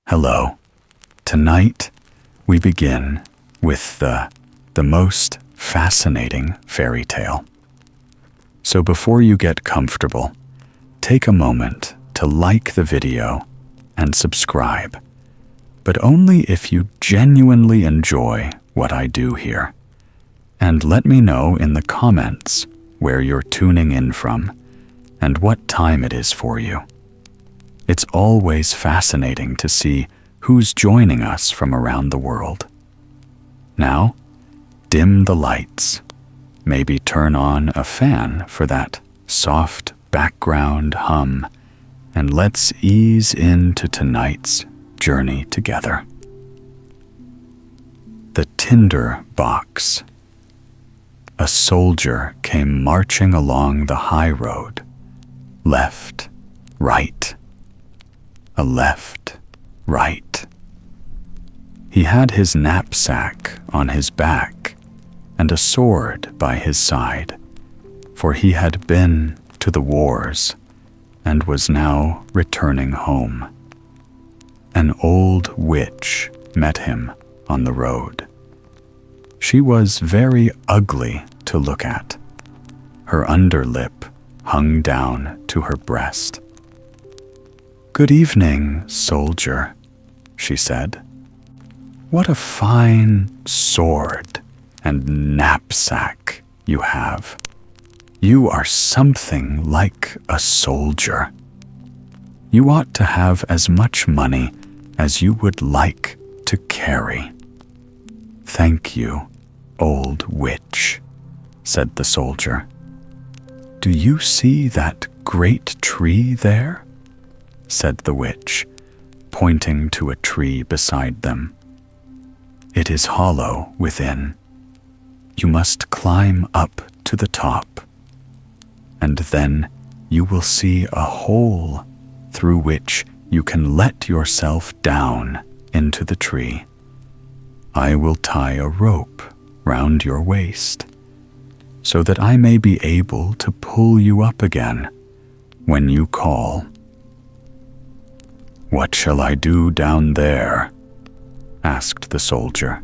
Hello. Tonight, we begin with the most fascinating fairy tale. So before you get comfortable, take a moment to like the video and subscribe, but only if you genuinely enjoy what I do here. And let me know in the comments where you're tuning in from and what time it is for you. It's always fascinating to see who's joining us from around the world. Now, dim the lights. Maybe turn on a fan for that soft background hum, and let's ease into tonight's journey together. The Tinder-Box. A soldier came marching along the high road. Left, right. A left, right. He had his knapsack on his back and a sword by his side, for he had been to the wars and was now returning home. An old witch met him on the road. She was very ugly to look at. Her underlip hung down to her breast. "Good evening, soldier," she said. "What a fine sword and knapsack you have. You are something like a soldier. You ought to have as much money as you would like to carry." "Thank you, old witch," said the soldier. "Do you see that great tree there?" said the witch, pointing to a tree beside them. "It is hollow within. You must climb up to the top, and then you will see a hole through which you can let yourself down into the tree. I will tie a rope round your waist, so that I may be able to pull you up again when you call." "What shall I do down there?" asked the soldier.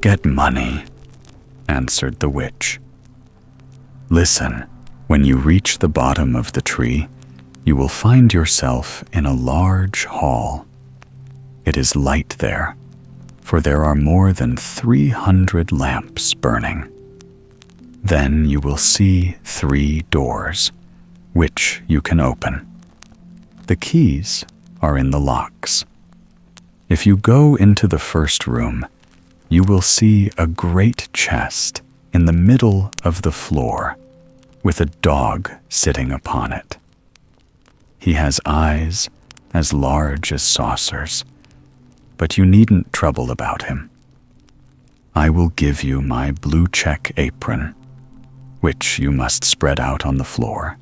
"Get money," answered the witch. "Listen, when you reach the bottom of the tree, you will find yourself in a large hall. It is light there, for there are more than 300 lamps burning. Then you will see 3 doors, which you can open. The keys are in the locks. If you go into the first room, you will see a great chest in the middle of the floor, with a dog sitting upon it. He has eyes as large as saucers, but you needn't trouble about him. I will give you my blue check apron, which you must spread out on the floor,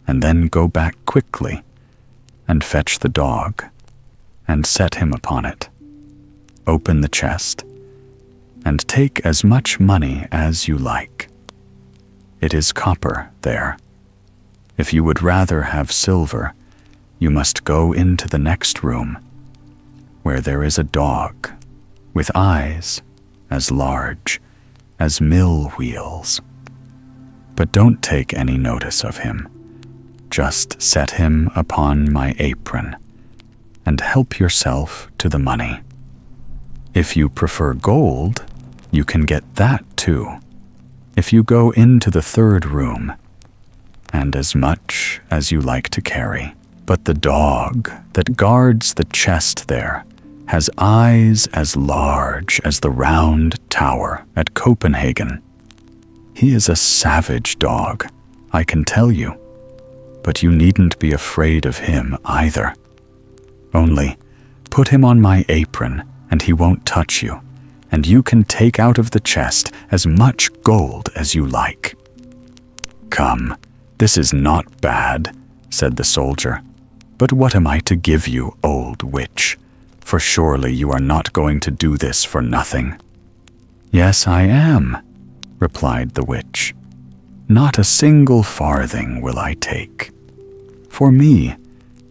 and then go back quickly and fetch the dog and set him upon it. Open the chest and take as much money as you like. It is copper there. If you would rather have silver, you must go into the next room, where there is a dog with eyes as large as mill wheels. But don't take any notice of him. Just set him upon my apron and help yourself to the money. If you prefer gold, you can get that too, if you go into the third room, and as much as you like to carry. But the dog that guards the chest there has eyes as large as the round tower at Copenhagen. He is a savage dog, I can tell you, but you needn't be afraid of him either. Only put him on my apron and he won't touch you, and you can take out of the chest as much gold as you like." "Come, this is not bad," said the soldier. "But what am I to give you, old witch? For surely you are not going to do this for nothing." "Yes, I am," replied the witch. "Not a single farthing will I take. For me,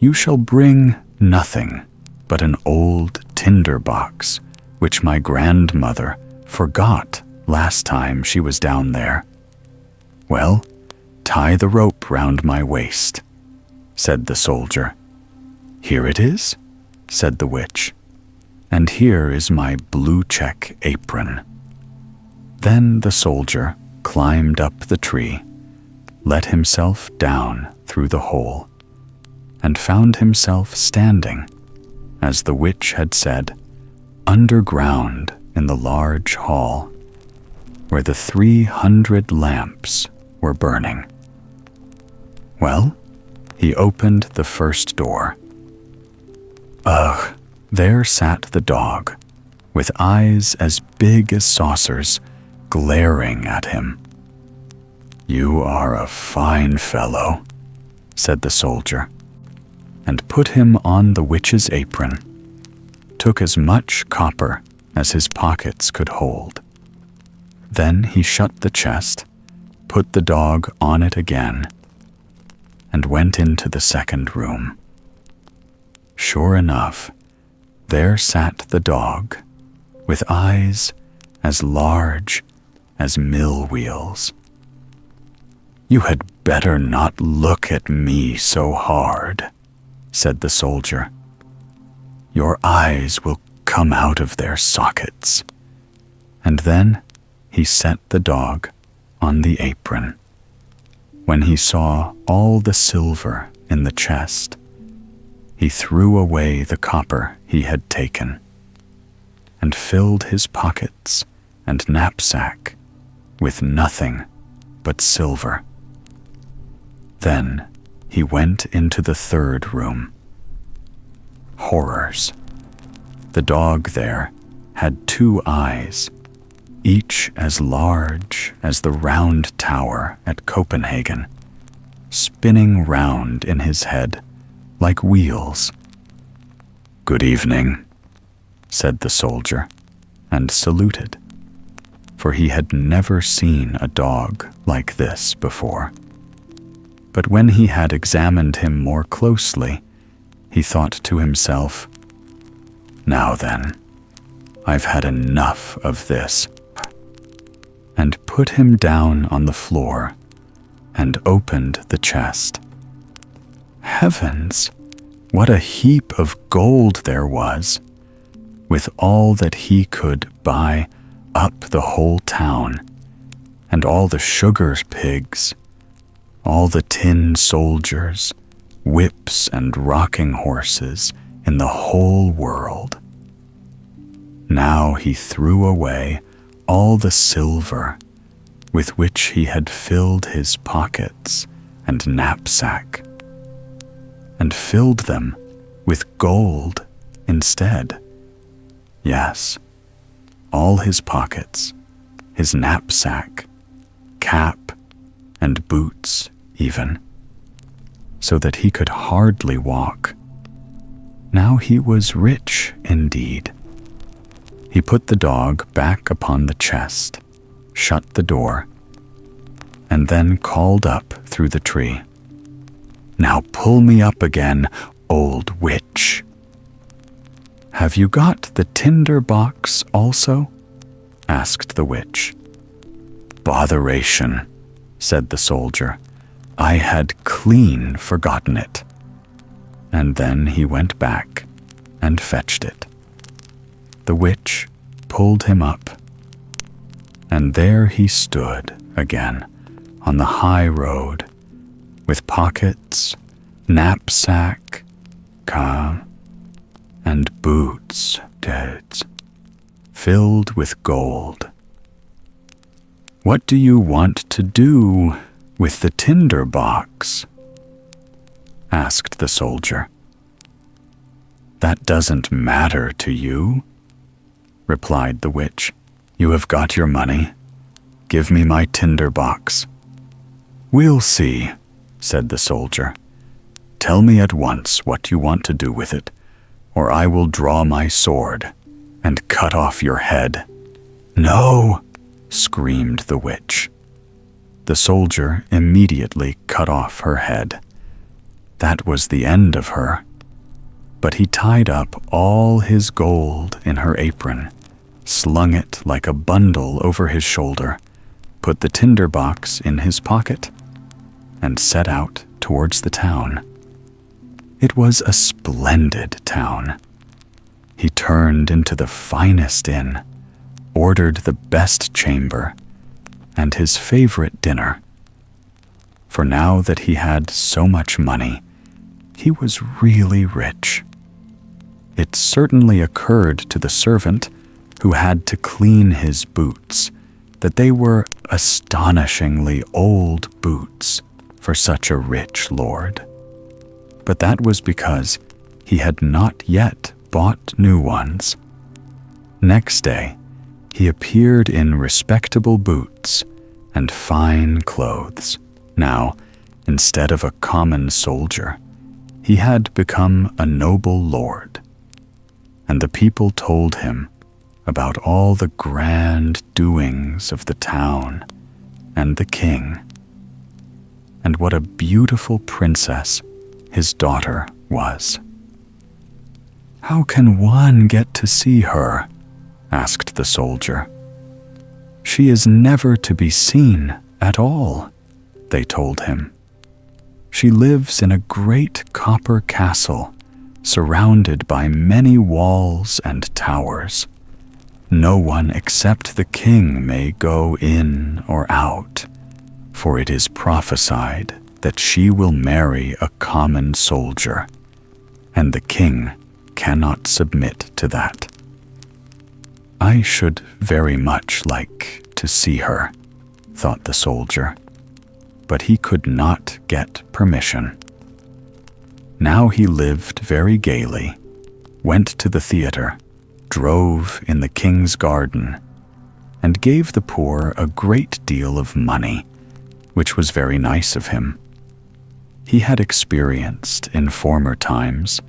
you shall bring nothing but an old Tinder-Box, which my grandmother forgot last time she was down there. Well, tie the rope round my waist, said the soldier. Here it is, said the witch, and here is my blue check apron. Then the soldier climbed up the tree, let himself down through the hole, and found himself standing, as the witch had said, underground in the large hall, where the 300 lamps were burning. Well, he opened the first door. Ugh, there sat the dog, with eyes as big as saucers, glaring at him. You are a fine fellow, said the soldier, and put him on the witch's apron, took as much copper as his pockets could hold. Then he shut the chest, put the dog on it again, and went into the second room. Sure enough, there sat the dog, with eyes as large as mill wheels. You had better not look at me so hard, said the soldier. Your eyes will come out of their sockets. And then he set the dog on the apron. When he saw all the silver in the chest, he threw away the copper he had taken, and filled his pockets and knapsack with nothing but silver. Then he went into the third room. Horrors! The dog there had 2 eyes, each as large as the round tower at Copenhagen, spinning round in his head like wheels. Good evening, said the soldier, and saluted, for he had never seen a dog like this before. But when he had examined him more closely, he thought to himself, now then, I've had enough of this, and put him down on the floor and opened the chest. Heavens, what a heap of gold there was, with all that he could buy up the whole town, and all the sugar pigs, all the tin soldiers, whips and rocking horses in the whole world. Now he threw away all the silver with which he had filled his pockets and knapsack, and filled them with gold instead. Yes, all his pockets, his knapsack, cap, and boots even, so that he could hardly walk. Now he was rich indeed. He put the dog back upon the chest, shut the door, and then called up through the tree, Now pull me up again, old witch. Have you got the Tinder-Box also? Asked the witch. Botheration, said the soldier. I had clean forgotten it. And then he went back and fetched it. The witch pulled him up, and there he stood again on the high road, with pockets, knapsack, and boots filled with gold. What do you want to do with the Tinder-Box? Asked the soldier. That doesn't matter to you, replied the witch. You have got your money. Give me my Tinder-Box. We'll see, said the soldier. Tell me at once what you want to do with it, or I will draw my sword and cut off your head. No, screamed the witch. The soldier immediately cut off her head. That was the end of her. But he tied up all his gold in her apron, slung it like a bundle over his shoulder, put the tinder-box in his pocket, and set out towards the town. It was a splendid town. He turned into the finest inn, ordered the best chamber, and his favorite dinner. For now that he had so much money, he was really rich. It certainly occurred to the servant who had to clean his boots that they were astonishingly old boots for such a rich lord. But that was because he had not yet bought new ones. Next day, he appeared in respectable boots and fine clothes. Now, instead of a common soldier, he had become a noble lord. And the people told him about all the grand doings of the town and the king, and what a beautiful princess his daughter was. "How can one get to see her?" asked the soldier. "She is never to be seen at all," they told him. "She lives in a great copper castle, surrounded by many walls and towers. No one except the king may go in or out, for it is prophesied that she will marry a common soldier, and the king cannot submit to that." "I should very much like to see her," thought the soldier, but he could not get permission. Now he lived very gaily, went to the theater, drove in the king's garden, and gave the poor a great deal of money, which was very nice of him. He had experienced in former times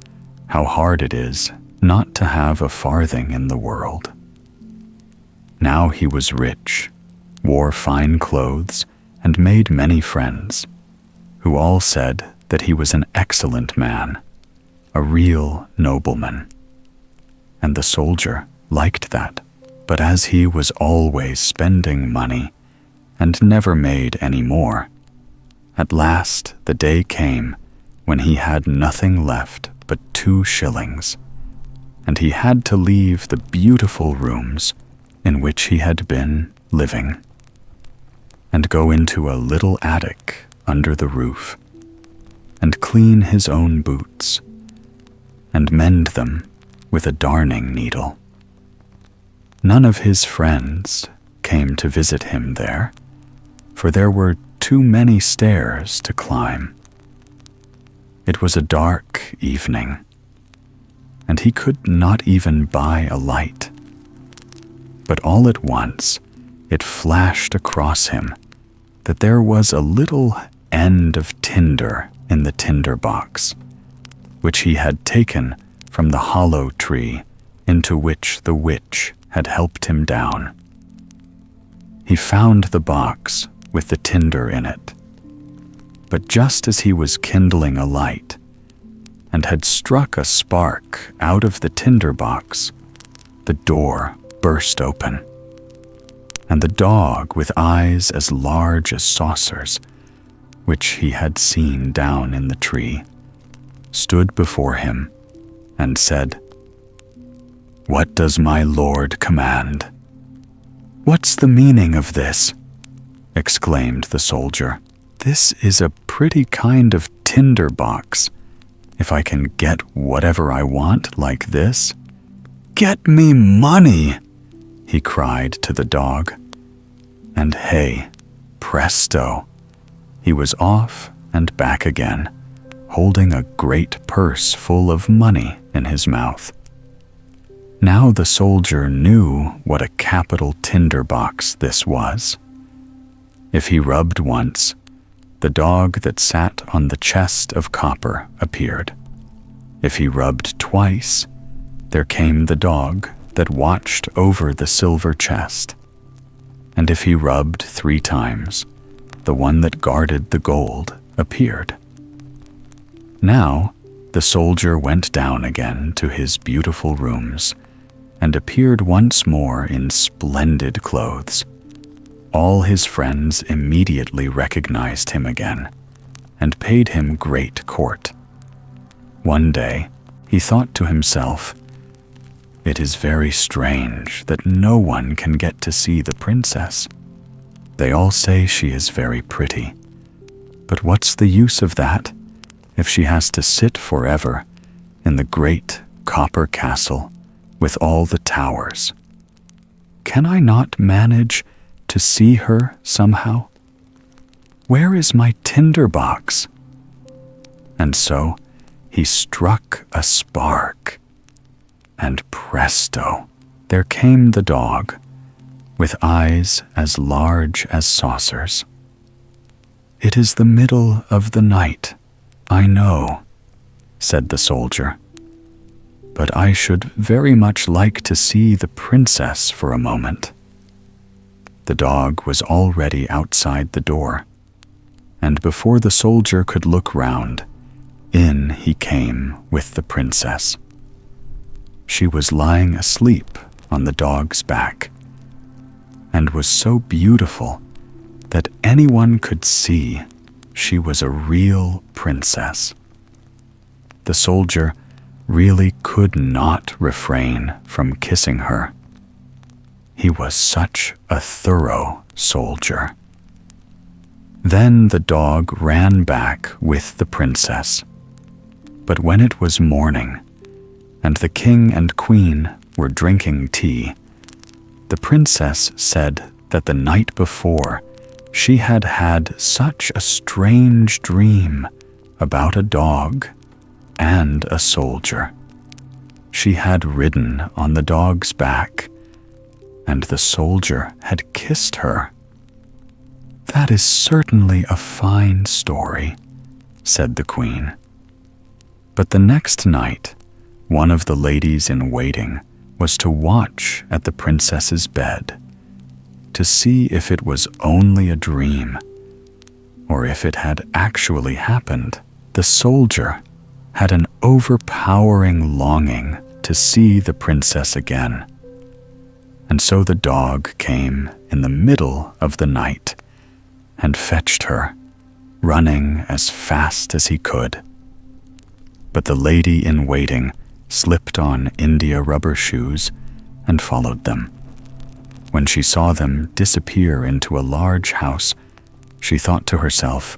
how hard it is not to have a farthing in the world. Now he was rich, wore fine clothes, and made many friends, who all said that he was an excellent man, a real nobleman. And the soldier liked that, but as he was always spending money and never made any more, at last the day came when he had nothing left but 2 shillings, and he had to leave the beautiful rooms in which he had been living, and go into a little attic under the roof, and clean his own boots, and mend them with a darning needle. None of his friends came to visit him there, for there were too many stairs to climb. It was a dark evening, and he could not even buy a light. But all at once it flashed across him that there was a little end of tinder in the tinder-box, which he had taken from the hollow tree into which the witch had helped him down. He found the box with the tinder in it, but just as he was kindling a light and had struck a spark out of the tinder-box, the door burst open, and the dog with eyes as large as saucers, which he had seen down in the tree, stood before him and said, "What does my lord command?" "What's the meaning of this?" exclaimed the soldier. "This is a pretty kind of tinder-box, if I can get whatever I want like this." "Get me money!" he cried to the dog. And hey, presto, he was off and back again, holding a great purse full of money in his mouth. Now the soldier knew what a capital tinder-box this was. If he rubbed once, the dog that sat on the chest of copper appeared. If he rubbed twice, there came the dog that watched over the silver chest. And if he rubbed 3 times, the one that guarded the gold appeared. Now The soldier went down again to his beautiful rooms and appeared once more in splendid clothes. All his friends immediately recognized him again and paid him great court. One day, he thought to himself, "It is very strange that no one can get to see the princess. They all say she is very pretty, but what's the use of that if she has to sit forever in the great copper castle with all the towers? Can I not manage to see her somehow? Where is my Tinder-Box?" And so he struck a spark, and presto, there came the dog, with eyes as large as saucers. "It is the middle of the night, I know," said the soldier, "but I should very much like to see the princess for a moment." The dog was already outside the door, and before the soldier could look round, in he came with the princess. She was lying asleep on the dog's back, and was so beautiful that anyone could see she was a real princess. The soldier really could not refrain from kissing her. He was such a thorough soldier. Then the dog ran back with the princess. But when it was morning, and the king and queen were drinking tea, the princess said that the night before she had had such a strange dream about a dog and a soldier. She had ridden on the dog's back, and the soldier had kissed her. "That is certainly a fine story," said the queen. But the next night, one of the ladies in waiting was to watch at the princess's bed, to see if it was only a dream, or if it had actually happened. The soldier had an overpowering longing to see the princess again, and so the dog came in the middle of the night and fetched her, running as fast as he could. But the lady in waiting slipped on India rubber shoes and followed them. When she saw them disappear into a large house, she thought to herself,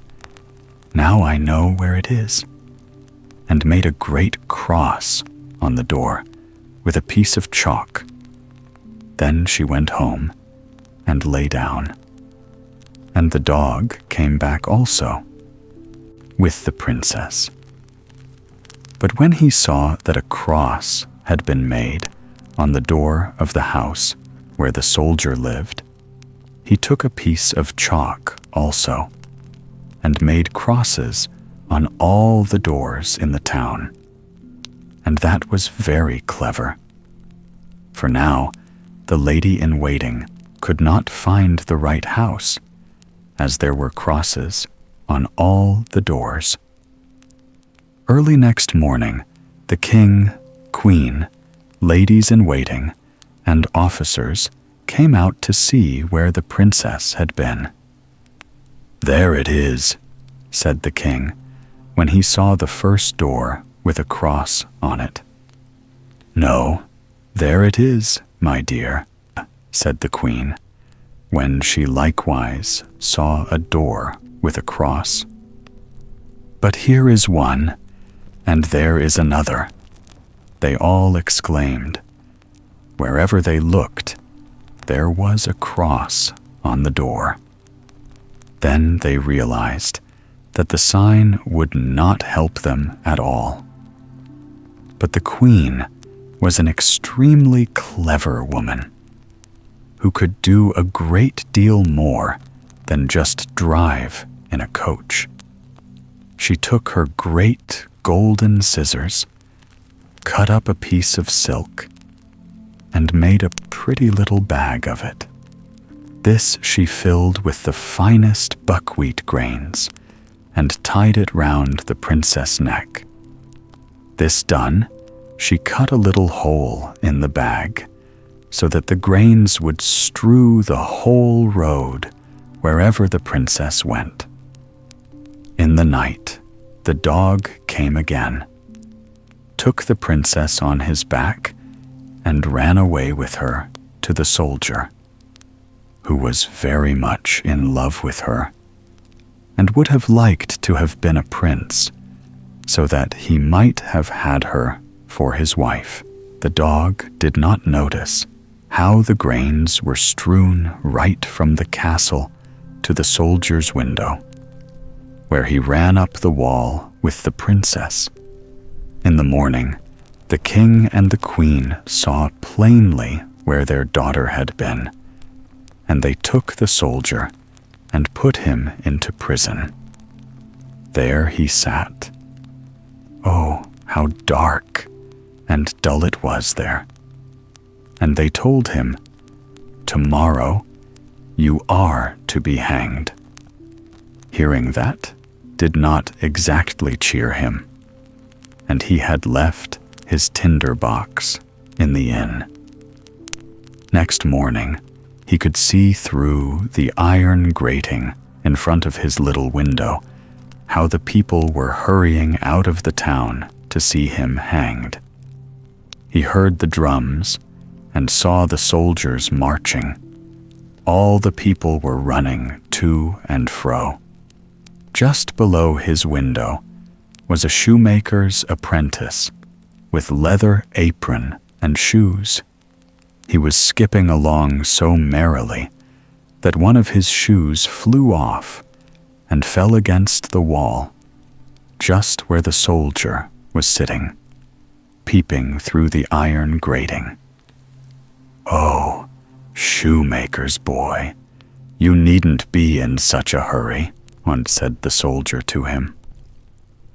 "Now I know where it is," and made a great cross on the door with a piece of chalk. Then she went home and lay down. And the dog came back also, with the princess. But when he saw that a cross had been made on the door of the house where the soldier lived, he took a piece of chalk also, and made crosses on all the doors in the town. And that was very clever. For now, the lady in waiting could not find the right house, as there were crosses on all the doors. Early next morning, the king, queen, ladies in waiting, and officers came out to see where the princess had been. "There it is," said the king, when he saw the first door with a cross on it. "No, there it is, my dear," said the queen, when she likewise saw a door with a cross. "But here is one, and there is another," they all exclaimed. Wherever they looked, there was a cross on the door. Then they realized that the sign would not help them at all. But the queen was an extremely clever woman, who could do a great deal more than just drive in a coach. She took her great golden scissors, cut up a piece of silk, and made a pretty little bag of it. This she filled with the finest buckwheat grains and tied it round the princess' neck. This done, she cut a little hole in the bag so that the grains would strew the whole road wherever the princess went. In the night, the dog came again, took the princess on his back, and ran away with her to the soldier, who was very much in love with her, and would have liked to have been a prince, so that he might have had her for his wife. The dog did not notice how the grains were strewn right from the castle to the soldier's window, where he ran up the wall with the princess. In the morning, the king and the queen saw plainly where their daughter had been, and they took the soldier and put him into prison. There he sat. Oh, how dark and dull it was there. And they told him, "Tomorrow you are to be hanged." Hearing that did not exactly cheer him, and he had left his Tinder-Box in the inn. Next morning, he could see through the iron grating in front of his little window how the people were hurrying out of the town to see him hanged. He heard the drums and saw the soldiers marching. All the people were running to and fro. Just below his window was a shoemaker's apprentice with leather apron and shoes. He was skipping along so merrily that one of his shoes flew off and fell against the wall, just where the soldier was sitting, peeping through the iron grating. "Oh, shoemaker's boy, you needn't be in such a hurry," once said the soldier to him.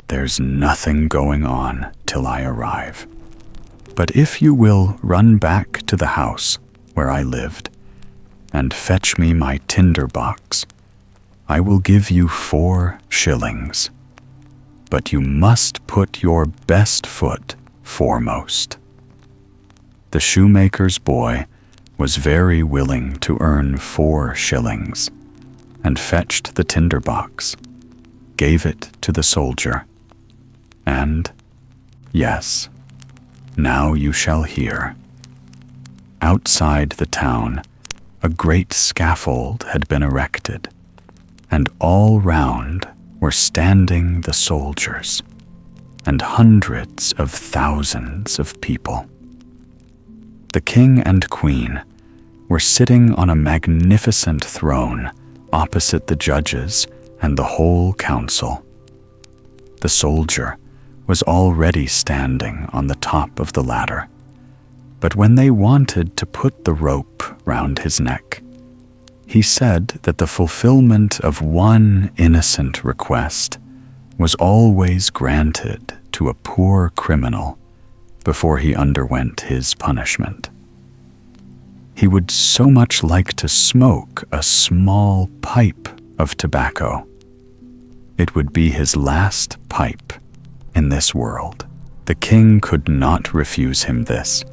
"There's nothing going on till I arrive. But if you will run back to the house where I lived and fetch me my Tinder-Box, I will give you 4 shillings. But you must put your best foot foremost." The shoemaker's boy was very willing to earn 4 shillings and fetched the Tinder-Box, gave it to the soldier, and, yes, now you shall hear. Outside the town, a great scaffold had been erected, and all round were standing the soldiers, and hundreds of thousands of people. The king and queen were sitting on a magnificent throne opposite the judges and the whole council. The soldier was already standing on the top of the ladder, but when they wanted to put the rope round his neck, he said that the fulfillment of one innocent request was always granted to a poor criminal before he underwent his punishment. He would so much like to smoke a small pipe of tobacco. It would be his last pipe in this world. The king could not refuse him this,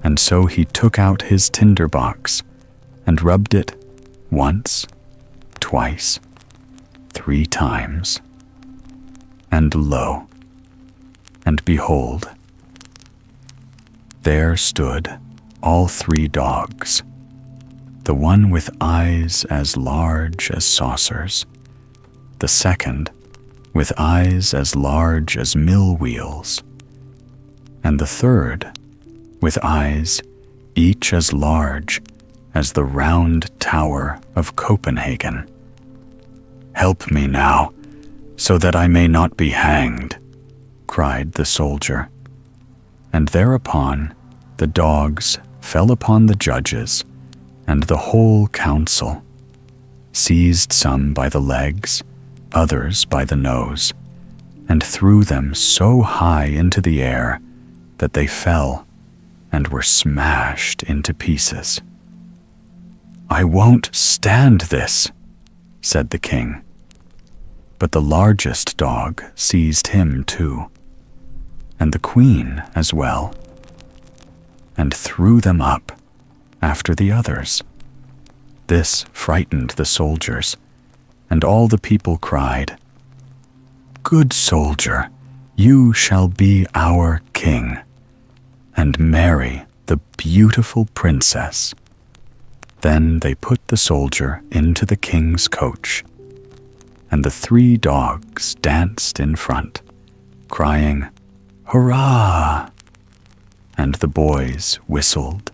and so he took out his Tinder-Box and rubbed it once, twice, 3 times. And lo, and behold, there stood all 3 dogs, the one with eyes as large as saucers, the second with eyes as large as mill wheels, and the third with eyes each as large as the round tower of Copenhagen. "Help me now, so that I may not be hanged," cried the soldier. And thereupon the dogs fell upon the judges and the whole council, seized some by the legs, others by the nose, and threw them so high into the air that they fell and were smashed into pieces. "I won't stand this," said the king. But the largest dog seized him too. and the queen as well, and threw them up after the others. This frightened the soldiers, and all the people cried, "Good soldier, you shall be our king, and marry the beautiful princess." Then they put the soldier into the king's coach, and the 3 dogs danced in front, crying, "Hurrah!" And the boys whistled,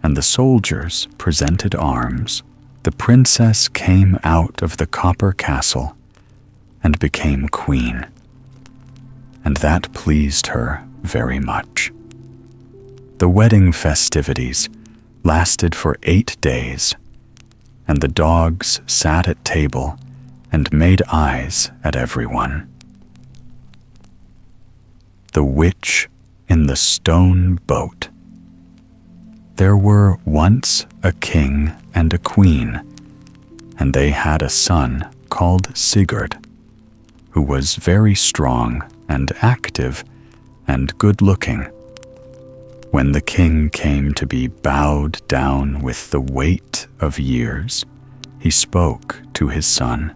and the soldiers presented arms. The princess came out of the copper castle and became queen, and that pleased her very much. The wedding festivities lasted for 8 days, and the dogs sat at table and made eyes at everyone. The Witch in the Stone Boat. There were once a king and a queen, and they had a son called Sigurd, who was very strong and active and good-looking. When the king came to be bowed down with the weight of years, he spoke to his son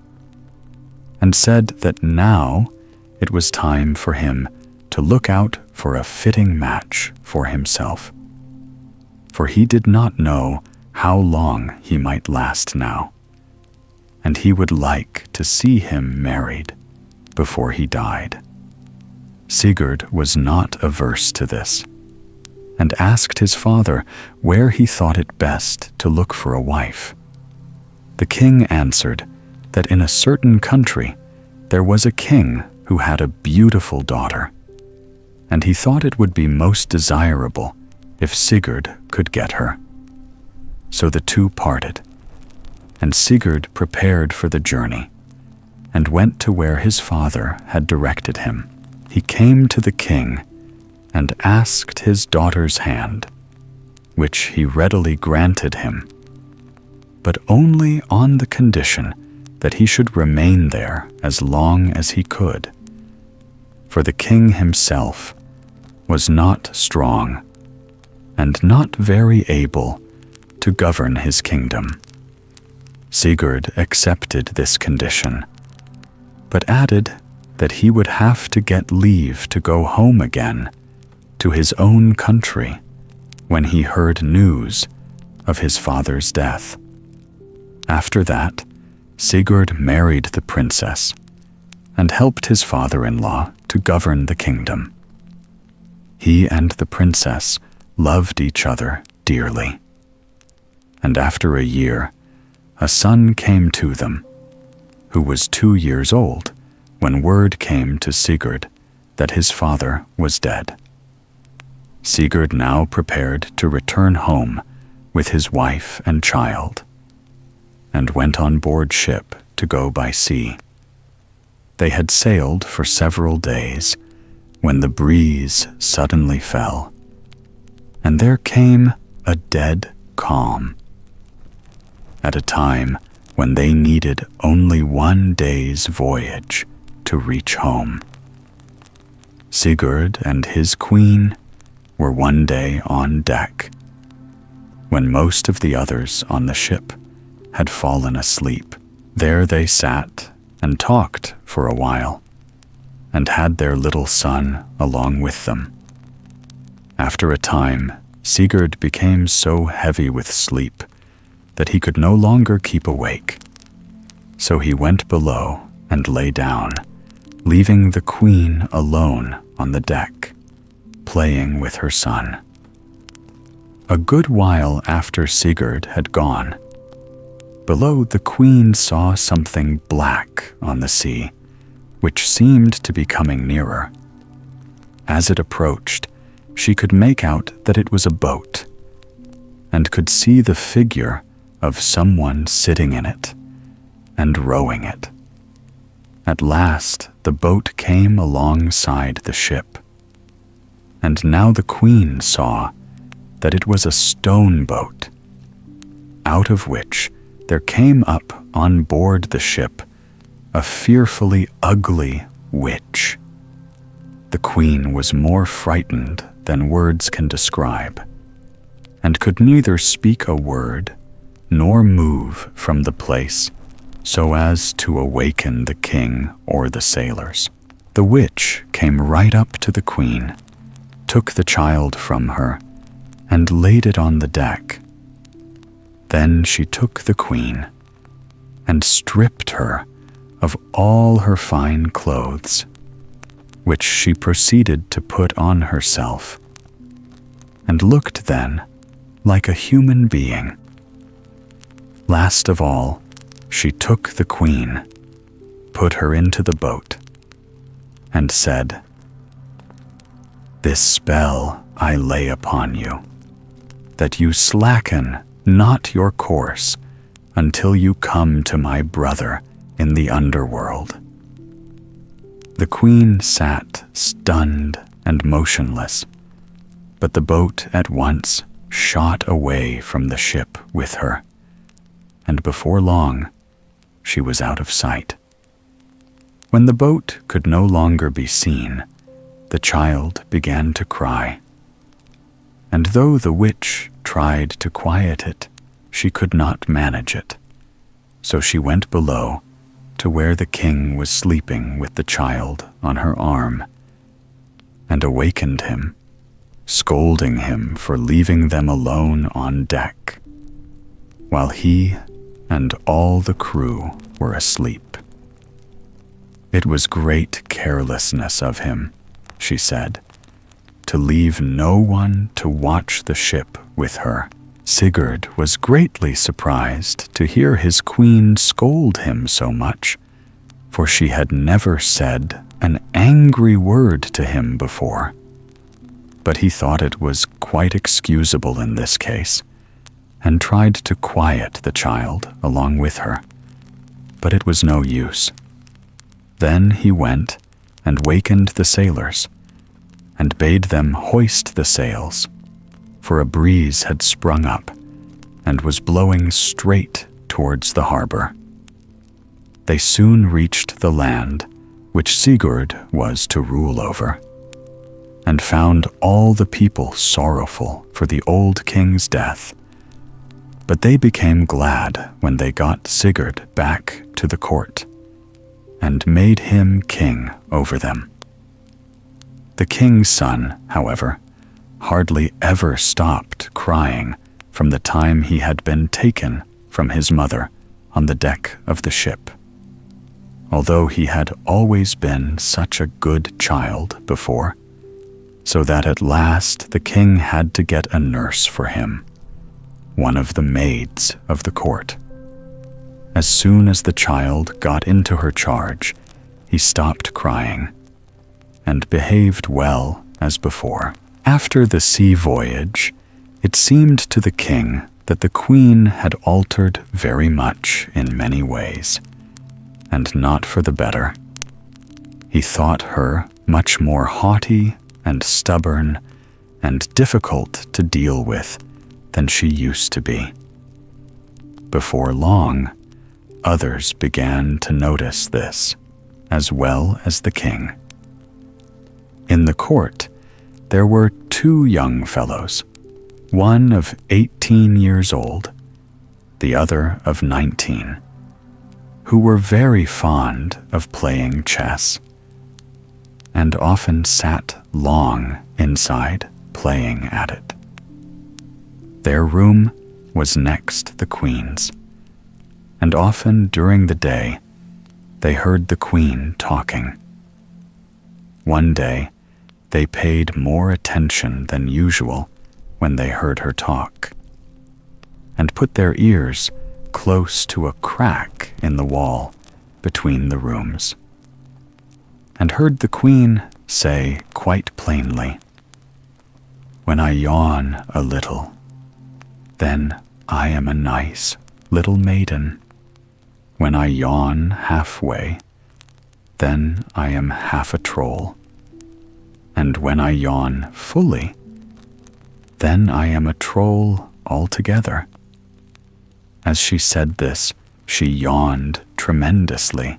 and said that now it was time for him to look out for a fitting match for himself, for he did not know how long he might last now, and he would like to see him married before he died. Sigurd was not averse to this, and asked his father where he thought it best to look for a wife. The king answered that in a certain country there was a king who had a beautiful daughter, and he thought it would be most desirable if Sigurd could get her. So the two parted, and Sigurd prepared for the journey and went to where his father had directed him. He came to the king and asked his daughter's hand, which he readily granted him, but only on the condition that he should remain there as long as he could. For the king himself was not strong and not very able to govern his kingdom. Sigurd accepted this condition, but added that he would have to get leave to go home again to his own country when he heard news of his father's death. After that, Sigurd married the princess and helped his father-in-law to govern the kingdom. He and the princess loved each other dearly, and after a year, a son came to them, who was 2 years old when word came to Sigurd that his father was dead. Sigurd now prepared to return home with his wife and child, and went on board ship to go by sea. They had sailed for several days when the breeze suddenly fell, and there came a dead calm, at a time when they needed only 1 day's voyage to reach home. Sigurd and his queen were one day on deck, when most of the others on the ship had fallen asleep. There they sat and talked for a while, and had their little son along with them. After a time, Sigurd became so heavy with sleep that he could no longer keep awake. So he went below and lay down, leaving the queen alone on the deck, playing with her son. A good while after Sigurd had gone, below the queen saw something black on the sea, which seemed to be coming nearer. As it approached, she could make out that it was a boat, and could see the figure of someone sitting in it and rowing it. At last, the boat came alongside the ship, and now the queen saw that it was a stone boat, out of which there came up on board the ship a fearfully ugly witch. The queen was more frightened than words can describe, and could neither speak a word nor move from the place so as to awaken the king or the sailors. The witch came right up to the queen, took the child from her, and laid it on the deck. Then she took the queen and stripped her of all her fine clothes, which she proceeded to put on herself, and looked then like a human being. Last of all, she took the queen, put her into the boat, and said, "This spell I lay upon you, that you slacken not your course until you come to my brother in the underworld." The queen sat stunned and motionless, but the boat at once shot away from the ship with her, and before long she was out of sight. When the boat could no longer be seen, the child began to cry, and though the witch tried to quiet it, she could not manage it. So she went below to where the king was sleeping with the child on her arm, and awakened him, scolding him for leaving them alone on deck, while he and all the crew were asleep. "It was great carelessness of him," she said, "to leave no one to watch the ship with her." Sigurd was greatly surprised to hear his queen scold him so much, for she had never said an angry word to him before. But he thought it was quite excusable in this case, and tried to quiet the child along with her, but it was no use. Then he went and wakened the sailors, and bade them hoist the sails, for a breeze had sprung up and was blowing straight towards the harbor. They soon reached the land which Sigurd was to rule over, and found all the people sorrowful for the old king's death. But they became glad when they got Sigurd back to the court, and made him king over them. The king's son, however, hardly ever stopped crying from the time he had been taken from his mother on the deck of the ship, although he had always been such a good child before, so that at last the king had to get a nurse for him, one of the maids of the court. As soon as the child got into her charge, he stopped crying, and behaved well as before. After the sea voyage, it seemed to the king that the queen had altered very much in many ways, and not for the better. He thought her much more haughty and stubborn and difficult to deal with than she used to be. Before long, others began to notice this, as well as the king. In the court, there were 2 young fellows, one of 18 years old, the other of 19, who were very fond of playing chess, and often sat long inside playing at it. Their room was next the queen's, and often during the day they heard the queen talking. One day they paid more attention than usual when they heard her talk, and put their ears close to a crack in the wall between the rooms, and heard the queen say quite plainly, "When I yawn a little, then I am a nice little maiden. When I yawn halfway, then I am half a troll. And when I yawn fully, then I am a troll altogether." As she said this, she yawned tremendously,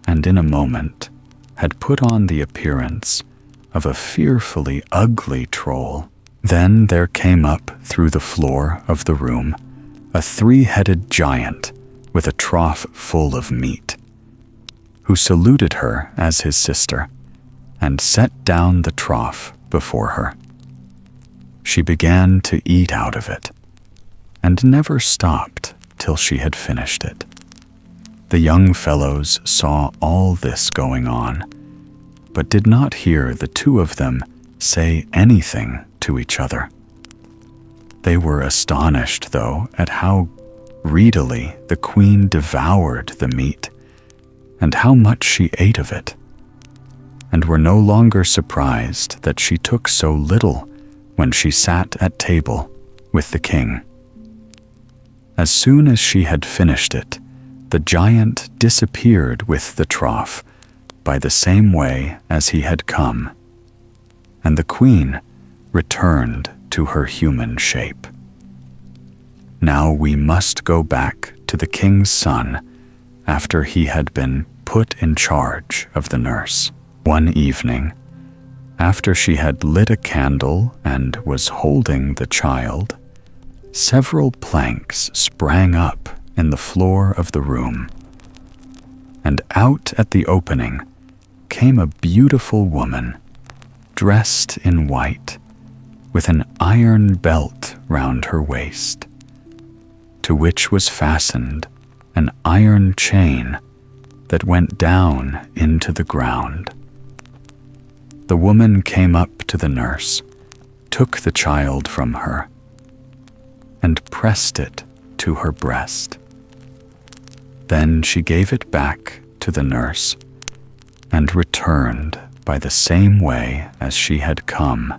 and in a moment had put on the appearance of a fearfully ugly troll. Then there came up through the floor of the room a three-headed giant with a trough full of meat, who saluted her as his sister and set down the trough before her. She began to eat out of it, and never stopped till she had finished it. The young fellows saw all this going on, but did not hear the two of them say anything to each other. They were astonished, though, at how greedily the queen devoured the meat, and how much she ate of it, and were no longer surprised that she took so little when she sat at table with the king. As soon as she had finished it, the giant disappeared with the trough by the same way as he had come, and the queen returned to her human shape. Now we must go back to the king's son after he had been put in charge of the nurse. One evening, after she had lit a candle and was holding the child, several planks sprang up in the floor of the room, and out at the opening came a beautiful woman, dressed in white, with an iron belt round her waist, to which was fastened an iron chain that went down into the ground. The woman came up to the nurse, took the child from her, and pressed it to her breast. Then she gave it back to the nurse and returned by the same way as she had come,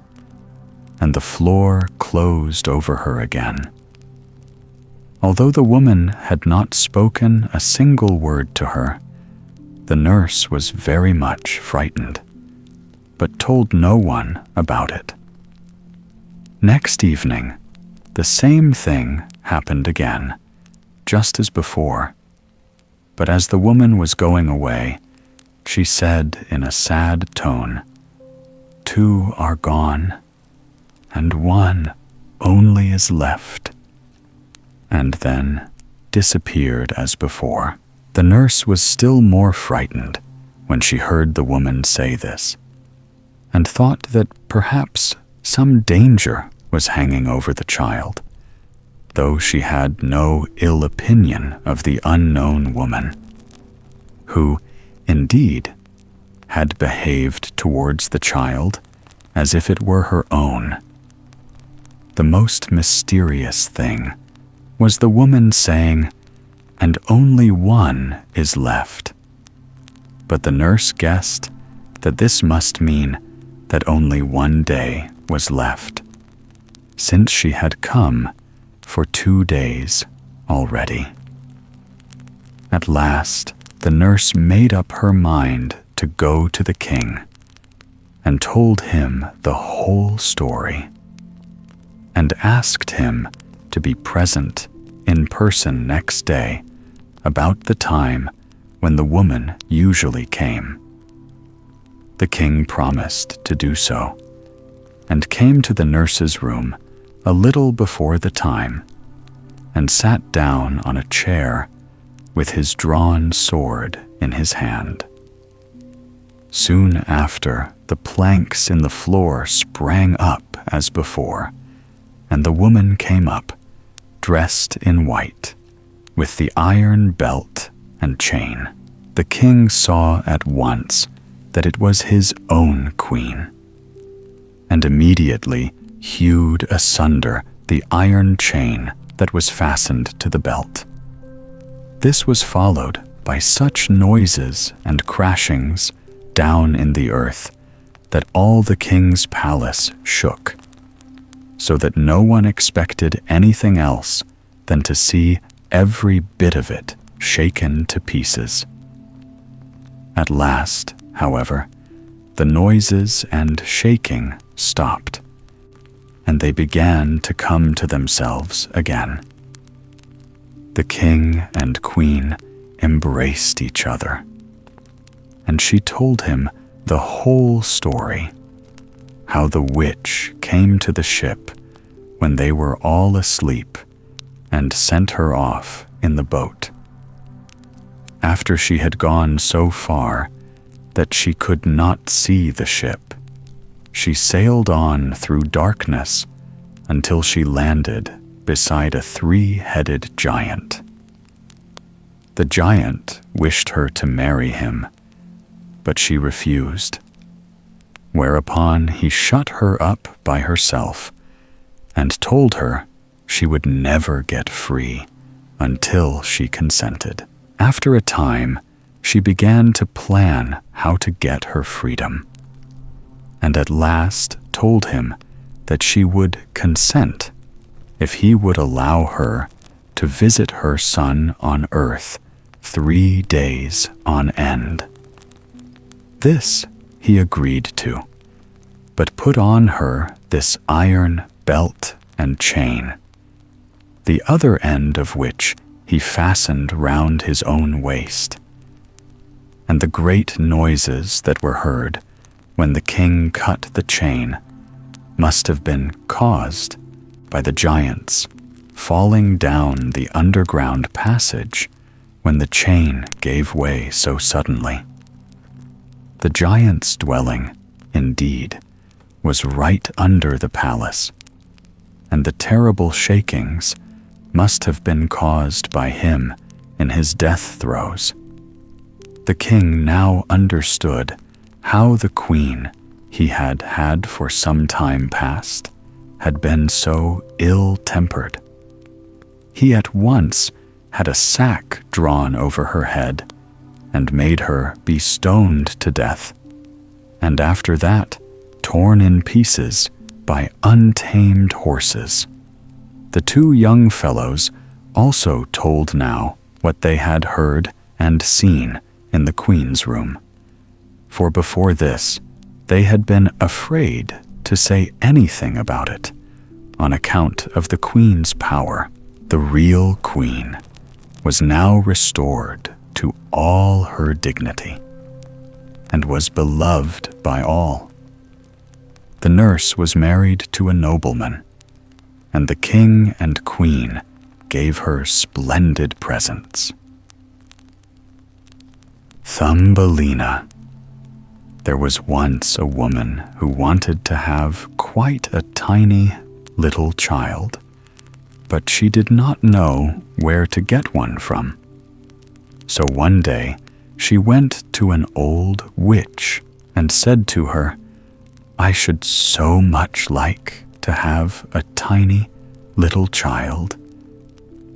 and the floor closed over her again. Although the woman had not spoken a single word to her, the nurse was very much frightened, but told no one about it. Next evening, the same thing happened again, just as before. But as the woman was going away, she said in a sad tone, "Two are gone, and one only is left," and then disappeared as before. The nurse was still more frightened when she heard the woman say this, and thought that perhaps some danger was hanging over the child, though she had no ill opinion of the unknown woman, who, indeed, had behaved towards the child as if it were her own. The most mysterious thing was the woman saying, "And only one is left." But the nurse guessed that this must mean that only one day was left, since she had come for 2 days already. At last, the nurse made up her mind to go to the king, and told him the whole story, and asked him to be present in person next day about the time when the woman usually came. The king promised to do so, and came to the nurse's room a little before the time, and sat down on a chair with his drawn sword in his hand. Soon after, the planks in the floor sprang up as before, and the woman came up, dressed in white, with the iron belt and chain. The king saw at once that it was his own queen, and immediately hewed asunder the iron chain that was fastened to the belt. This was followed by such noises and crashings down in the earth that all the king's palace shook, so that no one expected anything else than to see every bit of it shaken to pieces. At last, however, the noises and shaking stopped, and they began to come to themselves again. The king and queen embraced each other, and she told him the whole story, how the witch came to the ship when they were all asleep and sent her off in the boat. After she had gone so far that she could not see the ship, she sailed on through darkness until she landed beside a 3-headed giant. The giant wished her to marry him, but she refused, whereupon he shut her up by herself and told her she would never get free until she consented. After a time, she began to plan how to get her freedom, and at last told him that she would consent if he would allow her to visit her son on earth 3 days on end. This he agreed to, but put on her this iron belt and chain, the other end of which he fastened round his own waist. And the great noises that were heard when the king cut the chain must have been caused by the giants falling down the underground passage when the chain gave way so suddenly. The giant's dwelling, indeed, was right under the palace, and the terrible shakings must have been caused by him in his death throes. The king now understood how the queen he had had for some time past had been so ill-tempered. He at once had a sack drawn over her head and made her be stoned to death, and after that torn in pieces by untamed horses. The 2 young fellows also told now what they had heard and seen in the queen's room, for before this they had been afraid to say anything about it on account of the queen's power. The real queen was now restored to all her dignity and was beloved by all. The nurse was married to a nobleman, and the king and queen gave her splendid presents. Thumbelina. There was once a woman who wanted to have quite a tiny little child, but she did not know where to get one from. So one day she went to an old witch and said to her, "I should so much like to have a tiny little child.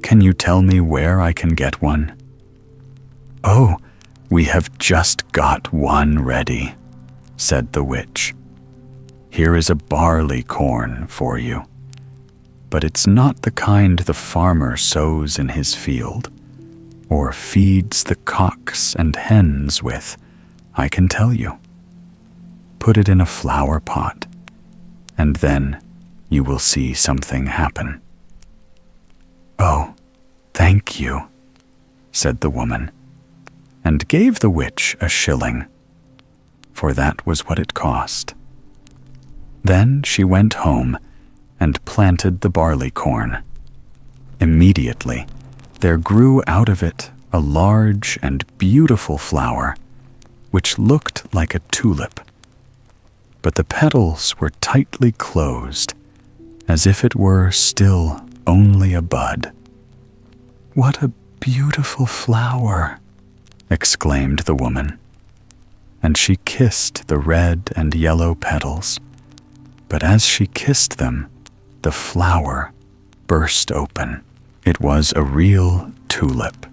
Can you tell me where I can get one?" "Oh, we have just got one ready," said the witch. "Here is a barley corn for you. But it's not the kind the farmer sows in his field, or feeds the cocks and hens with, I can tell you. Put it in a flower pot, and then you will see something happen." "Oh, thank you," said the woman, and gave the witch a shilling, for that was what it cost. Then she went home and planted the barley corn. Immediately, there grew out of it a large and beautiful flower, which looked like a tulip, but the petals were tightly closed, as if it were still only a bud. "What a beautiful flower!" exclaimed the woman, and she kissed the red and yellow petals, but as she kissed them, the flower burst open. It was a real tulip,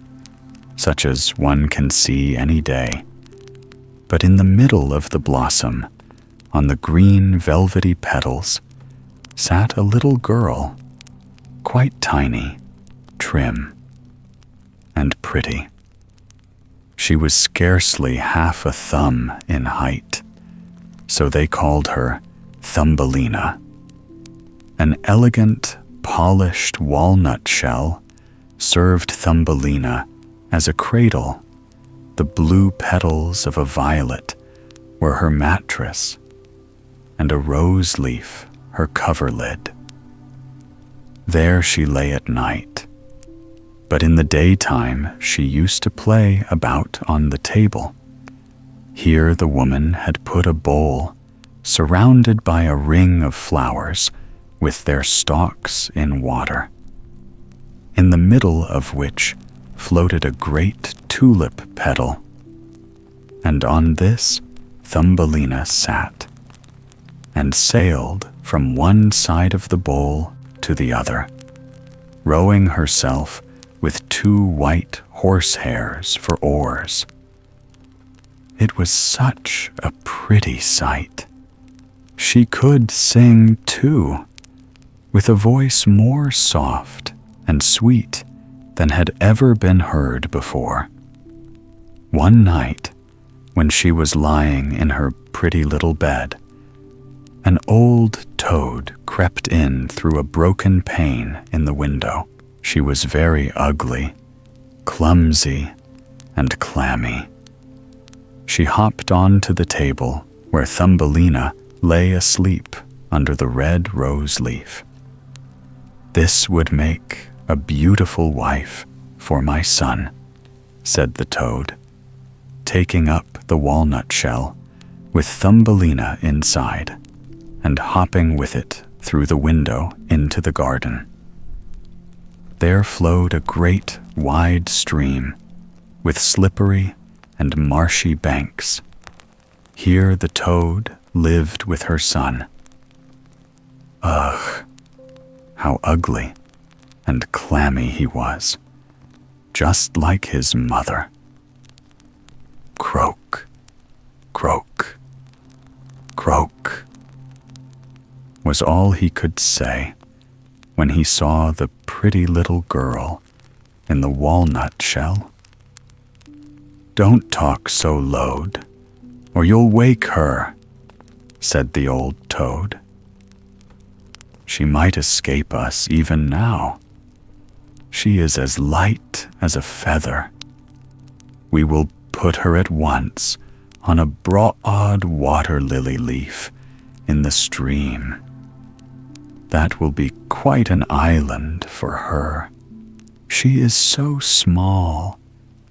such as one can see any day, but in the middle of the blossom, on the green velvety petals, sat a little girl, quite tiny, trim, and pretty. She was scarcely half a thumb in height, so they called her Thumbelina. An elegant, polished walnut shell served Thumbelina as a cradle. The blue petals of a violet were her mattress, and a rose leaf her coverlid. There she lay at night, but in the daytime she used to play about on the table. Here the woman had put a bowl surrounded by a ring of flowers with their stalks in water, in the middle of which floated a great tulip petal, and on this Thumbelina sat, and sailed from one side of the bowl to the other, rowing herself with 2 white horsehairs for oars. It was such a pretty sight. She could sing too, with a voice more soft and sweet than had ever been heard before. One night, when she was lying in her pretty little bed, an old toad crept in through a broken pane in the window. She was very ugly, clumsy, and clammy. She hopped onto the table where Thumbelina lay asleep under the red rose leaf. "This would make a beautiful wife for my son," said the toad, taking up the walnut shell with Thumbelina inside and hopping with it through the window into the garden. There flowed a great wide stream with slippery and marshy banks. Here the toad lived with her son. Ugh, how ugly and clammy he was, just like his mother. Croak, croak, croak, was all he could say when he saw the pretty little girl in the walnut shell. "Don't talk so loud, or you'll wake her," said the old toad. "She might escape us even now. She is as light as a feather. We will put her at once on a broad water lily leaf in the stream. That will be quite an island for her. She is so small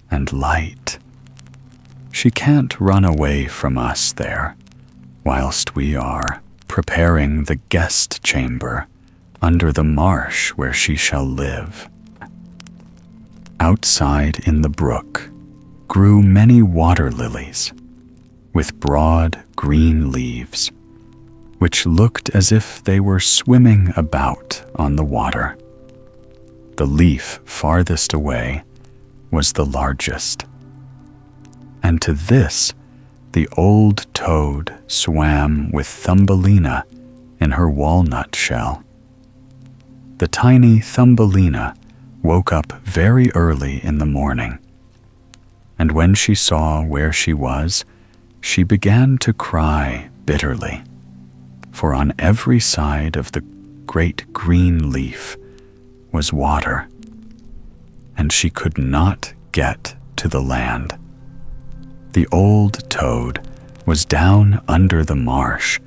and light. She can't run away from us there, whilst we are preparing the guest chamber under the marsh where she shall live." Outside in the brook grew many water lilies with broad green leaves, which looked as if they were swimming about on the water. The leaf farthest away was the largest, and to this the old toad swam with Thumbelina in her walnut shell. The tiny Thumbelina woke up very early in the morning, and when she saw where she was, she began to cry bitterly, for on every side of the great green leaf was water, and she could not get to the land. The old toad was down under the marsh,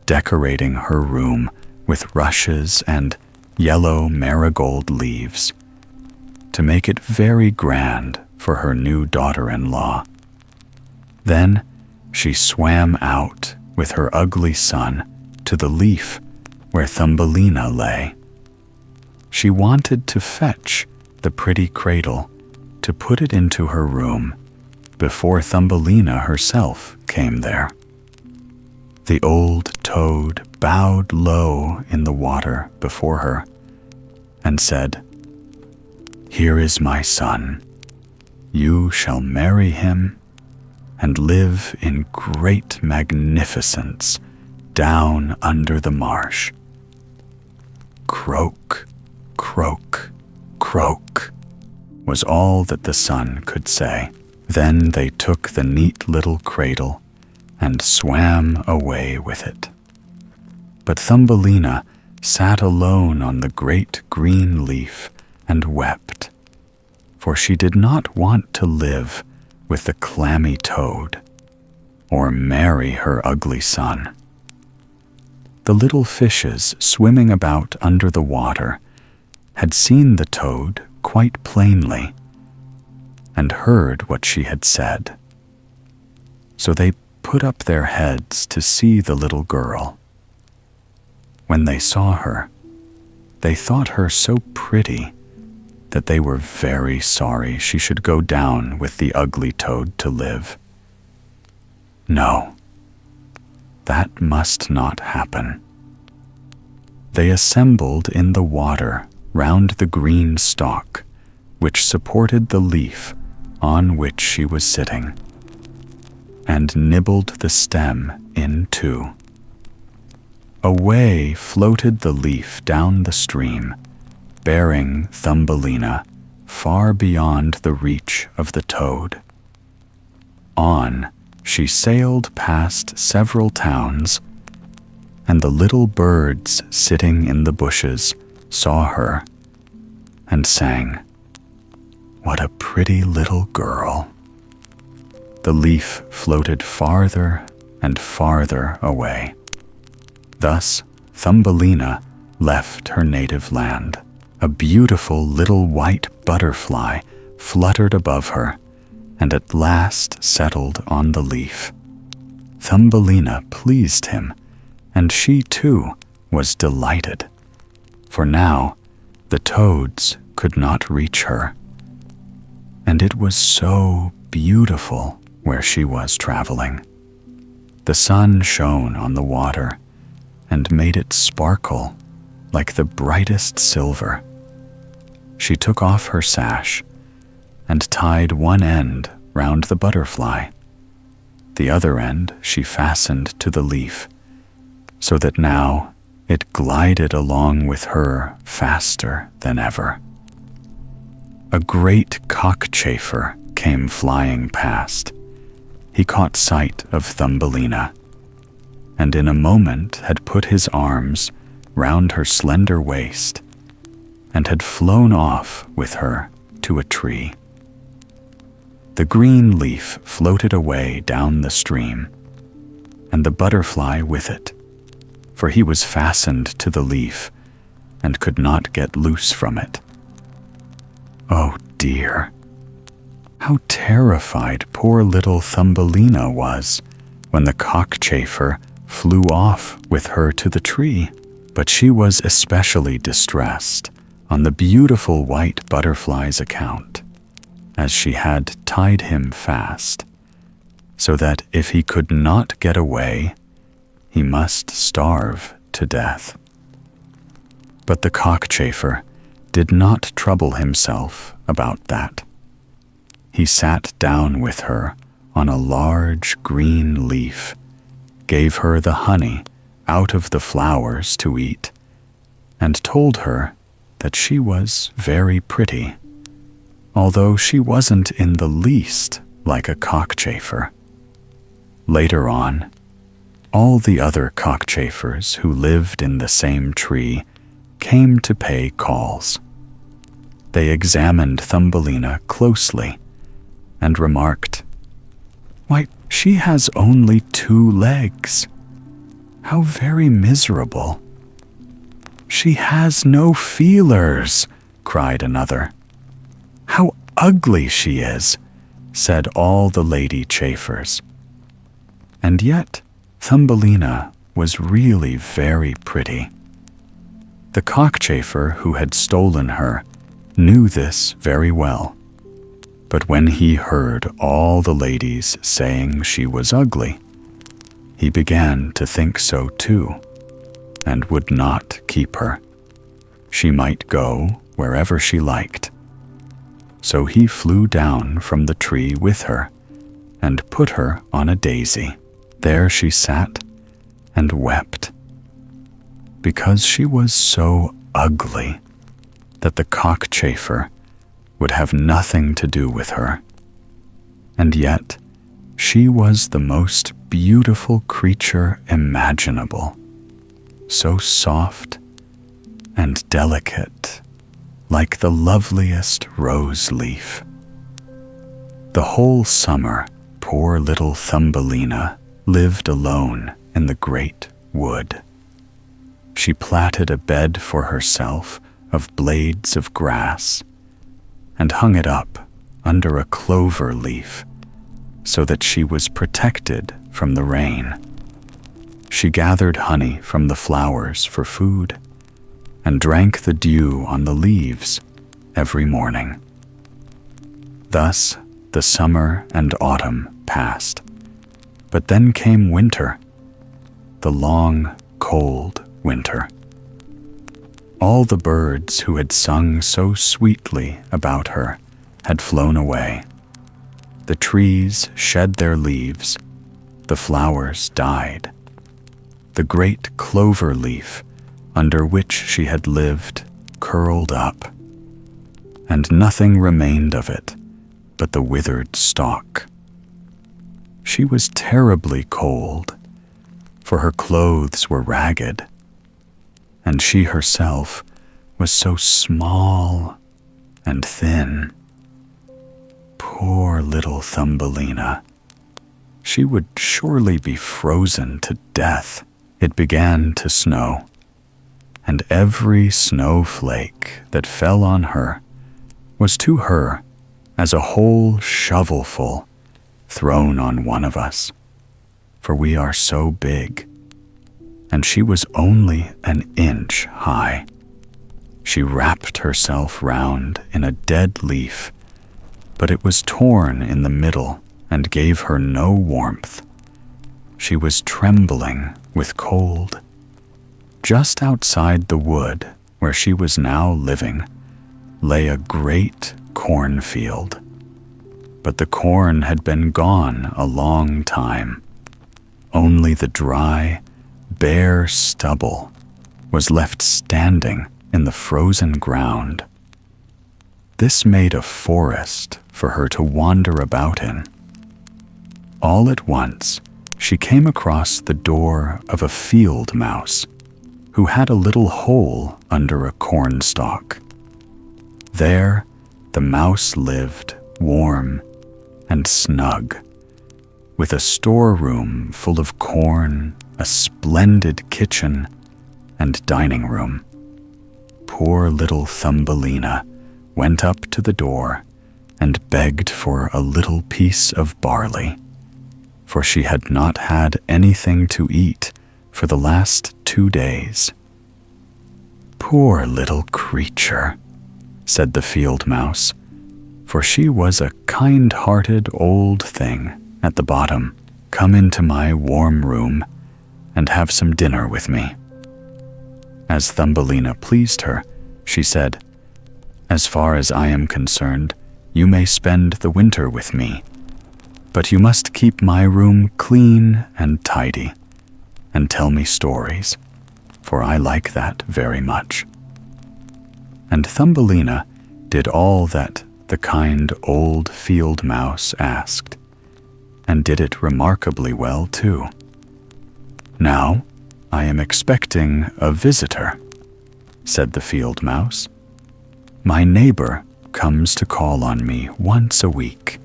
decorating her room with rushes and yellow marigold leaves, to make it very grand for her new daughter-in-law. Then she swam out with her ugly son to the leaf where Thumbelina lay. She wanted to fetch the pretty cradle to put it into her room before Thumbelina herself came there. The old toad bowed low in the water before her and said, "Here is my son. You shall marry him and live in great magnificence down under the marsh." Croak, croak, croak was all that the son could say. Then they took the neat little cradle and swam away with it. But Thumbelina sat alone on the great green leaf and wept, for she did not want to live with the clammy toad or marry her ugly son. the little fishes swimming about under the water had seen the toad quite plainly and heard what she had said. So they put up their heads to see the little girl. When they saw her, they thought her so pretty that they were very sorry she should go down with the ugly toad to live. No, that must not happen. They assembled in the water round the green stalk which supported the leaf on which she was sitting, and nibbled the stem in two. Away floated the leaf down the stream, bearing Thumbelina far beyond the reach of the toad. On she sailed past several towns, and the little birds sitting in the bushes saw her and sang, "What a pretty little girl." The leaf floated farther and farther away. Thus Thumbelina left her native land. A beautiful little white butterfly fluttered above her and at last settled on the leaf. Thumbelina pleased him, and she too was delighted, for now the toads could not reach her, and it was so beautiful where she was traveling. The sun shone on the water and made it sparkle like the brightest silver. She took off her sash and tied one end round the butterfly. The other end she fastened to the leaf, so that now it glided along with her faster than ever. A great cockchafer came flying past. He caught sight of Thumbelina, and in a moment had put his arms round her slender waist and had flown off with her to a tree. The green leaf floated away down the stream, and the butterfly with it, for he was fastened to the leaf and could not get loose from it. Oh dear, how terrified poor little Thumbelina was when the cockchafer flew off with her to the tree. But she was especially distressed on the beautiful white butterfly's account, as she had tied him fast, so that if he could not get away, he must starve to death. But the cockchafer did not trouble himself about that. He sat down with her on a large green leaf, gave her the honey out of the flowers to eat, and told her that she was very pretty, although she wasn't in the least like a cockchafer. Later on, all the other cockchafers who lived in the same tree came to pay calls. They examined Thumbelina closely and remarked, "Why, she has only 2 legs. How very miserable." "She has no feelers," cried another. "How ugly she is," said all the lady chafers. And yet Thumbelina was really very pretty. The cockchafer who had stolen her knew this very well, but when he heard all the ladies saying she was ugly, he began to think so too, and would not keep her. She might go wherever she liked. So he flew down from the tree with her and put her on a daisy. There she sat and wept, because she was so ugly that the cockchafer would have nothing to do with her. And yet she was the most beautiful creature imaginable, so soft and delicate, like the loveliest rose leaf. The whole summer, poor little Thumbelina lived alone in the great wood. She plaited a bed for herself of blades of grass and hung it up under a clover leaf so that she was protected from the rain. She gathered honey from the flowers for food and drank the dew on the leaves every morning. Thus the summer and autumn passed, but then came winter, the long, cold winter. All the birds who had sung so sweetly about her had flown away. The trees shed their leaves, the flowers died. The great clover leaf under which she had lived curled up, and nothing remained of it but the withered stalk. She was terribly cold, for her clothes were ragged, and she herself was so small and thin. Poor little Thumbelina. She would surely be frozen to death. It began to snow, and every snowflake that fell on her was to her as a whole shovelful thrown on one of us, for we are so big, and she was only an inch high. She wrapped herself round in a dead leaf, but it was torn in the middle and gave her no warmth. She was trembling with cold. Just outside the wood where she was now living lay a great cornfield, but the corn had been gone a long time. Only the dry, bare stubble was left standing in the frozen ground. This made a forest for her to wander about in. All at once, she came across the door of a field mouse who had a little hole under a cornstalk. There, the mouse lived warm and snug, with a storeroom full of corn, a splendid kitchen, and dining room. Poor little Thumbelina went up to the door and begged for a little piece of barley, for she had not had anything to eat for the last 2 days. Poor little creature, said the field mouse, for she was a kind-hearted old thing at the bottom. Come into my warm room and have some dinner with me. As Thumbelina pleased her, she said, As far as I am concerned, you may spend the winter with me, but you must keep my room clean and tidy, and tell me stories, for I like that very much. And Thumbelina did all that the kind old field mouse asked, and did it remarkably well too. Now, I am expecting a visitor, said the field mouse. My neighbor comes to call on me once a week.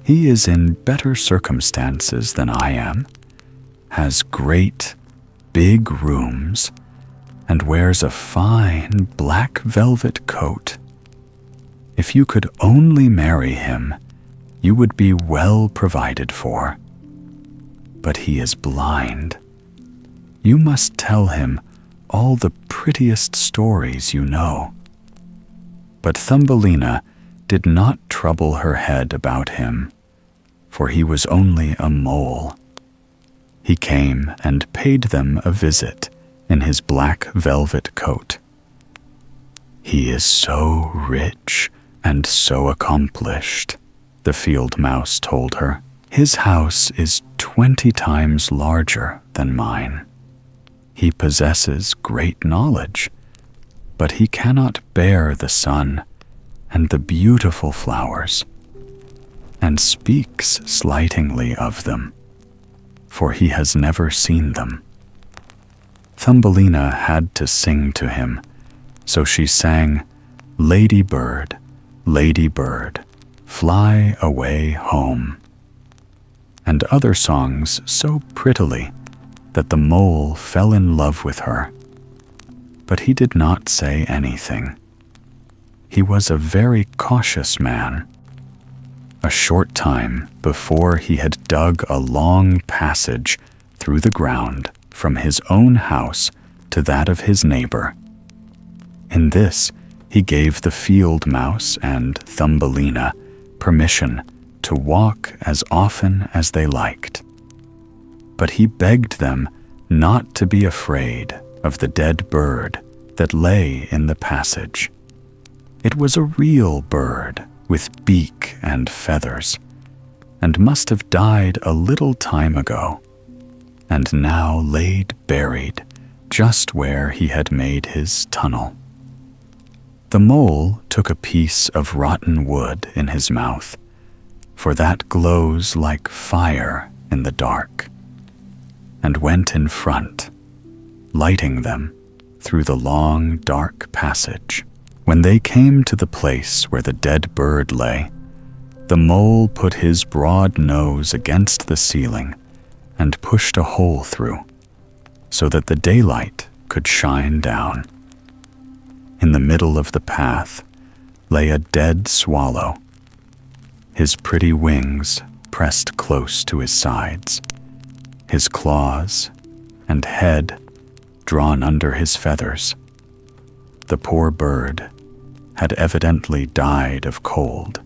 He is in better circumstances than I am, has great, big rooms, and wears a fine black velvet coat. If you could only marry him, you would be well provided for. But he is blind. You must tell him all the prettiest stories you know. But Thumbelina did not trouble her head about him, for he was only a mole. He came and paid them a visit in his black velvet coat. He is so rich and so accomplished, the field mouse told her. His house is 20 times larger than mine. He possesses great knowledge, but he cannot bear the sun and the beautiful flowers, and speaks slightingly of them, for he has never seen them. Thumbelina had to sing to him, so she sang, Lady bird, fly away home, and other songs so prettily that the mole fell in love with her but he did not say anything. He was a very cautious man. A short time before he had dug a long passage through the ground from his own house to that of his neighbor. In this, he gave the field mouse and Thumbelina permission to walk as often as they liked. But he begged them not to be afraid of the dead bird that lay in the passage. It was a real bird with beak and feathers, and must have died a little time ago, and now laid buried just where he had made his tunnel. The mole took a piece of rotten wood in his mouth, for that glows like fire in the dark, and went in front, lighting them through the long, dark passage. When they came to the place where the dead bird lay, the mole put his broad nose against the ceiling and pushed a hole through, so that the daylight could shine down. In the middle of the path lay a dead swallow, his pretty wings pressed close to his sides, his claws and head drawn under his feathers. The poor bird had evidently died of cold.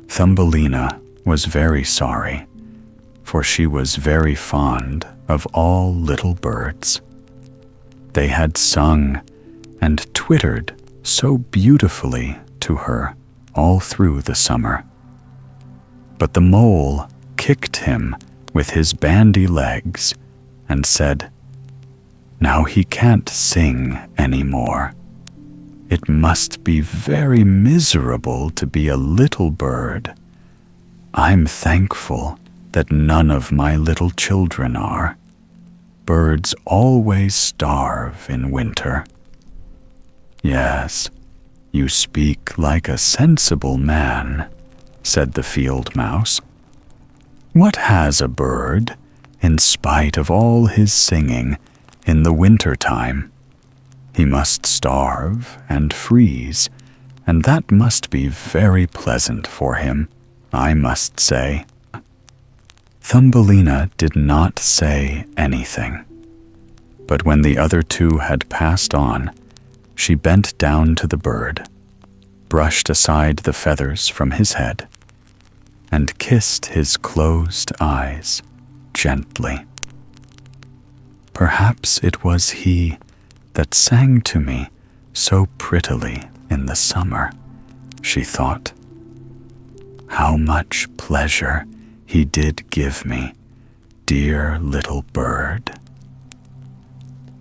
Thumbelina was very sorry, for she was very fond of all little birds. They had sung and twittered so beautifully to her all through the summer. But the mole kicked him with his bandy legs and said, "Now he can't sing any more. It must be very miserable to be a little bird. I'm thankful that none of my little children are. Birds always starve in winter." "Yes, you speak like a sensible man," said the field mouse. "What has a bird, in spite of all his singing, in the winter time? He must starve and freeze, and that must be very pleasant for him, I must say." Thumbelina did not say anything, but when the other two had passed on, she bent down to the bird, brushed aside the feathers from his head, and kissed his closed eyes gently. Perhaps it was he that sang to me so prettily in the summer, she thought. How much pleasure he did give me, dear little bird.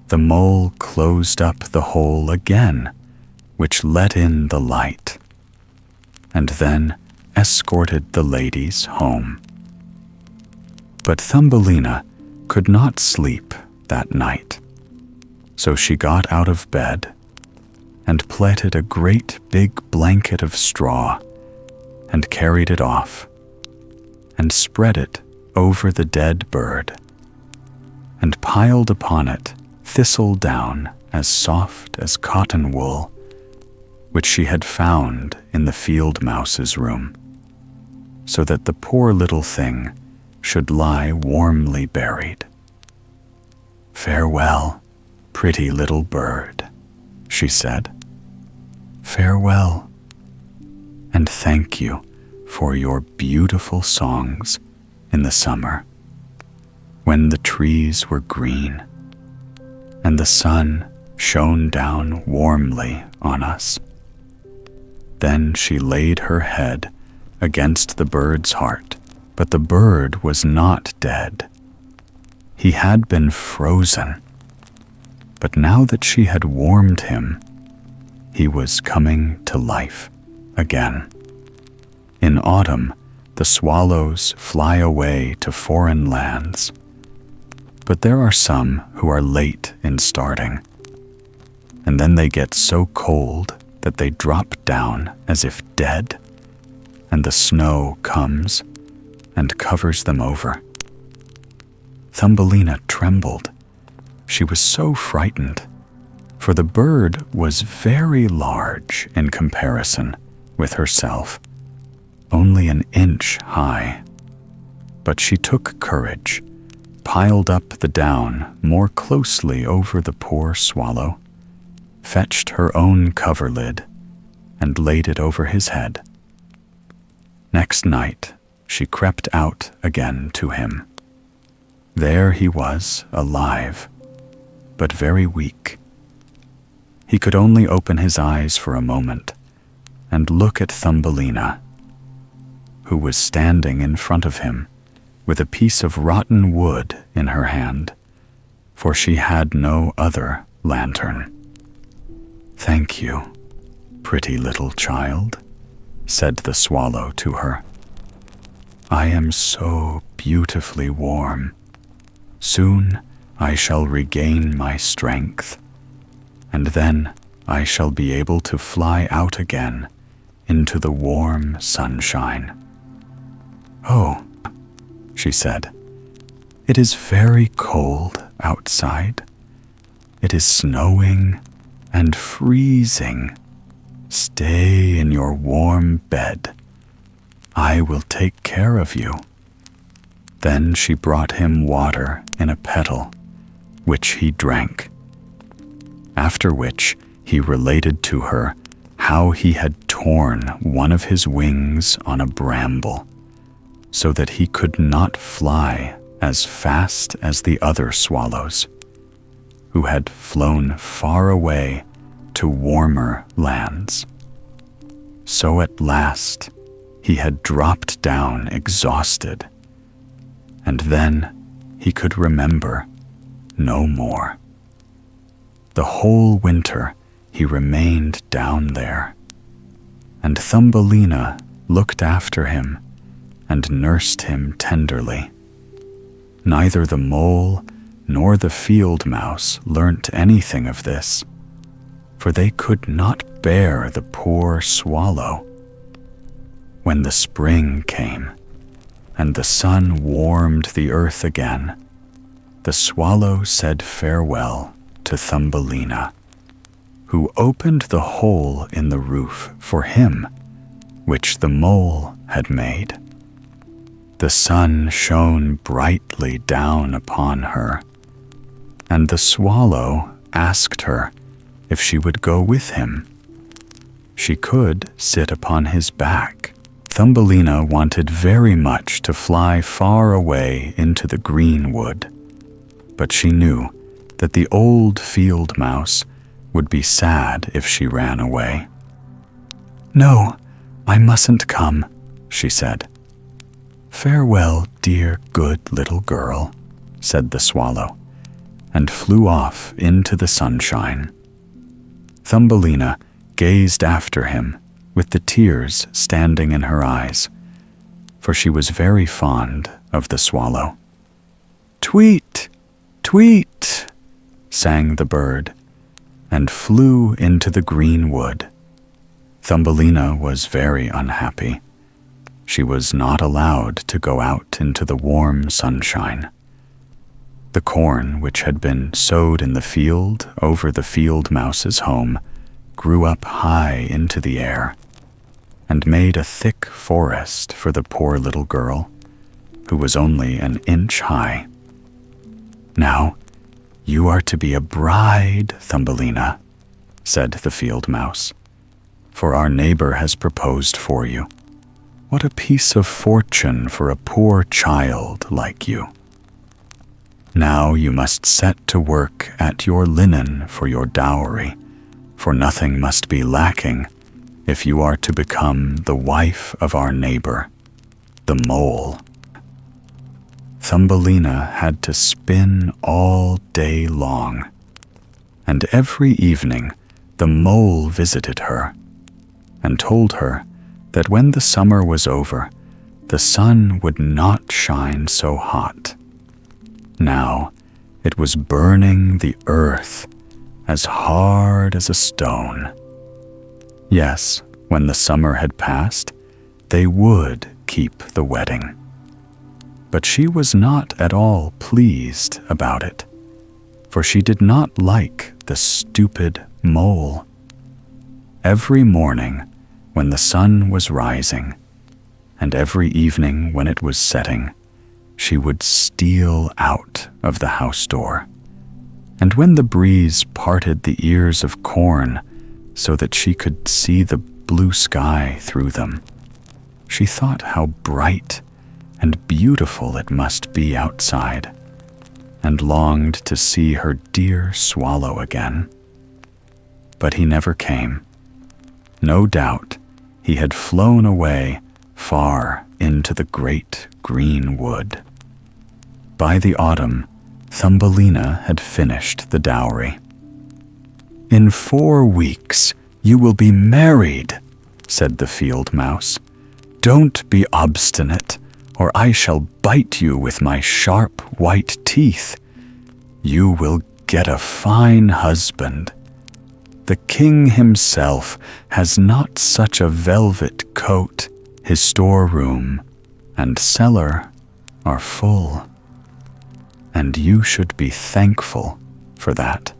The mole closed up the hole again, which let in the light, and then escorted the ladies home. But Thumbelina could not sleep that night, so she got out of bed and plaited a great big blanket of straw and carried it off and spread it over the dead bird and piled upon it thistle down as soft as cotton wool, which she had found in the field mouse's room, so that the poor little thing should lie warmly buried. "Farewell, pretty little bird," she said. "Farewell, and thank you for your beautiful songs in the summer, when the trees were green and the sun shone down warmly on us." Then she laid her head against the bird's heart, but the bird was not dead. He had been frozen, but now that she had warmed him, he was coming to life again. In autumn, the swallows fly away to foreign lands, but there are some who are late in starting, and then they get so cold that they drop down as if dead, and the snow comes and covers them over. Thumbelina trembled. She was so frightened. for the bird was very large in comparison with herself, only an inch high. But she took courage, piled up the down more closely over the poor swallow, fetched her own coverlid, and laid it over his head. Next night, she crept out again to him. There he was, alive, but very weak. He could only open his eyes for a moment and look at Thumbelina, who was standing in front of him with a piece of rotten wood in her hand, for she had no other lantern. "Thank you, pretty little child," said the swallow to her. "I am so beautifully warm. Soon I shall regain my strength, and then I shall be able to fly out again into the warm sunshine." "Oh," she said, "it is very cold outside. It is snowing and freezing. Stay in your warm bed. I will take care of you." Then she brought him water in a petal, which he drank. After which he related to her how he had torn one of his wings on a bramble, so that he could not fly as fast as the other swallows, who had flown far away to warmer lands. So at last he had dropped down exhausted, and then he could remember no more. The whole winter he remained down there, and Thumbelina looked after him and nursed him tenderly. Neither the mole nor the field mouse learnt anything of this, for they could not bear the poor swallow. When the spring came, and the sun warmed the earth again, the swallow said farewell to Thumbelina, who opened the hole in the roof for him, which the mole had made. The sun shone brightly down upon her, and the swallow asked her if she would go with him. She could sit upon his back. Thumbelina wanted very much to fly far away into the green wood, but she knew that the old field mouse would be sad if she ran away. "No, I mustn't come," she said. "Farewell, dear good little girl," said the swallow, and flew off into the sunshine. Thumbelina gazed after him with the tears standing in her eyes, for she was very fond of the swallow. "Tweet, tweet," sang the bird, and flew into the green wood. Thumbelina was very unhappy. She was not allowed to go out into the warm sunshine. The corn which had been sowed in the field over the field mouse's home grew up high into the air and made a thick forest for the poor little girl, who was only an inch high. "Now, you are to be a bride, Thumbelina," said the field mouse, "for our neighbor has proposed for you. What a piece of fortune for a poor child like you. Now you must set to work at your linen for your dowry, for nothing must be lacking if you are to become the wife of our neighbor, the mole." Thumbelina had to spin all day long, and every evening the mole visited her and told her that when the summer was over, the sun would not shine so hot. Now it was burning the earth as hard as a stone. Yes, when the summer had passed, they would keep the wedding. But she was not at all pleased about it, for she did not like the stupid mole. Every morning when the sun was rising, and every evening when it was setting, she would steal out of the house door. And when the breeze parted the ears of corn so that she could see the blue sky through them, she thought how bright and beautiful it must be outside, and longed to see her dear swallow again. But he never came. No doubt he had flown away far into the great green wood. By the autumn, Thumbelina had finished the dowry. "In 4 weeks you will be married," said the field mouse. "Don't be obstinate, or I shall bite you with my sharp white teeth. You will get a fine husband. The king himself has not such a velvet coat. His storeroom and cellar are full, and you should be thankful for that."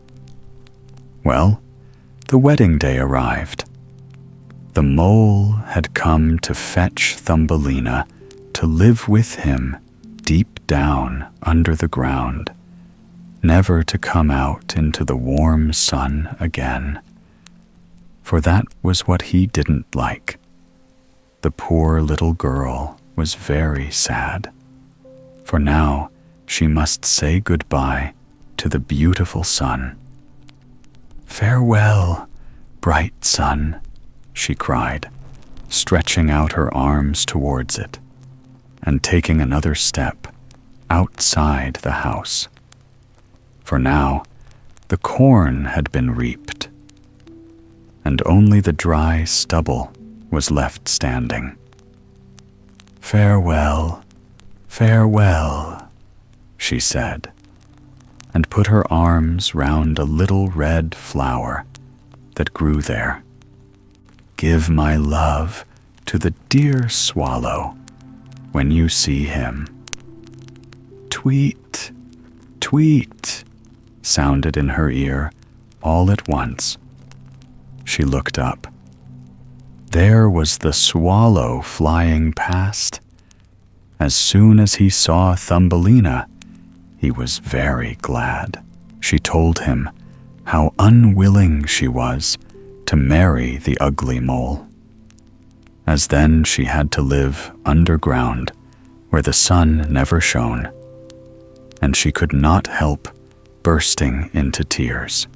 Well, the wedding day arrived. The mole had come to fetch Thumbelina to live with him deep down under the ground, never to come out into the warm sun again. For that was what he didn't like. The poor little girl was very sad, for now she must say goodbye to the beautiful sun. "Farewell, bright sun," she cried, stretching out her arms towards it, and taking another step outside the house. For now the corn had been reaped, and only the dry stubble was left standing. "Farewell, farewell," she said, and put her arms round a little red flower that grew there. "Give my love to the dear swallow when you see him." "Tweet, tweet," sounded in her ear all at once. She looked up. There was the swallow flying past. As soon as he saw Thumbelina, he was very glad. She told him how unwilling she was to marry the ugly mole, as then she had to live underground where the sun never shone, and she could not help bursting into tears.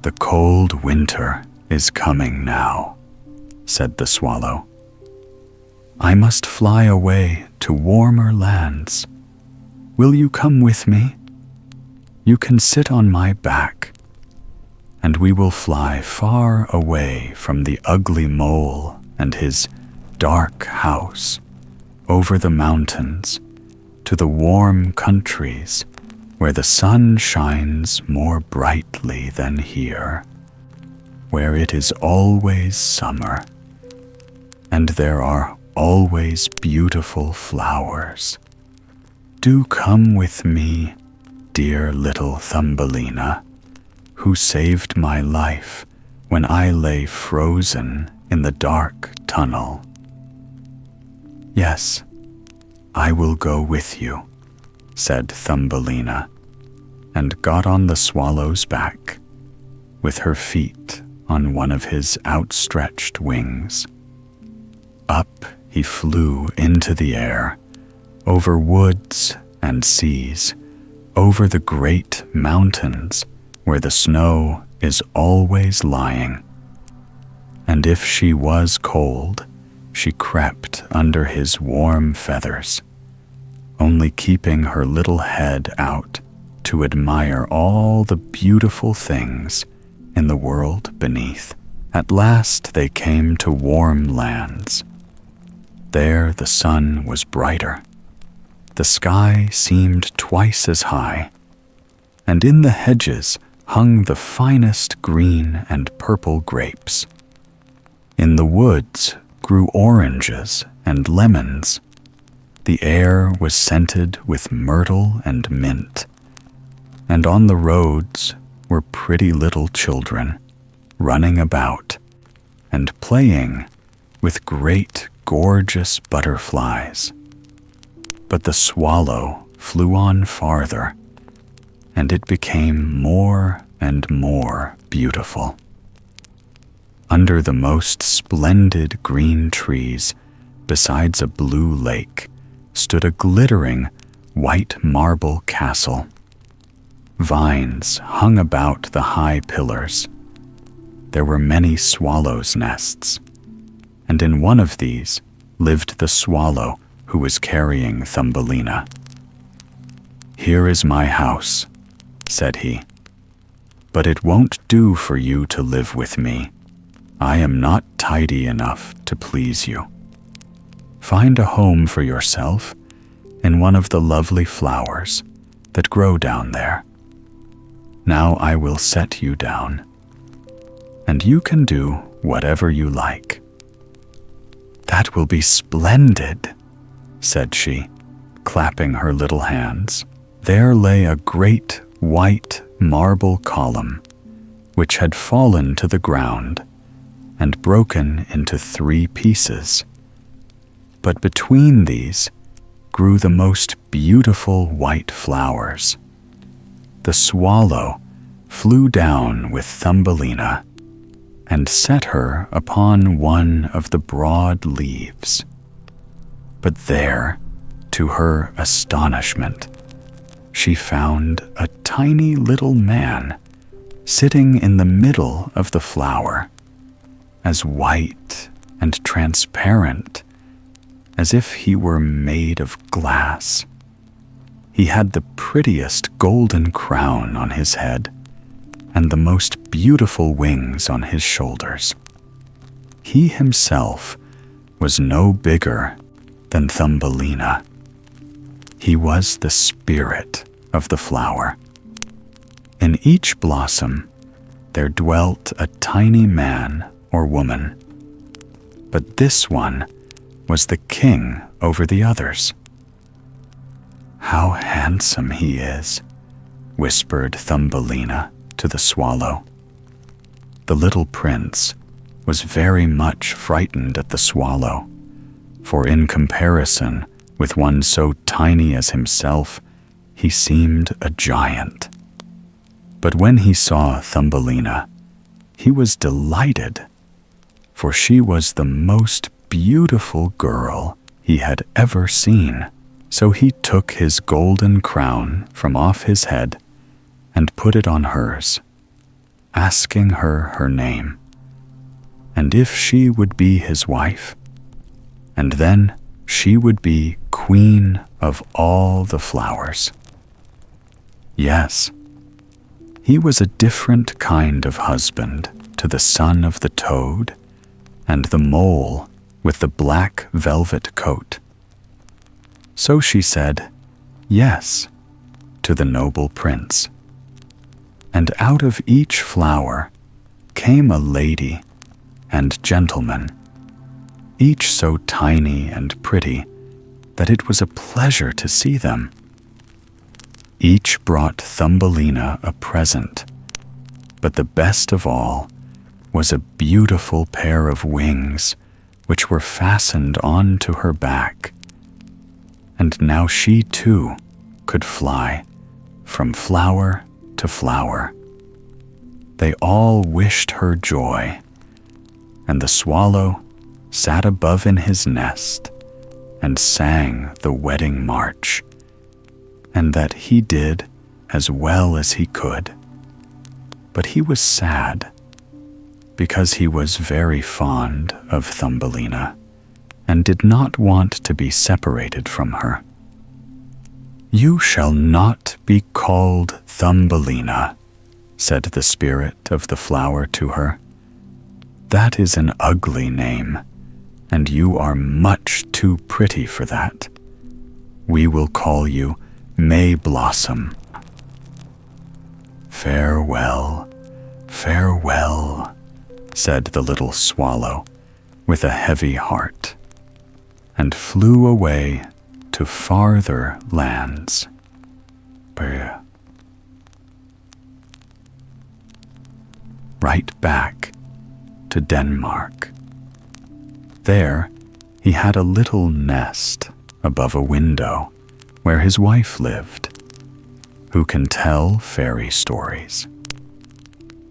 "The cold winter is coming now," said the swallow. "I must fly away to warmer lands. Will you come with me? You can sit on my back, and we will fly far away from the ugly mole and his dark house, over the mountains, to the warm countries where the sun shines more brightly than here, where it is always summer, and there are always beautiful flowers. Do come with me, dear little Thumbelina, who saved my life when I lay frozen in the dark tunnel." "Yes, I will go with you," said Thumbelina, and got on the swallow's back, with her feet on one of his outstretched wings. Up he flew into the air, over woods and seas, over the great mountains where the snow is always lying. And if she was cold, she crept under his warm feathers, only keeping her little head out to admire all the beautiful things in the world beneath. At last they came to warm lands. There the sun was brighter. The sky seemed twice as high, and in the hedges hung the finest green and purple grapes. In the woods grew oranges and lemons. The air was scented with myrtle and mint, and on the roads were pretty little children running about and playing with great, gorgeous butterflies. But the swallow flew on farther, and it became more and more beautiful. Under the most splendid green trees, besides a blue lake, stood a glittering white marble castle. Vines hung about the high pillars. There were many swallows' nests, and in one of these lived the swallow who was carrying Thumbelina. "Here is my house," said he, "but it won't do for you to live with me. I am not tidy enough to please you. Find a home for yourself in one of the lovely flowers that grow down there. Now I will set you down, and you can do whatever you like." "That will be splendid," said she, clapping her little hands. There lay a great white marble column, which had fallen to the ground and broken into 3 pieces. But between these grew the most beautiful white flowers. The swallow flew down with Thumbelina and set her upon one of the broad leaves. But there, to her astonishment, she found a tiny little man sitting in the middle of the flower, as white and transparent as if he were made of glass. He had the prettiest golden crown on his head and the most beautiful wings on his shoulders. He himself was no bigger than Thumbelina. He was the spirit of the flower. In each blossom there dwelt a tiny man or woman, but this one was the king over the others. "How handsome he is," whispered Thumbelina to the swallow. The little prince was very much frightened at the swallow, for in comparison with one so tiny as himself, he seemed a giant. But when he saw Thumbelina, he was delighted, for she was the most beautiful girl he had ever seen. So he took his golden crown from off his head and put it on hers, asking her name, and if she would be his wife, and then she would be queen of all the flowers. Yes, he was a different kind of husband to the son of the toad and the mole with the black velvet coat. So she said yes to the noble prince, and out of each flower came a lady and gentleman, each so tiny and pretty that it was a pleasure to see them. Each brought Thumbelina a present, but the best of all was a beautiful pair of wings which were fastened onto her back, and now she too could fly from flower to flower. They all wished her joy, and the swallow sat above in his nest and sang the wedding march, and that he did as well as he could. But he was sad, because he was very fond of Thumbelina and did not want to be separated from her. "You shall not be called Thumbelina," said the spirit of the flower to her. "That is an ugly name, and you are much too pretty for that. We will call you May Blossom. Farewell, farewell," said the little swallow with a heavy heart, and flew away to farther lands. Brr. right back to Denmark. There, he had a little nest above a window where his wife lived, who can tell fairy stories.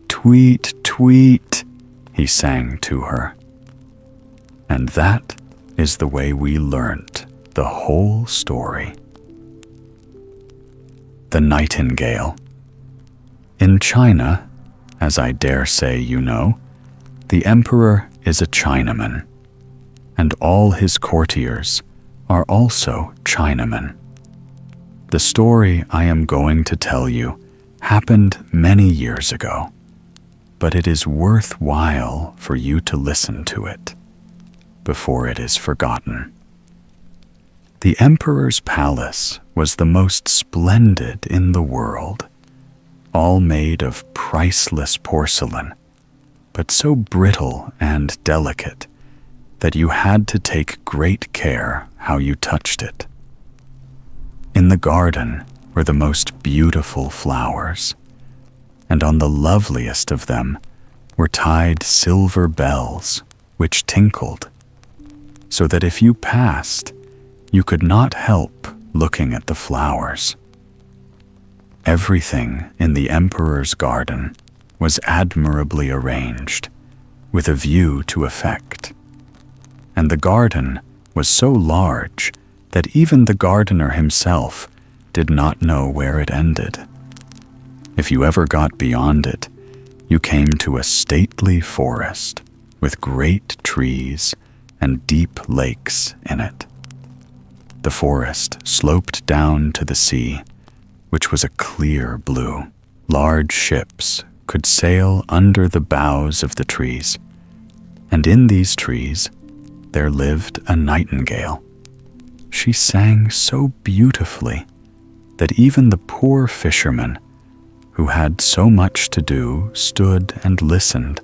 Tweet, tweet, he sang to her. And that is the way we learnt the whole story. The Nightingale. In China, as I dare say you know, the emperor is a Chinaman, and all his courtiers are also Chinamen. The story I am going to tell you happened many years ago, but it is worthwhile for you to listen to it before it is forgotten. The emperor's palace was the most splendid in the world, all made of priceless porcelain, but so brittle and delicate that you had to take great care how you touched it. In the garden were the most beautiful flowers, and on the loveliest of them were tied silver bells which tinkled, so that if you passed, you could not help looking at the flowers. Everything in the emperor's garden was admirably arranged, with a view to effect. And the garden was so large that even the gardener himself did not know where it ended. If you ever got beyond it, you came to a stately forest with great trees and deep lakes in it. The forest sloped down to the sea, which was a clear blue. Large ships could sail under the boughs of the trees, and in these trees there lived a nightingale. She sang so beautifully that even the poor fisherman, who had so much to do, stood and listened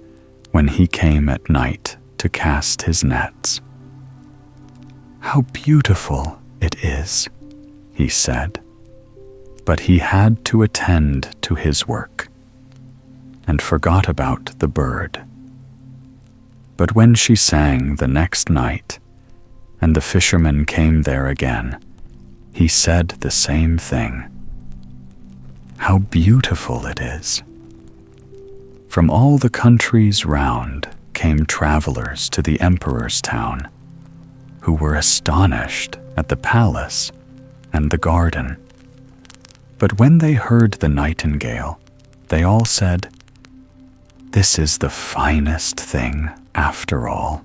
when he came at night to cast his nets. "How beautiful it is," he said, but he had to attend to his work and forgot about the bird. But when she sang the next night, and the fisherman came there again, he said the same thing. "How beautiful it is." From all the countries round came travelers to the emperor's town, who were astonished at the palace and the garden. But when they heard the nightingale, they all said, "This is the finest thing after all."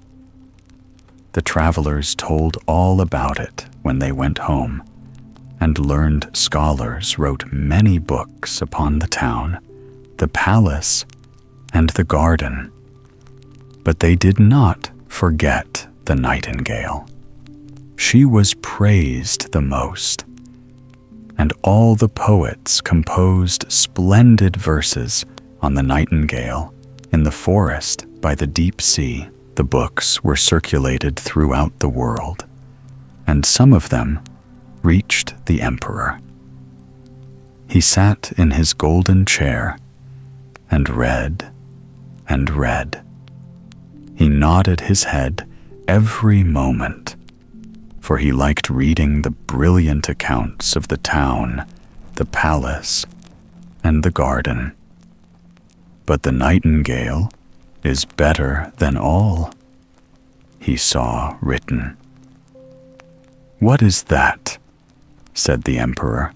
The travelers told all about it when they went home, and learned scholars wrote many books upon the town, the palace, and the garden. But they did not forget the nightingale. She was praised the most, and all the poets composed splendid verses on the nightingale in the forest by the deep sea. The books were circulated throughout the world, and some of them reached the emperor. He sat in his golden chair and read and read. He nodded his head every moment, for he liked reading the brilliant accounts of the town, the palace, and the garden. But the nightingale is better than all, he saw written. "What is that?" said the emperor.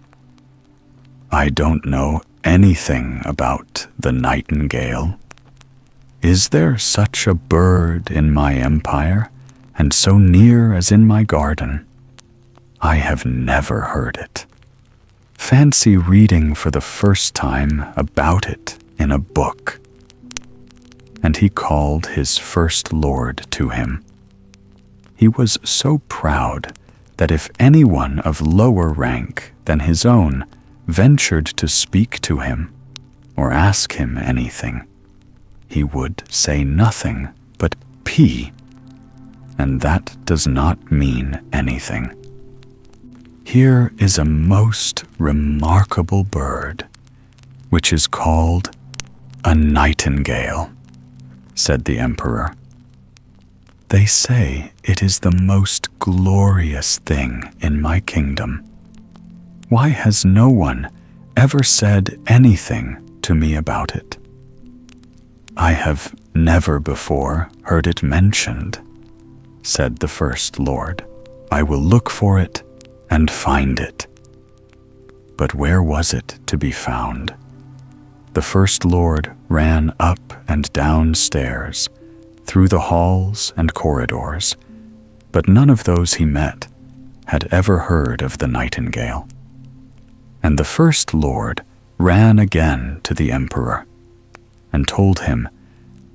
"I don't know anything about the nightingale. Is there such a bird in my empire, and so near as in my garden? I have never heard it. Fancy reading for the first time about it in a book." And he called his first lord to him. He was so proud that if anyone of lower rank than his own ventured to speak to him or ask him anything, he would say nothing but "P," and that does not mean anything. Here is a most remarkable bird, which is called "A nightingale," said the emperor. "They say it is the most glorious thing in my kingdom. Why has no one ever said anything to me about it? I have never before heard it mentioned," said the First Lord. "I will look for it and find it." But where was it to be found? The First Lord ran up and down stairs, through the halls and corridors, but none of those he met had ever heard of the nightingale. And the First Lord ran again to the emperor and told him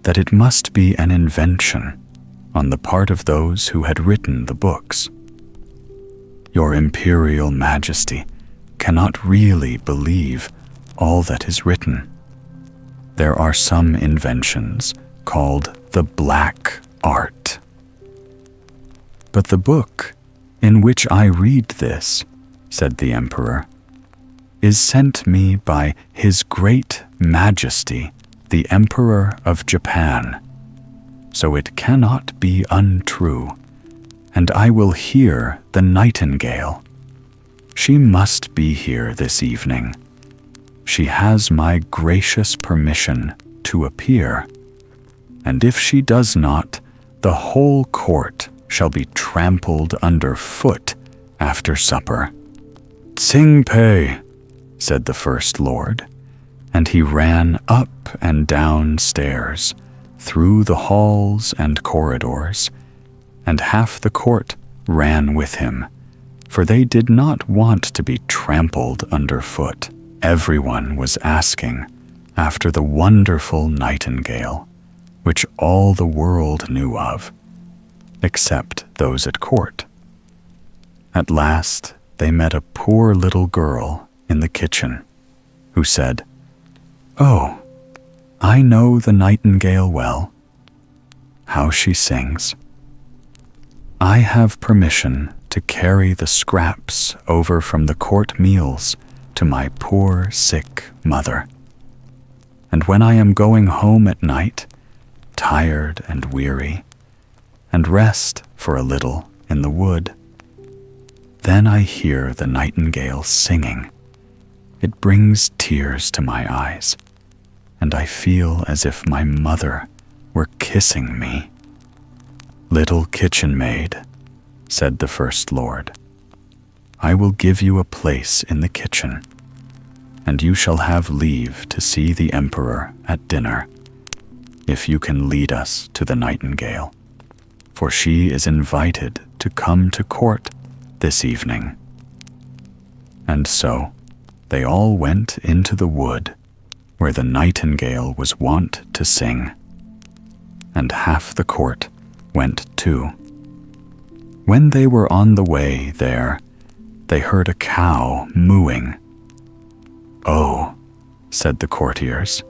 that it must be an invention on the part of those who had written the books. "Your Imperial Majesty cannot really believe all that is written. There are some inventions called the black art. But the book in which I read this," said the emperor, "is sent me by His Great Majesty, the Emperor of Japan, so it cannot be untrue, and I will hear the nightingale. She must be here this evening. She has my gracious permission to appear, and if she does not, the whole court shall be trampled underfoot after supper." "Tsing-pei," said the First Lord, and he ran up and down stairs, through the halls and corridors, and half the court ran with him, for they did not want to be trampled underfoot. Everyone was asking after the wonderful nightingale, which all the world knew of, except those at court. At last they met a poor little girl in the kitchen, who said, "Oh, I know the nightingale well. How she sings. I have permission to carry the scraps over from the court meals to my poor sick mother. And when I am going home at night, tired and weary, and rest for a little in the wood, then I hear the nightingale singing. It brings tears to my eyes, and I feel as if my mother were kissing me." "Little kitchen maid," said the First Lord, "I will give you a place in the kitchen, and you shall have leave to see the emperor at dinner, if you can lead us to the nightingale, for she is invited to come to court this evening." And so they all went into the wood where the nightingale was wont to sing, and half the court went too. When they were on the way there, they heard a cow mooing. "Oh," said the courtiers,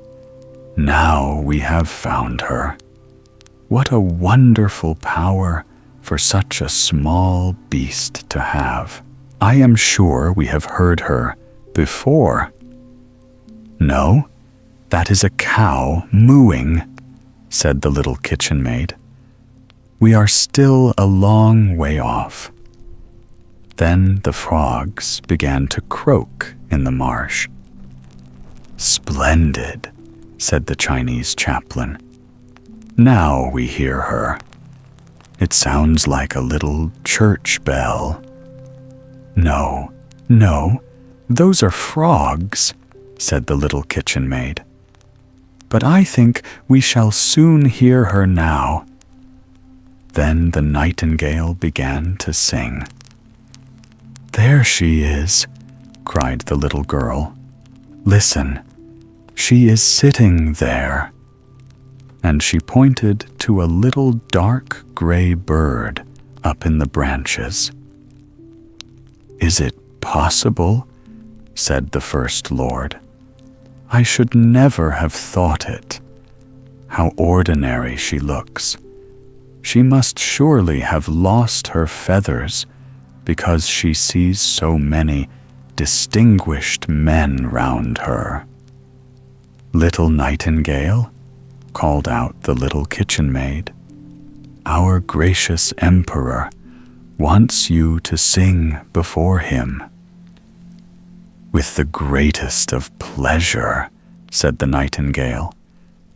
"now we have found her. What a wonderful power for such a small beast to have. I am sure we have heard her before." "No, that is a cow mooing," said the little kitchen maid. "We are still a long way off." Then the frogs began to croak in the marsh. "Splendid," said the Chinese chaplain. "Now we hear her. It sounds like a little church bell." No, those are frogs," said the little kitchen maid. "But I think we shall soon hear her now." Then the nightingale began to sing. "There she is," cried the little girl. "Listen, she is sitting there." And she pointed to a little dark gray bird up in the branches. "Is it possible?" said the First Lord. "I should never have thought it. How ordinary she looks. She must surely have lost her feathers because she sees so many distinguished men round her." "Little Nightingale," called out the little kitchen maid, "our gracious emperor wants you to sing before him." "With the greatest of pleasure," said the nightingale,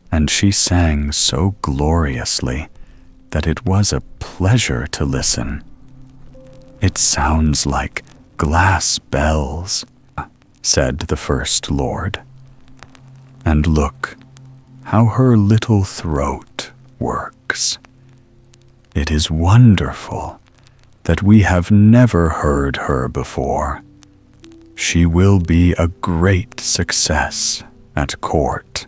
and she sang so gloriously that it was a pleasure to listen. "It sounds like glass bells," said the First Lord. "And look how her little throat works. It is wonderful that we have never heard her before. She will be a great success at court.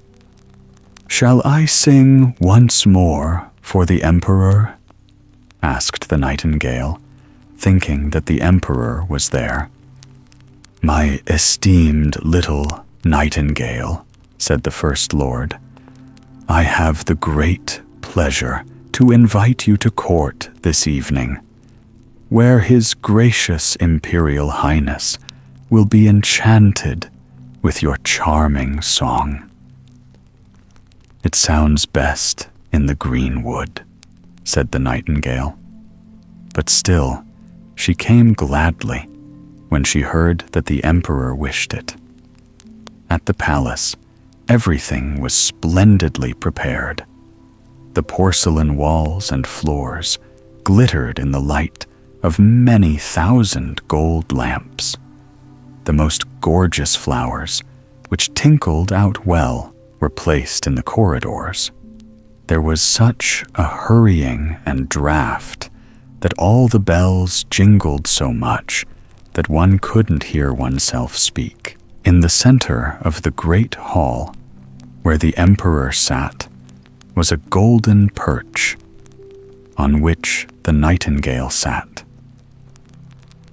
Shall I sing once more for the emperor?" asked the nightingale, thinking that the emperor was there. "My esteemed little nightingale," said the First Lord, "I have the great pleasure to invite you to court this evening, where His gracious Imperial Highness will be enchanted with your charming song." "It sounds best in the green wood," said the nightingale. But still, she came gladly when she heard that the emperor wished it. At the palace, everything was splendidly prepared. The porcelain walls and floors glittered in the light of many thousand gold lamps. The most gorgeous flowers, which tinkled out well, were placed in the corridors. There was such a hurrying and draught that all the bells jingled so much that one couldn't hear oneself speak. In the center of the great hall, where the emperor sat, was a golden perch, on which the nightingale sat.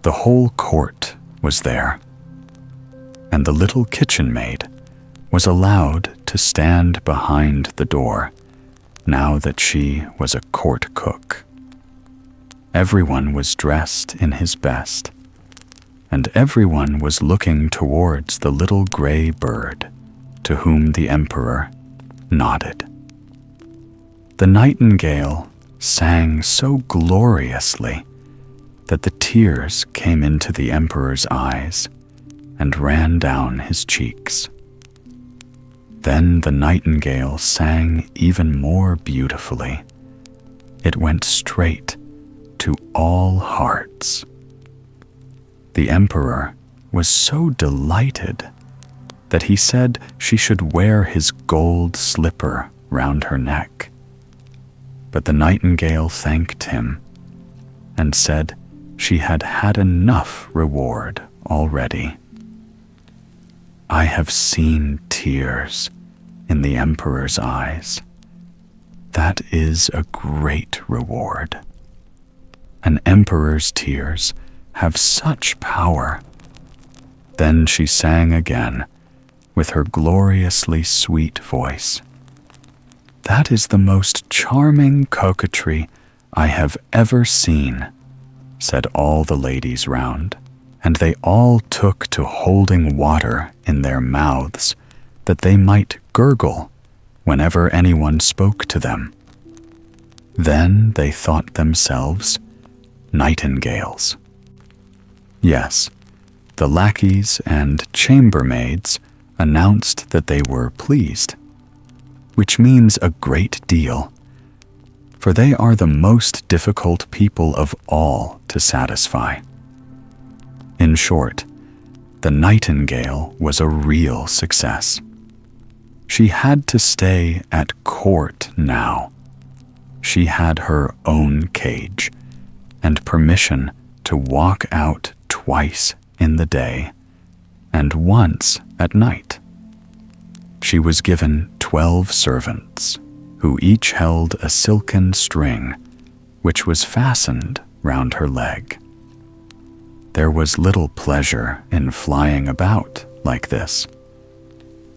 The whole court was there, and the little kitchen maid was allowed to stand behind the door, now that she was a court cook. Everyone was dressed in his best, and everyone was looking towards the little gray bird, to whom the emperor nodded. The nightingale sang so gloriously that the tears came into the emperor's eyes and ran down his cheeks. Then the nightingale sang even more beautifully. It went straight to all hearts. The emperor was so delighted that he said she should wear his gold slipper round her neck. But the nightingale thanked him and said she had had enough reward already. "I have seen tears in the emperor's eyes. That is a great reward. An emperor's tears have such power." Then she sang again with her gloriously sweet voice. "That is the most charming coquetry I have ever seen," said all the ladies round, and they all took to holding water in their mouths that they might gurgle whenever anyone spoke to them. Then they thought themselves nightingales. Yes, the lackeys and chambermaids announced that they were pleased, which means a great deal, for they are the most difficult people of all to satisfy. In short, the nightingale was a real success. She had to stay at court now. She had her own cage and permission to walk out twice in the day and once at night. She was given 12 servants, who each held a silken string, which was fastened round her leg. There was little pleasure in flying about like this.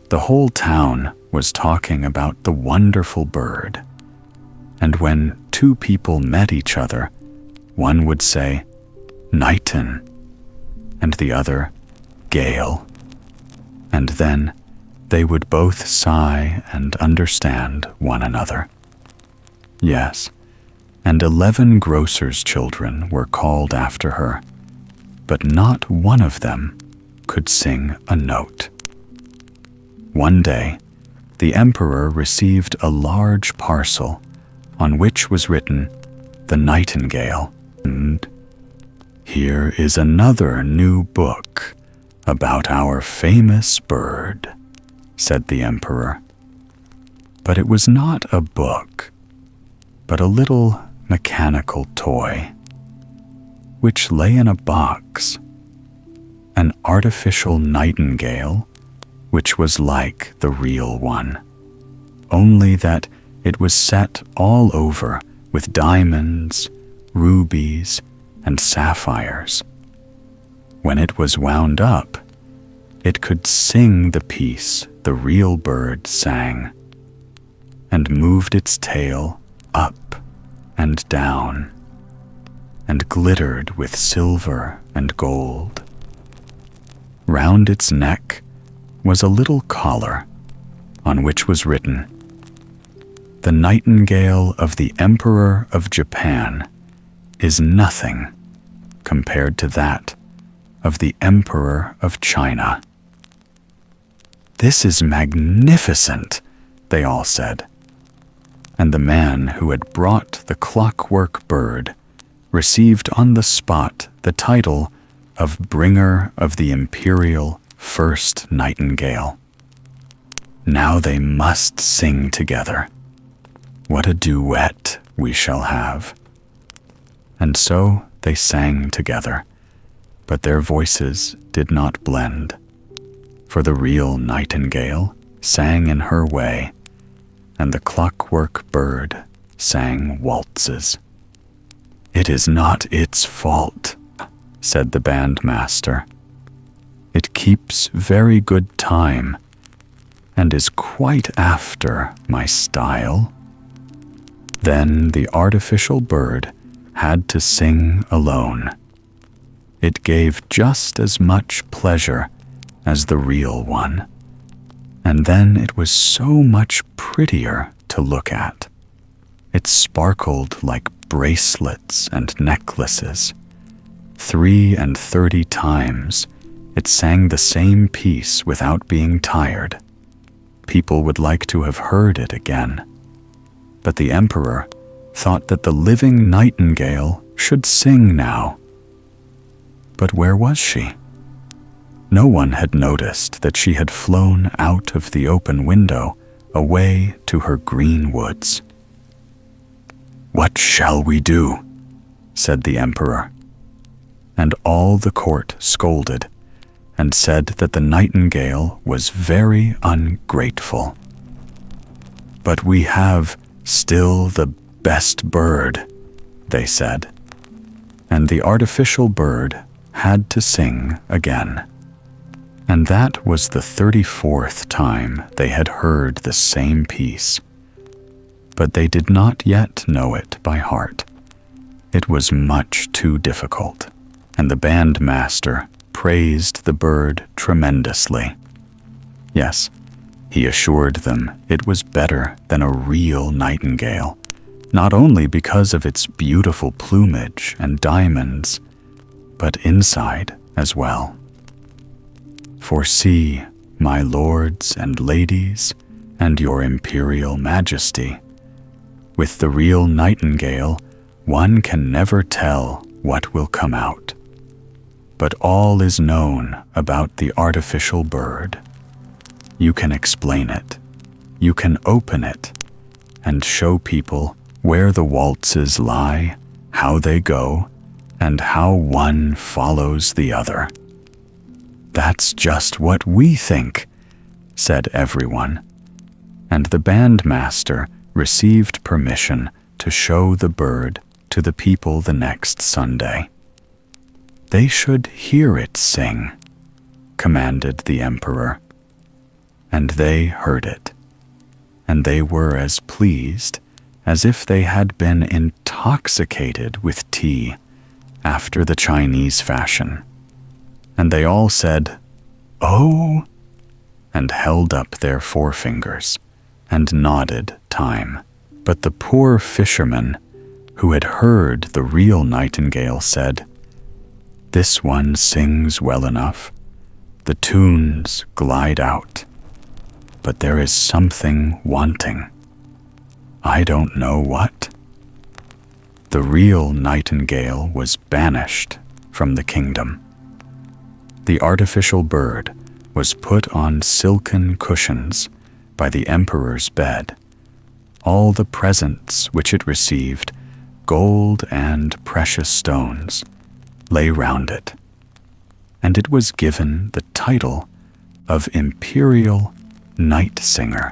The whole town was talking about the wonderful bird, and when two people met each other, one would say, "Nightin," and the other, "Gale," and then they would both sigh and understand one another. Yes, and 11 grocers' children were called after her, but not one of them could sing a note. One day, the emperor received a large parcel on which was written, "The Nightingale," and "Here is another new book about our famous bird," said the emperor. But it was not a book, but a little mechanical toy, which lay in a box, an artificial nightingale, which was like the real one, only that it was set all over with diamonds, rubies, and sapphires. When it was wound up, it could sing the piece the real bird sang, and moved its tail up and down, and glittered with silver and gold. Round its neck was a little collar on which was written, "The Nightingale of the Emperor of Japan is nothing compared to that of the Emperor of China." "This is magnificent," they all said. And the man who had brought the clockwork bird received on the spot the title of Bringer of the Imperial First Nightingale. Now they must sing together. What a duet we shall have. And so they sang together, but their voices did not blend. For the real nightingale sang in her way, and the clockwork bird sang waltzes. "It is not its fault," said the bandmaster. "It keeps very good time, and is quite after my style." Then the artificial bird had to sing alone. It gave just as much pleasure as the real one, and then it was so much prettier to look at. It sparkled like bracelets and necklaces. 33 times it sang the same piece without being tired. People would like to have heard it again. But the emperor thought that the living nightingale should sing now. But where was she? No one had noticed that she had flown out of the open window away to her green woods. "What shall we do?" said the emperor. And all the court scolded and said that the nightingale was very ungrateful. "But we have still the best bird," they said. And the artificial bird had to sing again. And that was the 34th time they had heard the same piece. But they did not yet know it by heart. It was much too difficult, and the bandmaster praised the bird tremendously. Yes, he assured them it was better than a real nightingale, not only because of its beautiful plumage and diamonds, but inside as well. "For see, my lords and ladies, and your imperial majesty, with the real nightingale, one can never tell what will come out. But all is known about the artificial bird. You can explain it, you can open it, and show people where the waltzes lie, how they go, and how one follows the other." "That's just what we think," said everyone. And the bandmaster received permission to show the bird to the people the next Sunday. They should hear it sing, commanded the emperor. And they heard it, and they were as pleased as if they had been intoxicated with tea after the Chinese fashion. And they all said, "Oh," and held up their forefingers and nodded time. But the poor fisherman, who had heard the real nightingale, said, "This one sings well enough. The tunes glide out, but there is something wanting. I don't know what." The real nightingale was banished from the kingdom. The artificial bird was put on silken cushions by the emperor's bed. All the presents which it received, gold and precious stones, lay round it, and it was given the title of Imperial Night Singer,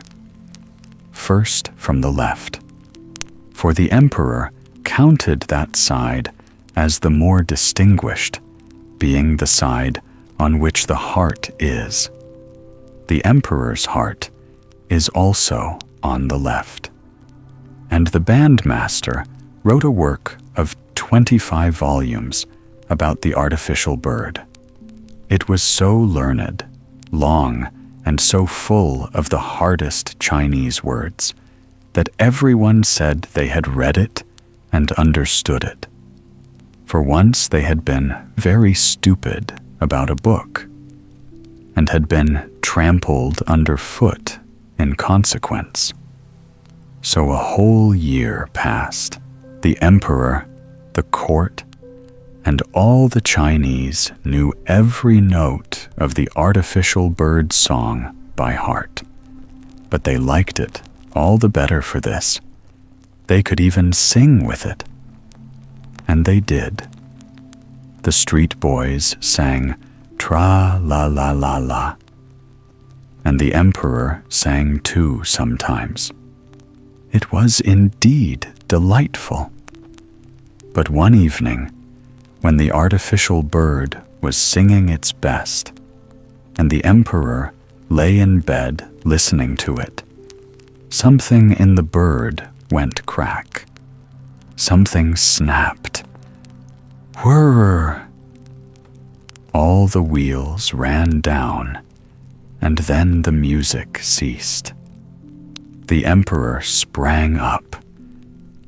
first from the left, for the emperor counted that side as the more distinguished, being the side on which the heart is. The emperor's heart is also on the left. And the bandmaster wrote a work of 25 volumes about the artificial bird. It was so learned, long, and so full of the hardest Chinese words that everyone said they had read it and understood it. For once they had been very stupid about a book, and had been trampled underfoot in consequence. So a whole year passed. The emperor, the court, and all the Chinese knew every note of the artificial bird song by heart. But they liked it all the better for this. They could even sing with it. And they did. The street boys sang tra-la-la-la-la, and the emperor sang too sometimes. It was indeed delightful. But one evening, when the artificial bird was singing its best, and the emperor lay in bed listening to it, something in the bird went crack. Something snapped. Whirr! All the wheels ran down, and then the music ceased. The emperor sprang up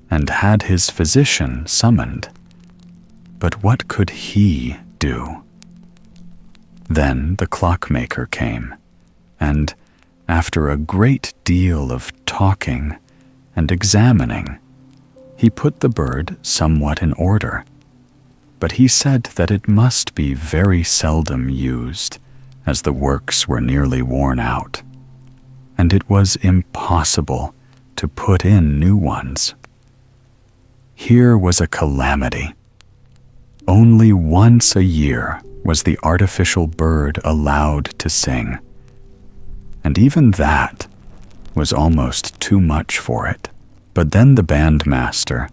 and had his physician summoned. But what could he do? Then the clockmaker came, and after a great deal of talking and examining, he put the bird somewhat in order. But he said that it must be very seldom used, as the works were nearly worn out, and it was impossible to put in new ones. Here was a calamity. Only once a year was the artificial bird allowed to sing, and even that was almost too much for it. But then the bandmaster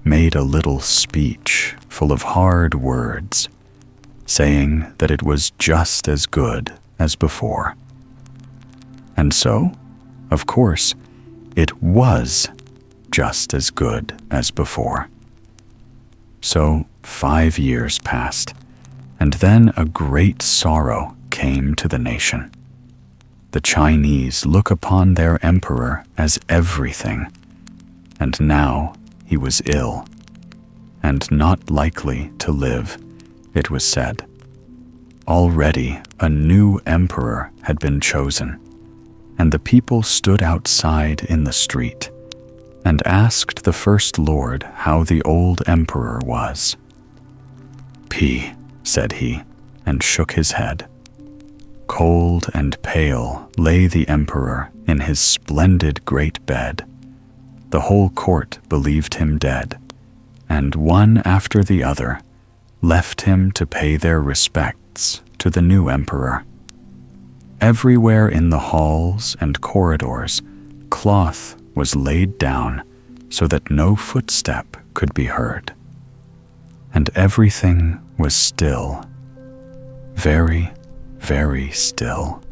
made a little speech full of hard words, saying that it was just as good as before. And so, of course, it was just as good as before. So 5 years passed, and then a great sorrow came to the nation. The Chinese look upon their emperor as everything, and now he was ill, and not likely to live, it was said. Already a new emperor had been chosen, and the people stood outside in the street and asked the first lord how the old emperor was. "P," said he, and shook his head. Cold and pale lay the emperor in his splendid great bed. The whole court believed him dead, and one after the other left him to pay their respects to the new emperor. Everywhere in the halls and corridors, cloth was laid down so that no footstep could be heard. And everything was still, very, very still.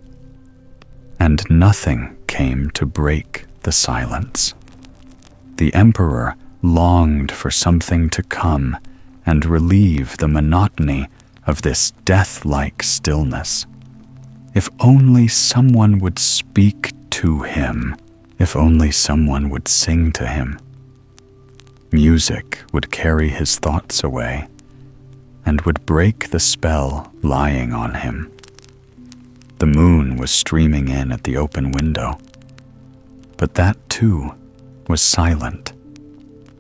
And nothing came to break the silence. The emperor longed for something to come and relieve the monotony of this death-like stillness. If only someone would speak to him. If only someone would sing to him. Music would carry his thoughts away and would break the spell lying on him. The moon was streaming in at the open window, but that too was silent,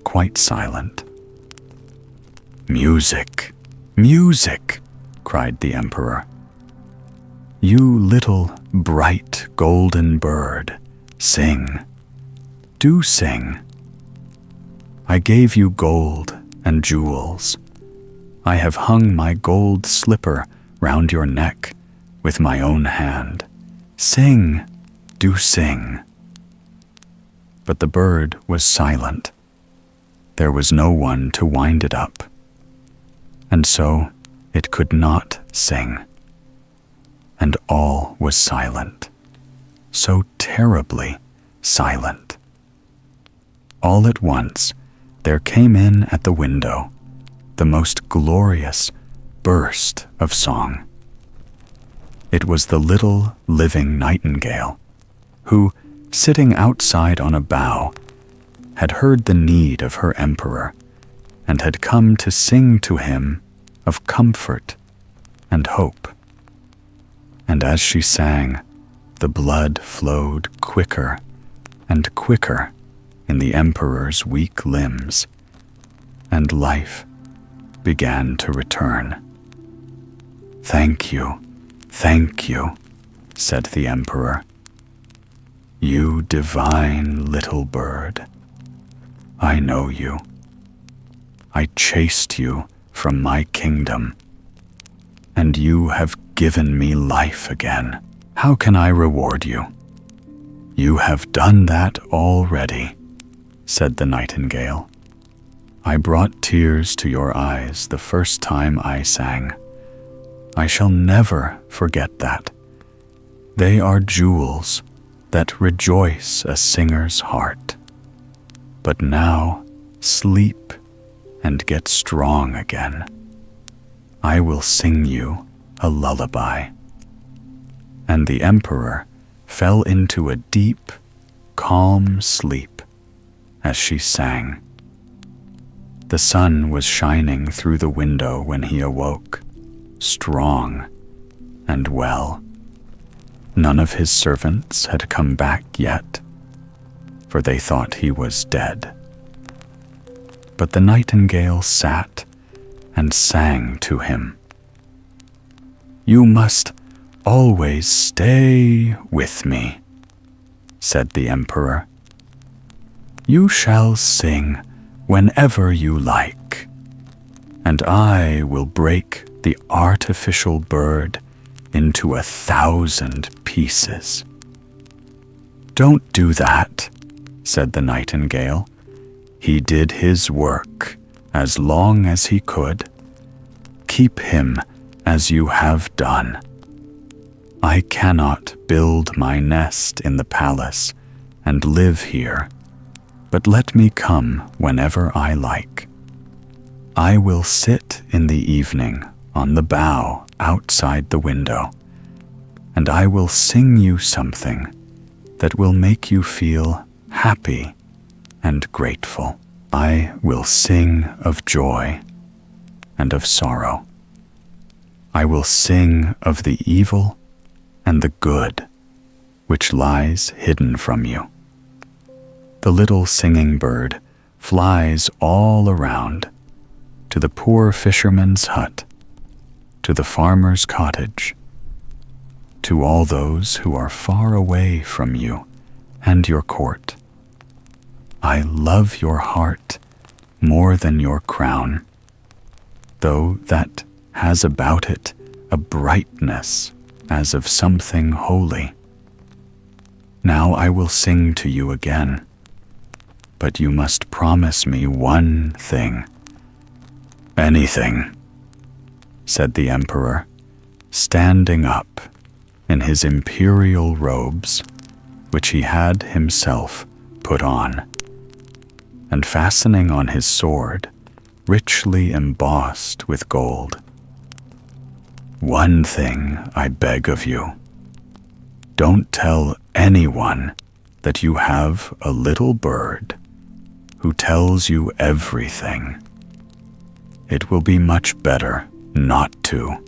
quite silent. "Music, music!" cried the emperor. "You little bright golden bird, sing, do sing. I gave you gold and jewels. I have hung my gold slipper round your neck with my own hand. Sing, do sing." But the bird was silent. There was no one to wind it up, and so it could not sing. And all was silent, so terribly silent. All at once, there came in at the window the most glorious burst of song. It was the little living nightingale, who, sitting outside on a bough, had heard the need of her emperor and had come to sing to him of comfort and hope. And as she sang, the blood flowed quicker and quicker in the emperor's weak limbs, and life began to return. "Thank you, said the emperor. "You divine little bird. I know you. I chased you from my kingdom, and you have given me life again. How can I reward you?" "You have done that already," said the nightingale. "I brought tears to your eyes the first time I sang. I shall never forget that. They are jewels that rejoice a singer's heart. But now sleep and get strong again. I will sing you a lullaby." And the emperor fell into a deep, calm sleep as she sang. The sun was shining through the window when he awoke, strong and well. None of his servants had come back yet, for they thought he was dead. But the nightingale sat and sang to him. "You must always stay with me," said the emperor. "You shall sing whenever you like, and I will break the artificial bird into 1,000 pieces." "Don't do that," said the nightingale. "He did his work as long as he could. Keep him as you have done. I cannot build my nest in the palace and live here, but let me come whenever I like. I will sit in the evening on the bough outside the window, and I will sing you something that will make you feel happy and grateful. I will sing of joy and of sorrow. I will sing of the evil and the good which lies hidden from you." The little singing bird flies all around, to the poor fisherman's hut, to the farmer's cottage, to all those who are far away from you and your court. I love your heart more than your crown, though that has about it a brightness as of something holy. Now I will sing to you again, but you must promise me one thing. "Anything," said the emperor, standing up in his imperial robes, which he had himself put on, and fastening on his sword, richly embossed with gold. "One thing I beg of you," don't tell anyone that you have a little bird who tells you everything. It will be much better not to."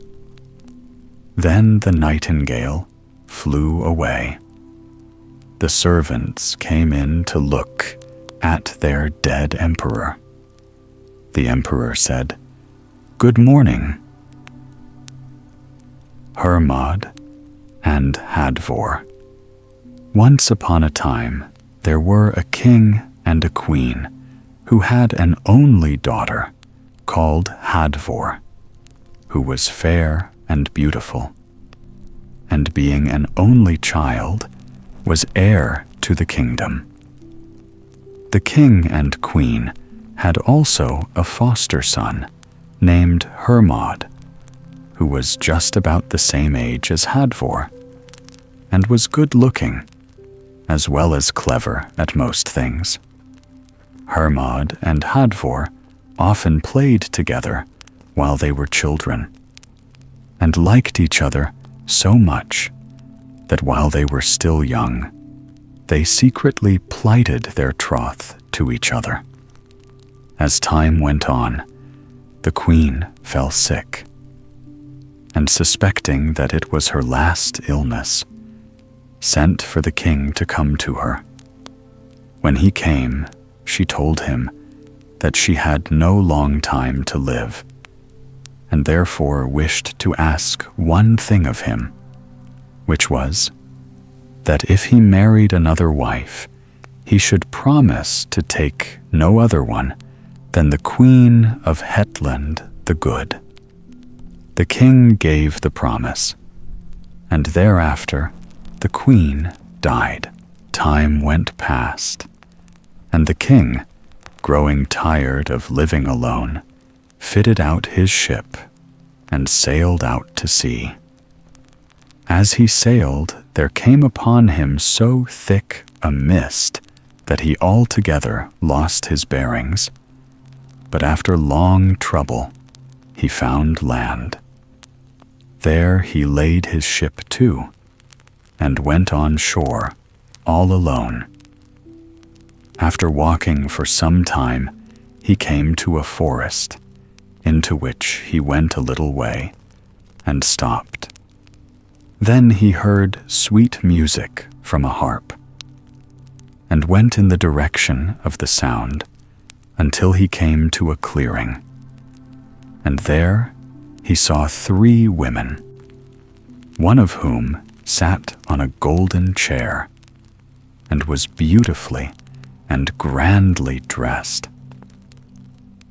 Then the nightingale flew away. The servants came in to look at their dead emperor. The emperor said, "Good morning." Hermod and Hadvor. Once upon a time, there were a king and a queen who had an only daughter called Hadvor, who was fair and beautiful, and being an only child, was heir to the kingdom. The king and queen had also a foster son named Hermod, who was just about the same age as Hadvor, and was good-looking, as well as clever at most things. Hermod and Hadvor often played together while they were children, and liked each other so much that while they were still young, they secretly plighted their troth to each other. As time went on, the queen fell sick, and suspecting that it was her last illness, sent for the king to come to her. When he came, she told him that she had no long time to live, and therefore wished to ask one thing of him, which was that if he married another wife, he should promise to take no other one than the Queen of Hetland the Good. The king gave the promise, and thereafter the queen died. Time went past, and the king, growing tired of living alone, fitted out his ship and sailed out to sea. As he sailed, there came upon him so thick a mist that he altogether lost his bearings. But after long trouble, he found land. There he laid his ship to, and went on shore all alone. After walking for some time, he came to a forest, into which he went a little way, and stopped. Then he heard sweet music from a harp, and went in the direction of the sound until he came to a clearing. And there he saw 3 women, one of whom sat on a golden chair, and was beautifully and grandly dressed.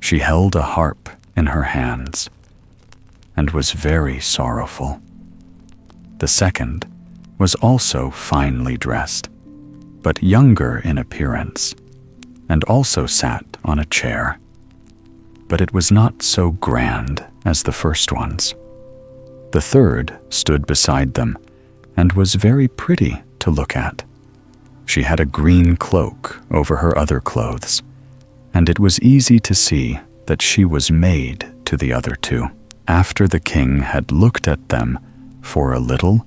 She held a harp in her hands, and was very sorrowful. The second was also finely dressed, but younger in appearance, and also sat on a chair, but it was not so grand as the first ones. The third stood beside them, and was very pretty to look at. She had a green cloak over her other clothes, and it was easy to see that she was maid to the other 2. After the king had looked at them for a little,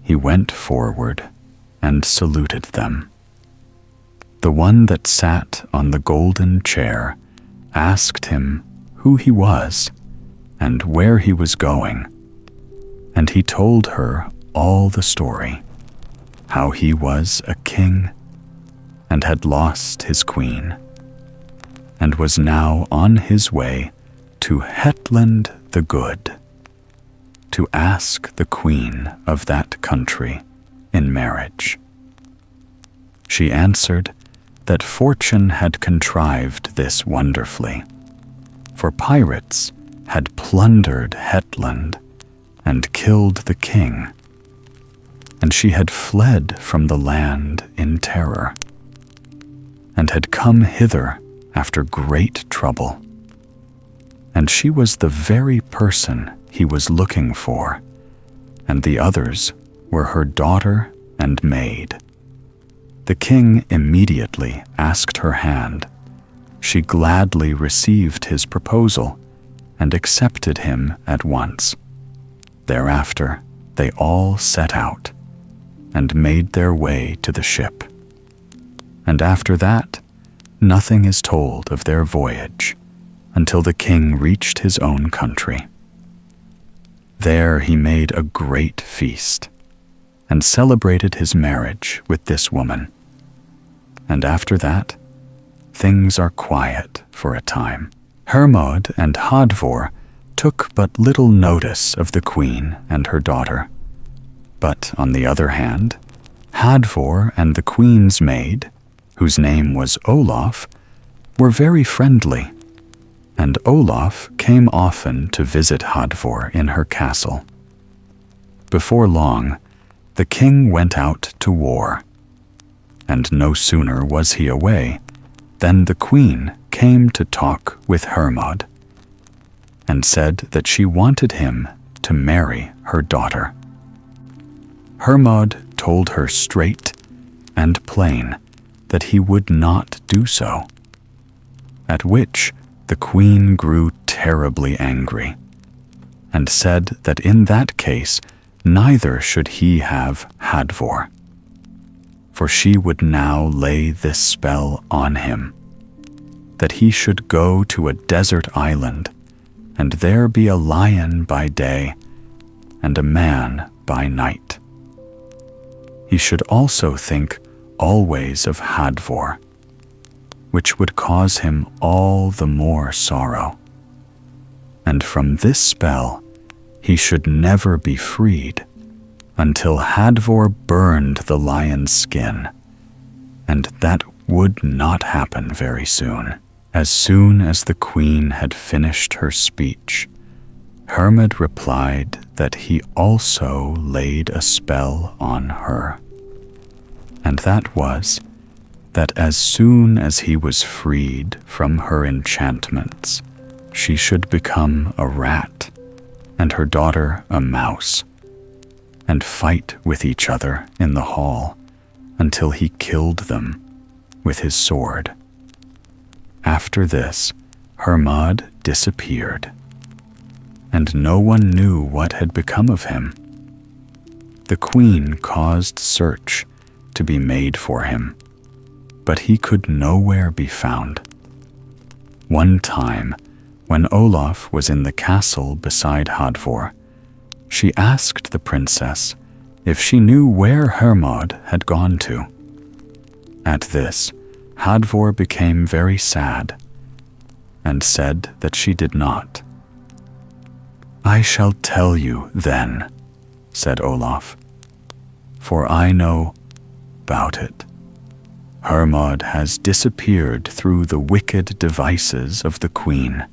he went forward and saluted them. The one that sat on the golden chair asked him who he was and where he was going, and he told her all the story, how he was a king and had lost his queen, and was now on his way to Hetland the Good, to ask the queen of that country in marriage. She answered that fortune had contrived this wonderfully, for pirates had plundered Hetland and killed the king, and she had fled from the land in terror, and had come hither after great trouble. And she was the very person he was looking for, and the others were her daughter and maid. The king immediately asked her hand. She gladly received his proposal and accepted him at once. Thereafter, they all set out, and made their way to the ship. And after that, nothing is told of their voyage until the king reached his own country. There he made a great feast and celebrated his marriage with this woman. And after that, things are quiet for a time. Hermod and Hadvor took but little notice of the queen and her daughter. But on the other hand, Hadvor and the queen's maid, whose name was Olaf, were very friendly, and Olaf came often to visit Hadvor in her castle. Before long, the king went out to war, and no sooner was he away than the queen came to talk with Hermod, and said that she wanted him to marry her daughter. Hermod told her straight and plain that he would not do so, at which the queen grew terribly angry, and said that in that case neither should he have Hadvor, for she would now lay this spell on him, that he should go to a desert island, and there be a lion by day and a man by night. He should also think always of Hadvor, which would cause him all the more sorrow. And from this spell he should never be freed until Hadvor burned the lion's skin, and that would not happen very soon. As soon as the queen had finished her speech, Hermod replied that he also laid a spell on her, and that was that as soon as he was freed from her enchantments, she should become a rat and her daughter a mouse, and fight with each other in the hall until he killed them with his sword. After this, Hermod disappeared, and no one knew what had become of him. The queen caused search to be made for him, but he could nowhere be found. One time, when Olaf was in the castle beside Hadvor, she asked the princess if she knew where Hermod had gone to. At this, Hadvor became very sad and said that she did not. "I shall tell you then," said Olaf, "for I know about it. Hermod has disappeared through the wicked devices of the queen,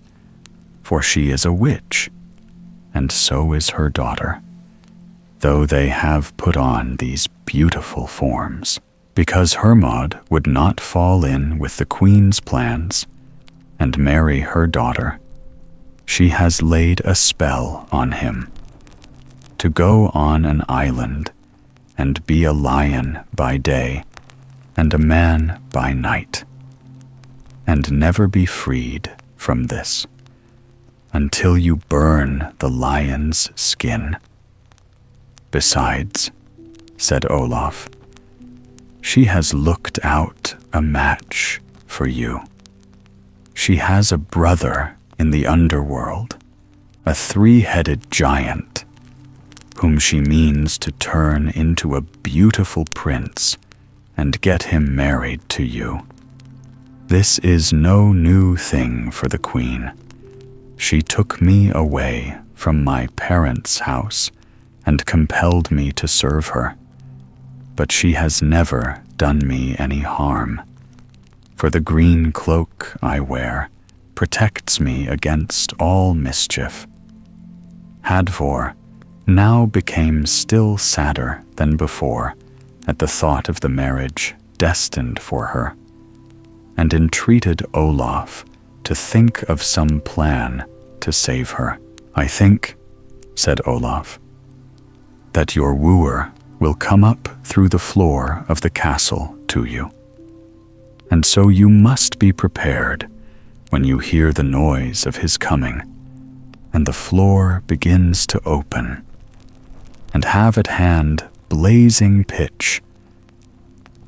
for she is a witch, and so is her daughter, though they have put on these beautiful forms. Because Hermod would not fall in with the queen's plans and marry her daughter, she has laid a spell on him to go on an island and be a lion by day and a man by night, and never be freed from this until you burn the lion's skin. Besides," said Olaf, "she has looked out a match for you. She has a brother in the underworld, a three-headed giant, whom she means to turn into a beautiful prince and get him married to you. This is no new thing for the queen. She took me away from my parents' house and compelled me to serve her. But she has never done me any harm, for the green cloak I wear protects me against all mischief." Hadvor now became still sadder than before at the thought of the marriage destined for her, and entreated Olaf to think of some plan to save her. "I think," said Olaf, "that your wooer will come up through the floor of the castle to you. And so you must be prepared when you hear the noise of his coming, and the floor begins to open, and have at hand blazing pitch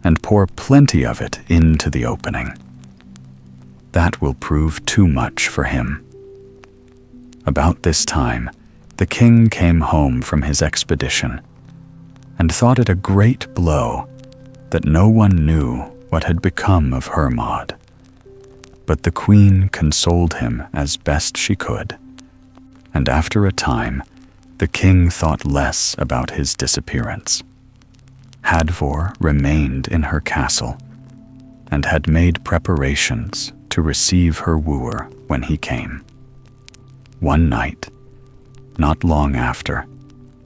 and pour plenty of it into the opening. That will prove too much for him." About this time, the king came home from his expedition and thought it a great blow that no one knew what had become of Hermod. But the queen consoled him as best she could, and after a time, the king thought less about his disappearance. Hadvor remained in her castle and had made preparations to receive her wooer when he came. One night, not long after,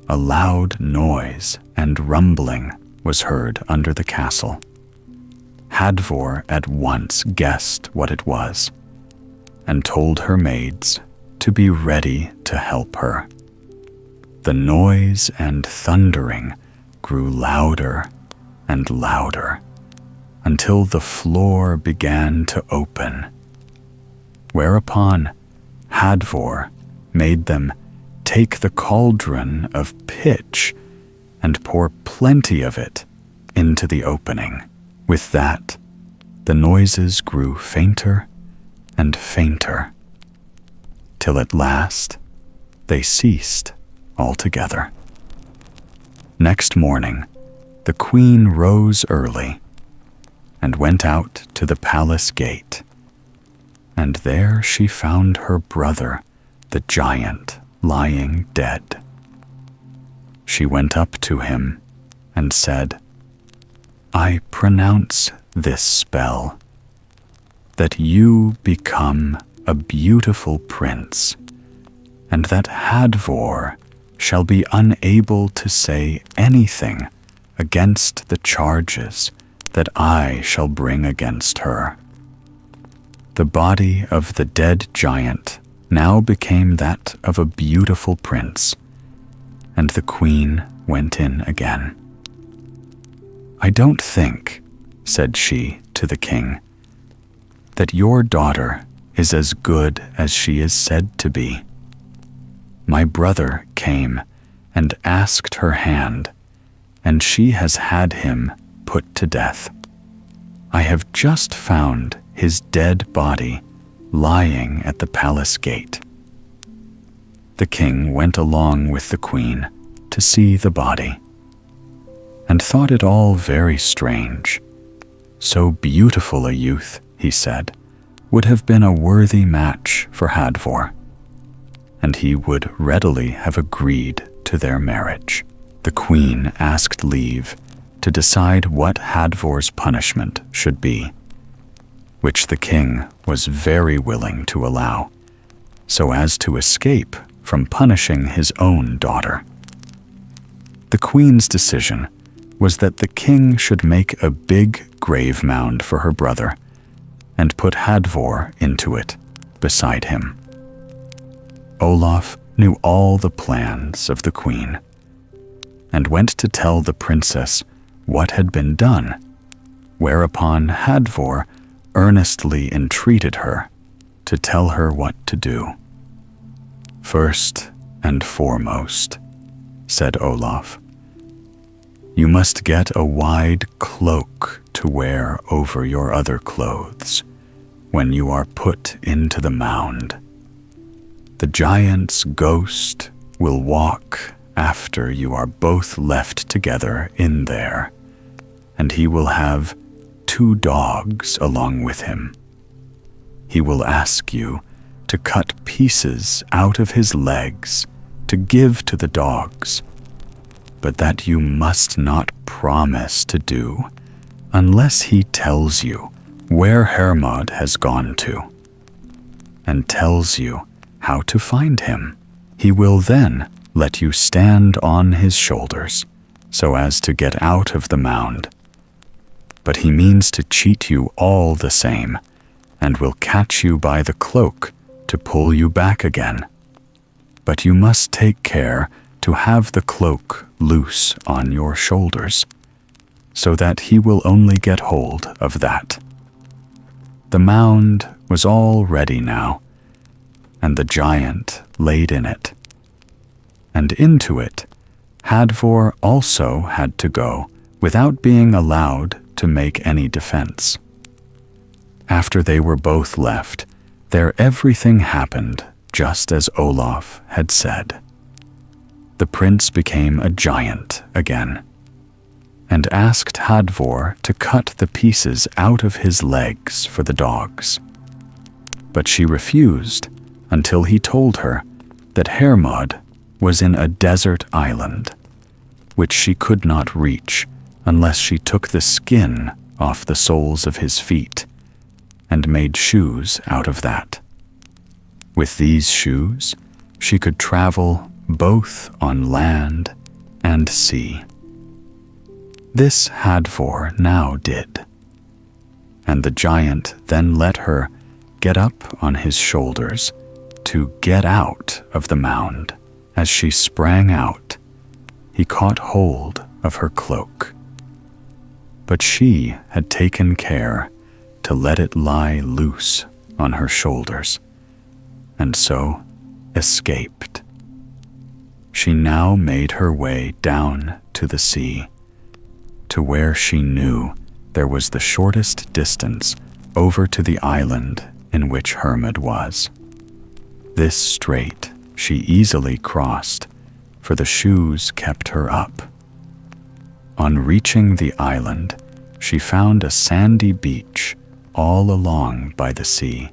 a loud noise and rumbling was heard under the castle. Hadvor at once guessed what it was and told her maids to be ready to help her. The noise and thundering grew louder and louder until the floor began to open, whereupon Hadvor made them take the cauldron of pitch and pour plenty of it into the opening. With that, the noises grew fainter and fainter, till at last they ceased altogether. Next morning, the queen rose early and went out to the palace gate, and there she found her brother, the giant, lying dead. She went up to him and said, "I pronounce this spell, that you become a beautiful prince, and that Hadvor shall be unable to say anything against the charges that I shall bring against her." The body of the dead giant now became that of a beautiful prince, and the queen went in again. "I don't think," said she to the king, "that your daughter is as good as she is said to be. My brother came and asked her hand, and she has had him put to death. I have just found his dead body lying at the palace gate." The king went along with the queen to see the body, and thought it all very strange. So beautiful a youth, he said, would have been a worthy match for Hadvor, and he would readily have agreed to their marriage. The queen asked leave to decide what Hadvor's punishment should be, which the king was very willing to allow, so as to escape from punishing his own daughter. The queen's decision was that the king should make a big grave mound for her brother and put Hadvor into it beside him. Olaf knew all the plans of the queen and went to tell the princess what had been done, whereupon Hadvor earnestly entreated her to tell her what to do. "First and foremost," said Olaf, "you must get a wide cloak to wear over your other clothes when you are put into the mound. The giant's ghost will walk after you are both left together in there, and he will have 2 dogs along with him. He will ask you to cut pieces out of his legs to give to the dogs, but that you must not promise to do unless he tells you where Hermod has gone to, and tells you how to find him. He will then let you stand on his shoulders so as to get out of the mound. But he means to cheat you all the same, and will catch you by the cloak to pull you back again. But you must take care to have the cloak loose on your shoulders, so that he will only get hold of that." The mound was all ready now, and the giant laid in it, and into it Hadvor also had to go without being allowed to make any defense. After they were both left, there everything happened just as Olaf had said. The prince became a giant again, and asked Hadvor to cut the pieces out of his legs for the dogs. But she refused until he told her that Hermod was in a desert island, which she could not reach unless she took the skin off the soles of his feet and made shoes out of that. With these shoes, she could travel both on land and sea. This Hadvor now did, and the giant then let her get up on his shoulders to get out of the mound. As she sprang out, he caught hold of her cloak, but she had taken care to let it lie loose on her shoulders, and so escaped. She now made her way down to the sea, to where she knew there was the shortest distance over to the island in which Hermod was. This strait she easily crossed, for the shoes kept her up. On reaching the island, she found a sandy beach all along by the sea,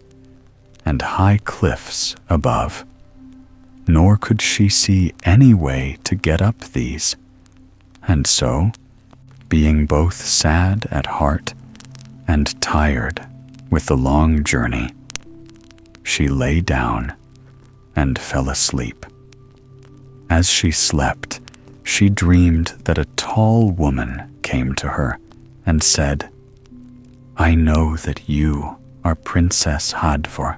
and high cliffs above. Nor could she see any way to get up these, and so, being both sad at heart and tired with the long journey, she lay down and fell asleep. As she slept, she dreamed that a tall woman came to her and said, "I know that you are Princess Hadvor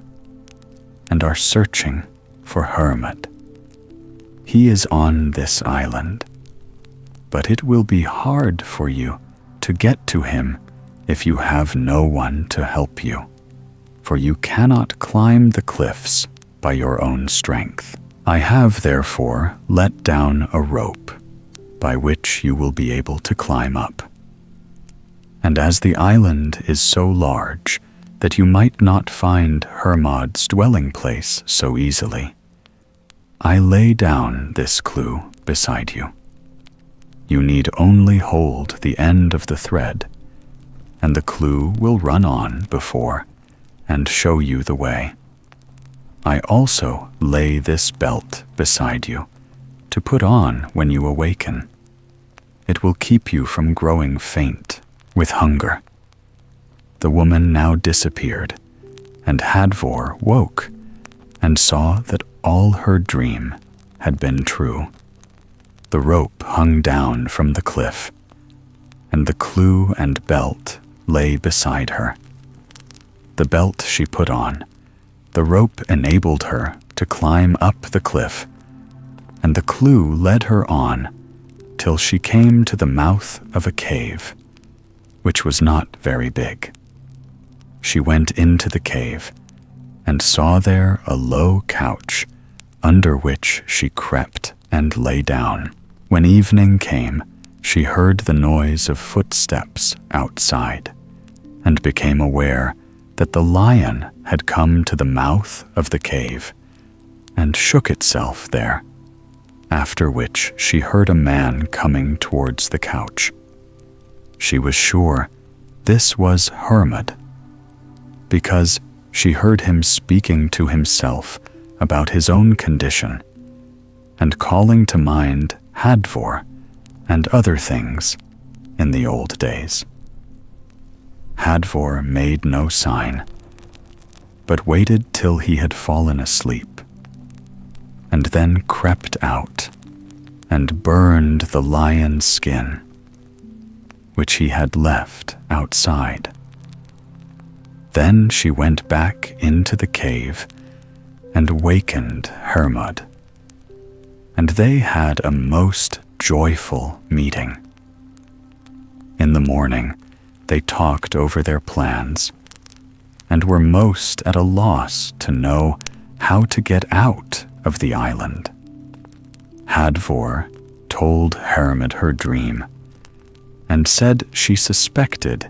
and are searching for Hermod. He is on this island, but it will be hard for you to get to him if you have no one to help you, for you cannot climb the cliffs by your own strength. I have therefore let down a rope by which you will be able to climb up. And as the island is so large that you might not find Hermod's dwelling place so easily, I lay down this clue beside you. You need only hold the end of the thread, and the clue will run on before and show you the way. I also lay this belt beside you to put on when you awaken. It will keep you from growing faint with hunger." The woman now disappeared, and Hadvor woke and saw that all her dream had been true. The rope hung down from the cliff, and the clue and belt lay beside her. The belt she put on, the rope enabled her to climb up the cliff, and the clue led her on till she came to the mouth of a cave, which was not very big. She went into the cave and saw there a low couch under which she crept and lay down. When evening came, she heard the noise of footsteps outside and became aware that the lion had come to the mouth of the cave and shook itself there, after which she heard a man coming towards the couch. She was sure this was Hermod, because she heard him speaking to himself about his own condition and calling to mind Hadvor and other things in the old days. Hadvor made no sign, but waited till he had fallen asleep, and then crept out and burned the lion's skin, which he had left outside. Then she went back into the cave and wakened Hermod, and they had a most joyful meeting. In the morning, they talked over their plans and were most at a loss to know how to get out of the island. Hadvor told Hermod her dream, and said she suspected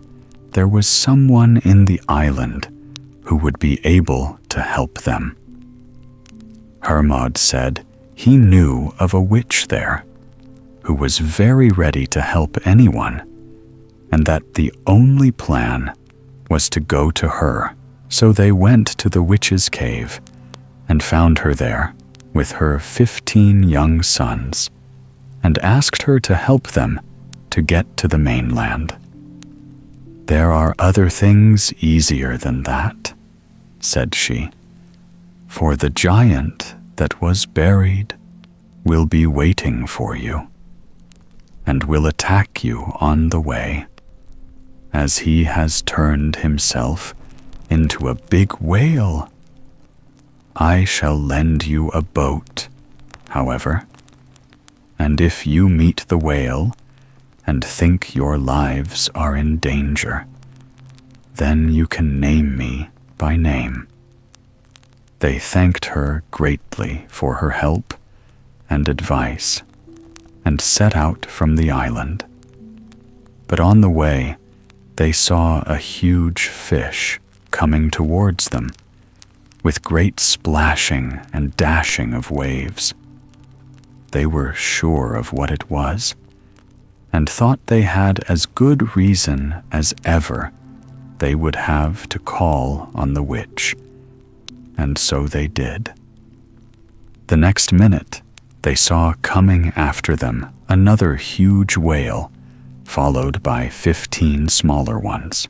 there was someone in the island who would be able to help them. Hermod said he knew of a witch there who was very ready to help anyone, and that the only plan was to go to her. So they went to the witch's cave and found her there with her 15 young sons, and asked her to help them to get to the mainland. "There are other things easier than that," said she, "for the giant that was buried will be waiting for you, and will attack you on the way, as he has turned himself into a big whale. I shall lend you a boat, however, and if you meet the whale and think your lives are in danger, then you can name me by name." They thanked her greatly for her help and advice, and set out from the island. But on the way, they saw a huge fish coming towards them, with great splashing and dashing of waves. They were sure of what it was, and thought they had as good reason as ever they would have to call on the witch, and so they did. The next minute, they saw coming after them another huge whale, followed by 15 smaller ones.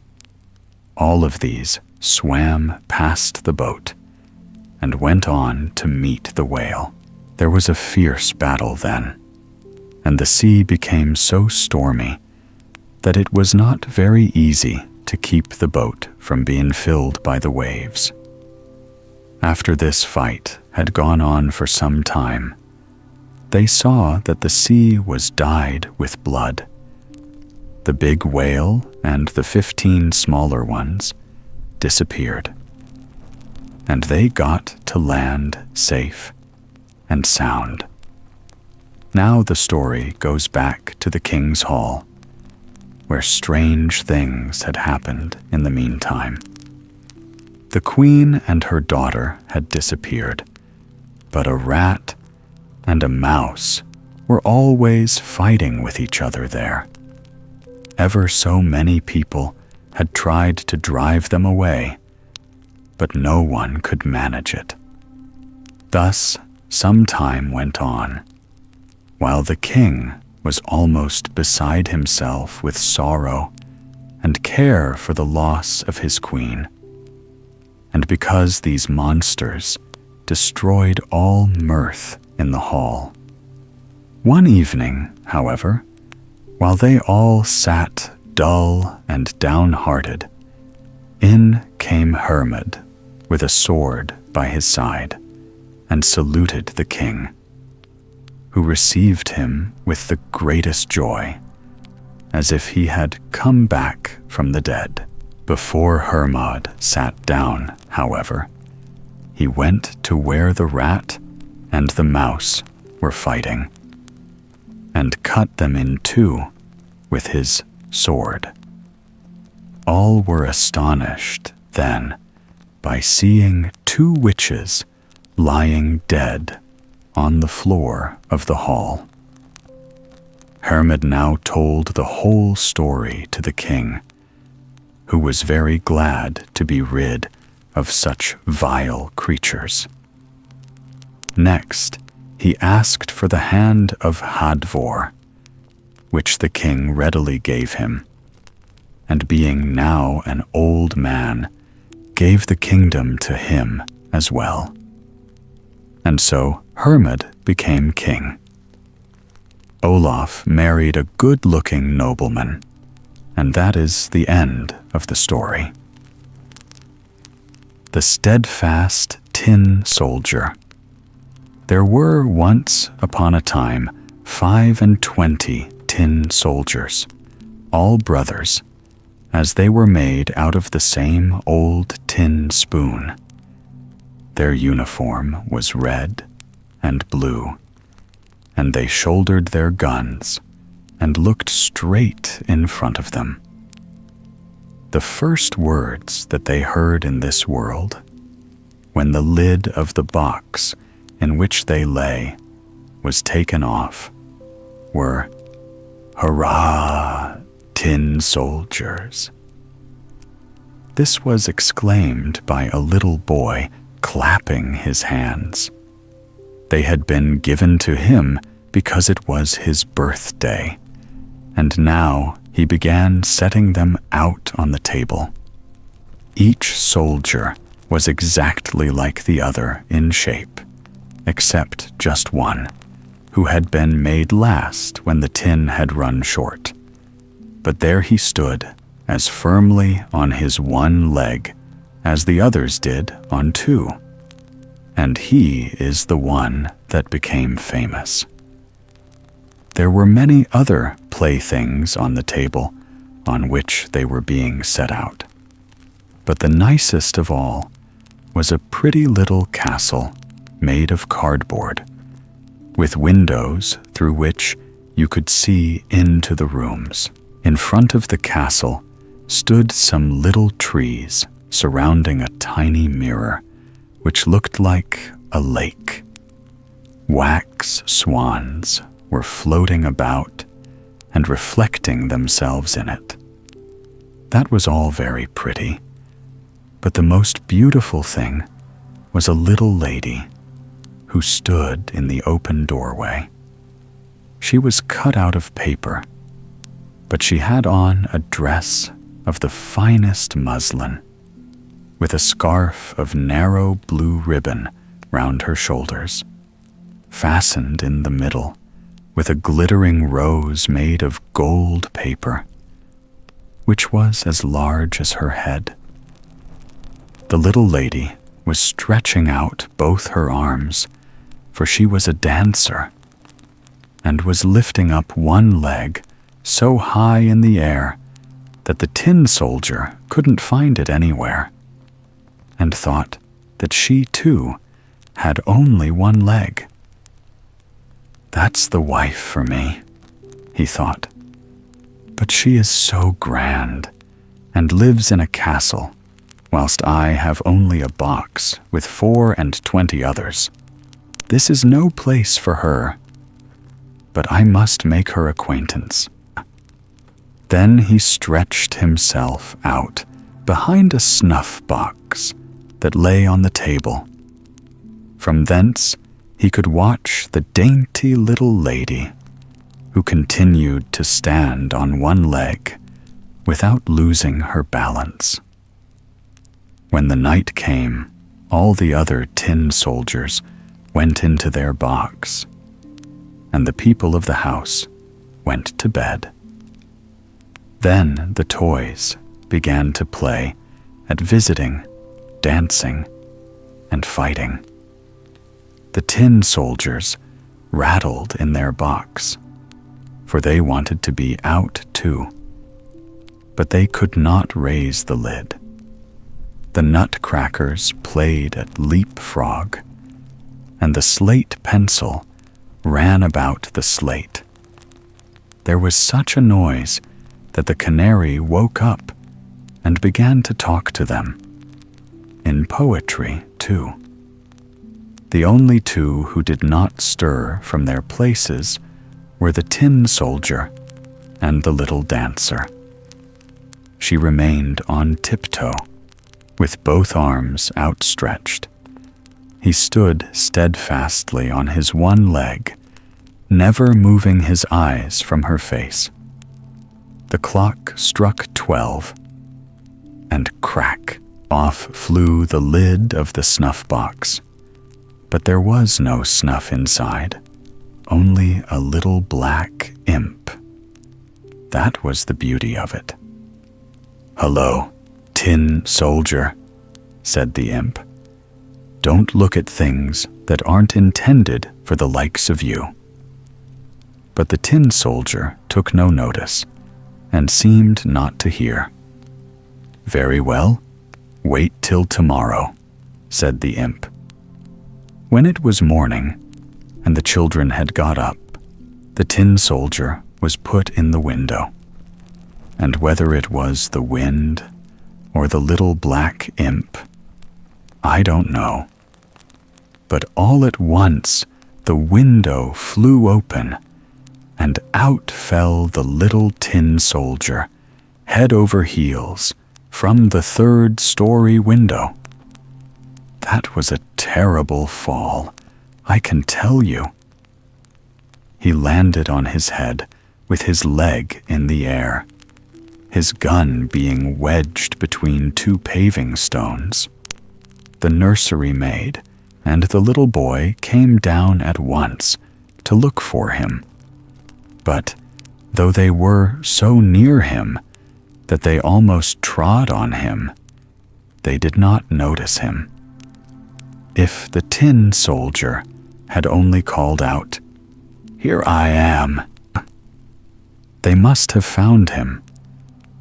All of these swam past the boat and went on to meet the whale. There was a fierce battle then, and the sea became so stormy that it was not very easy to keep the boat from being filled by the waves. After this fight had gone on for some time, they saw that the sea was dyed with blood. The big whale and the 15 smaller ones disappeared, and they got to land safe and sound. Now the story goes back to the king's hall, where strange things had happened in the meantime. The queen and her daughter had disappeared, but a rat and a mouse were always fighting with each other there. Ever so many people had tried to drive them away, but no one could manage it. Thus, some time went on, while the king was almost beside himself with sorrow and care for the loss of his queen, and because these monsters destroyed all mirth in the hall. One evening, however, while they all sat dull and downhearted, in came Hermod with a sword by his side and saluted the king, who received him with the greatest joy, as if he had come back from the dead. Before Hermod sat down, however, he went to where the rat and the mouse were fighting, and cut them in two with his sword. All were astonished then by seeing two witches lying dead on the floor of the hall. Hermod now told the whole story to the king, who was very glad to be rid of such vile creatures. Next, he asked for the hand of Hadvor, which the king readily gave him, and being now an old man, gave the kingdom to him as well. And so Hermod became king. Olaf married a good-looking nobleman, and that is the end of the story. The Steadfast Tin-Soldier. There were once upon a time 25 tin soldiers, all brothers, as they were made out of the same old tin spoon. Their uniform was red and blue, and they shouldered their guns and looked straight in front of them. The first words that they heard in this world, when the lid of the box in which they lay was taken off, were, "Hurrah, tin soldiers!" This was exclaimed by a little boy clapping his hands. They had been given to him because it was his birthday, and now he began setting them out on the table. Each soldier was exactly like the other in shape, except just one, who had been made last when the tin had run short. But there he stood, as firmly on his one leg as the others did on two, and he is the one that became famous. There were many other playthings on the table on which they were being set out, but the nicest of all was a pretty little castle made of cardboard, with windows through which you could see into the rooms. In front of the castle stood some little trees surrounding a tiny mirror, which looked like a lake. Wax swans were floating about and reflecting themselves in it. That was all very pretty, but the most beautiful thing was a little lady who stood in the open doorway. She was cut out of paper, but she had on a dress of the finest muslin, with a scarf of narrow blue ribbon round her shoulders, fastened in the middle with a glittering rose made of gold paper, which was as large as her head. The little lady was stretching out both her arms, for she was a dancer, and was lifting up one leg so high in the air that the tin soldier couldn't find it anywhere, and thought that she too had only one leg. "That's the wife for me," he thought. "But she is so grand, and lives in a castle, whilst I have only a box with 24 others. This is no place for her, but I must make her acquaintance." Then he stretched himself out behind a snuff box that lay on the table. From thence he could watch the dainty little lady, who continued to stand on one leg without losing her balance. When the night came, all the other tin soldiers went into their box, and the people of the house went to bed. Then the toys began to play at visiting, dancing, and fighting. The tin soldiers rattled in their box, for they wanted to be out too, but they could not raise the lid. The nutcrackers played at leapfrog, and the slate pencil ran about the slate. There was such a noise that the canary woke up and began to talk to them, in poetry too. The only two who did not stir from their places were the tin soldier and the little dancer. She remained on tiptoe, with both arms outstretched. He stood steadfastly on his one leg, never moving his eyes from her face. The clock struck 12, and crack, off flew the lid of the snuff box. But there was no snuff inside, only a little black imp. That was the beauty of it. "Hello, tin soldier," said the imp. "Don't look at things that aren't intended for the likes of you." But the tin soldier took no notice, and seemed not to hear. "Very well, wait till tomorrow," said the imp. When it was morning, and the children had got up The tin soldier was put in the window, and whether it was the wind or the little black imp, I don't know. But all at once the window flew open, and out fell the little tin soldier, head over heels, from the 3rd-story window. That was a terrible fall, I can tell you. He landed on his head with his leg in the air, his gun being wedged between 2 paving stones. The nursery maid and the little boy came down at once to look for him. But though they were so near him that they almost trod on him, they did not notice him. If the tin soldier had only called out, "Here I am," they must have found him,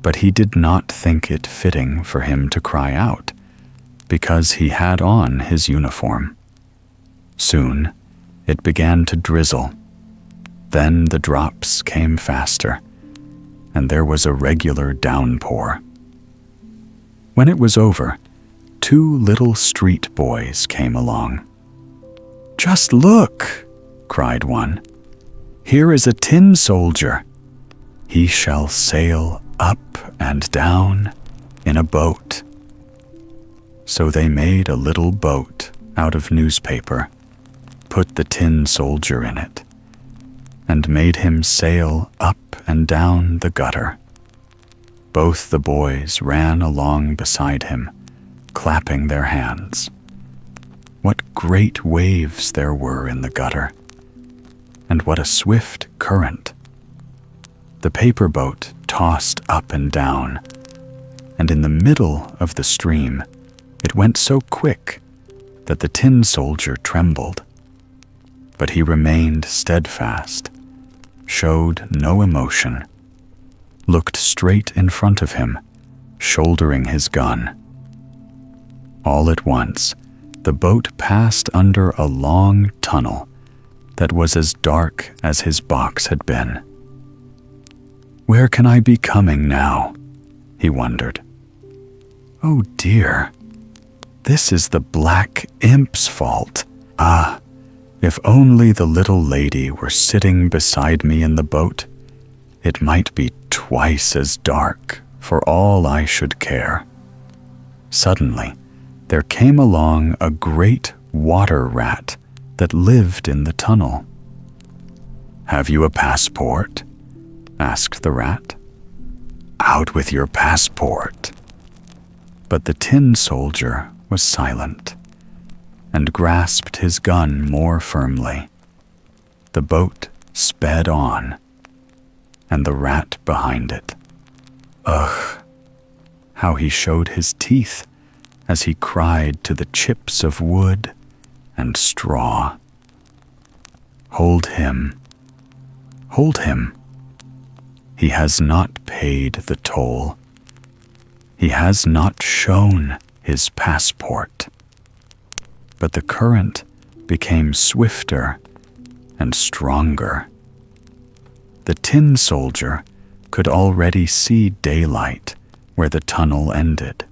but he did not think it fitting for him to cry out, because he had on his uniform. Soon it began to drizzle. Then the drops came faster, and there was a regular downpour. When it was over, 2 little street boys came along. "Just look," cried one. "Here is a tin soldier. He shall sail up and down in a boat." So they made a little boat out of newspaper, put the tin soldier in it, and made him sail up and down the gutter. Both the boys ran along beside him, clapping their hands. What great waves there were in the gutter, and what a swift current! The paper boat tossed up and down, and in the middle of the stream it went so quick that the tin soldier trembled. But he remained steadfast, showed no emotion, looked straight in front of him, shouldering his gun. All at once, the boat passed under a long tunnel that was as dark as his box had been. "Where can I be coming now?" he wondered. "Oh dear, this is the black imp's fault. Ah, if only the little lady were sitting beside me in the boat, it might be twice as dark for all I should care." Suddenly, there came along a great water rat that lived in the tunnel. "Have you a passport?" asked the rat. "Out with your passport." But the tin soldier was silent and grasped his gun more firmly. The boat sped on, and the rat behind it. Ugh! How he showed his teeth as he cried to the chips of wood and straw. "Hold him! Hold him! He has not paid the toll. He has not shown his passport." But the current became swifter and stronger. The tin soldier could already see daylight where the tunnel ended.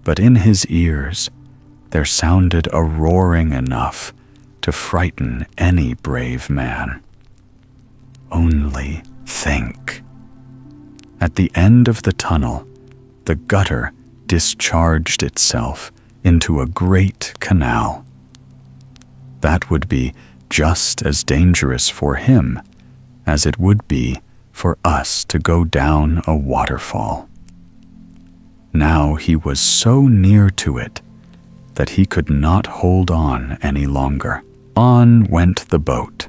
But in his ears there sounded a roaring enough to frighten any brave man. Only think. At the end of the tunnel, the gutter discharged itself into a great canal. That would be just as dangerous for him as it would be for us to go down a waterfall. Now he was so near to it that he could not hold on any longer. On went the boat,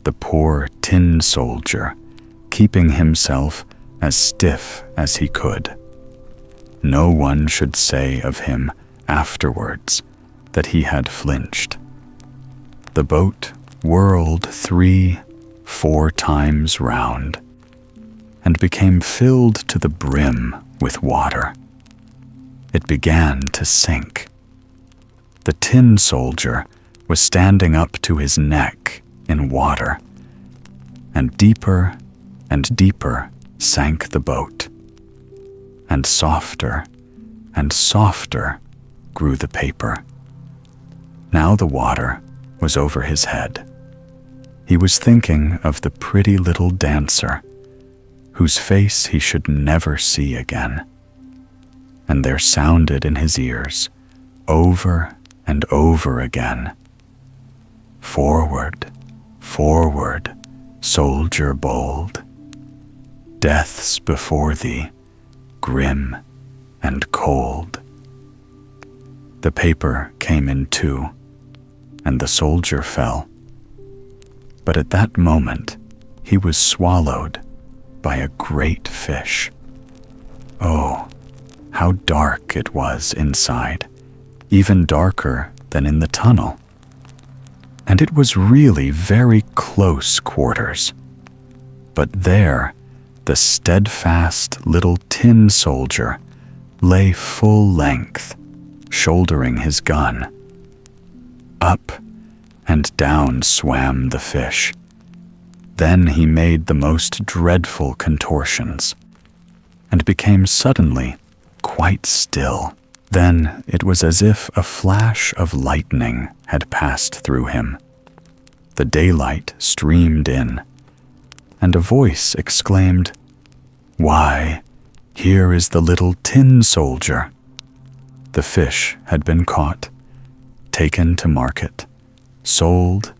the poor tin soldier keeping himself as stiff as he could. No one should say of him afterwards that he had flinched. The boat whirled 3-4 times round and became filled to the brim with water. It began to sink. The tin soldier was standing up to his neck in water, and deeper sank the boat, and softer grew the paper. Now the water was over his head. He was thinking of the pretty little dancer, whose face he should never see again. And there sounded in his ears, over and over again, "Forward, forward, soldier bold. Death's before thee, grim and cold." The paper came in two, and the soldier fell. But at that moment, he was swallowed by a great fish. Oh, how dark it was inside, even darker than in the tunnel. And it was really very close quarters. But there, the steadfast little tin soldier lay full length, shouldering his gun. Up and down swam the fish. Then he made the most dreadful contortions, and became suddenly quite still. Then it was as if a flash of lightning had passed through him. The daylight streamed in, and a voice exclaimed, "Why, here is the little tin soldier." The fish had been caught, taken to market, sold,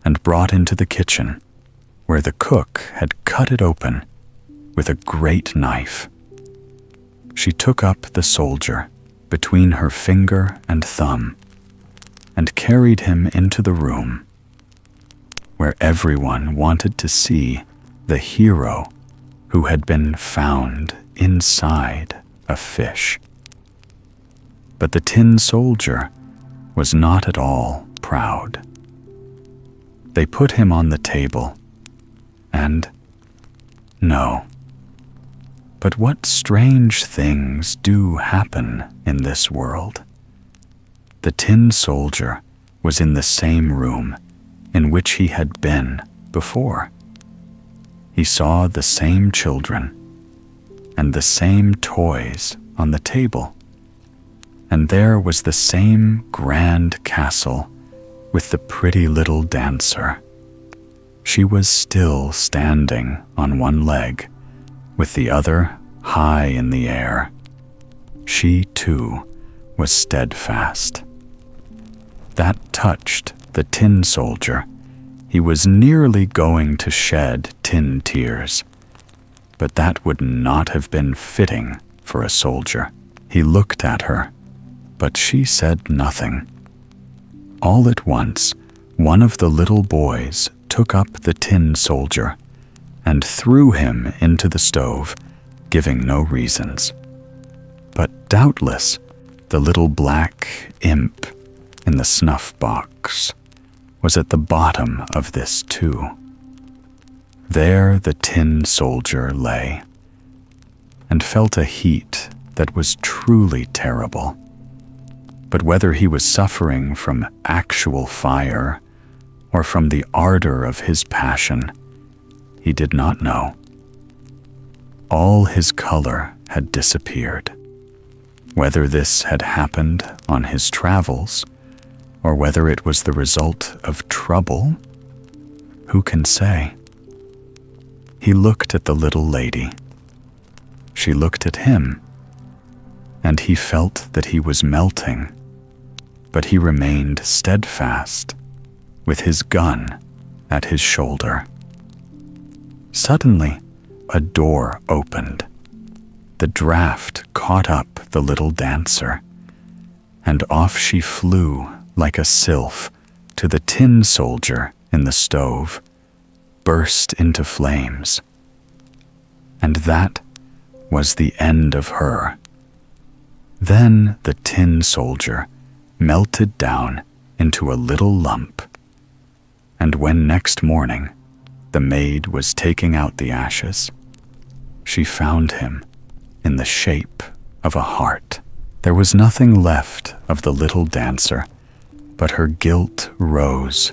and brought into the kitchen, where the cook had cut it open with a great knife. She took up the soldier between her finger and thumb and carried him into the room, where everyone wanted to see the hero who had been found inside a fish. But the tin soldier was not at all proud. They put him on the table, and no. But what strange things do happen in this world. The tin soldier was in the same room in which he had been before. He saw the same children and the same toys on the table. And there was the same grand castle with the pretty little dancer. She was still standing on one leg, with the other high in the air. She, too, was steadfast. That touched the tin soldier. He was nearly going to shed tin tears, but that would not have been fitting for a soldier. He looked at her, but she said nothing. All at once, one of the little boys took up the tin soldier and threw him into the stove, giving no reasons. But doubtless, the little black imp in the snuff box was at the bottom of this too. There the tin soldier lay, and felt a heat that was truly terrible. But whether he was suffering from actual fire or from the ardor of his passion, he did not know. All his color had disappeared. Whether this had happened on his travels, or whether it was the result of trouble, who can say? He looked at the little lady. She looked at him, and he felt that he was melting, but he remained steadfast, with his gun at his shoulder. Suddenly, a door opened. The draft caught up the little dancer, and off she flew like a sylph to the tin soldier in the stove, burst into flames. And that was the end of her. Then the tin soldier melted down into a little lump, and when next morning the maid was taking out the ashes, she found him in the shape of a heart. There was nothing left of the little dancer, but her guilt rose,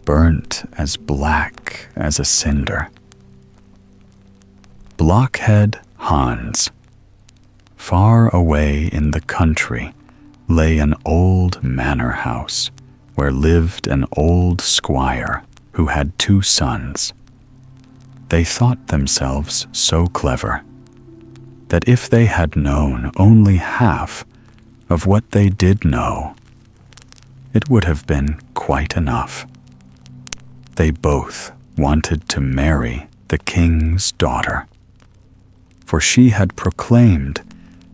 burnt as black as a cinder. Blockhead-Hans. Far away in the country lay an old manor house where lived an old squire who had 2 sons. They thought themselves so clever that if they had known only half of what they did know, it would have been quite enough. They both wanted to marry the king's daughter, for she had proclaimed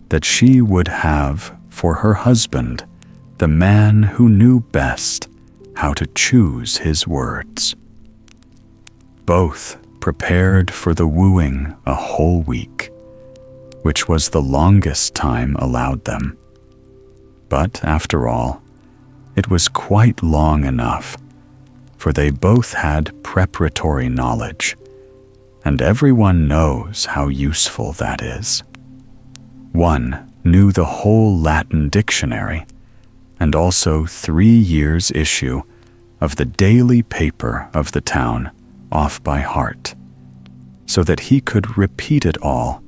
that she would have for her husband the man who knew best how to choose his words. Both prepared for the wooing a whole week, which was the longest time allowed them. But after all, it was quite long enough, for they both had preparatory knowledge, and everyone knows how useful that is. One knew the whole Latin dictionary, and also 3 years' issue of the daily paper of the town off by heart, so that he could repeat it all,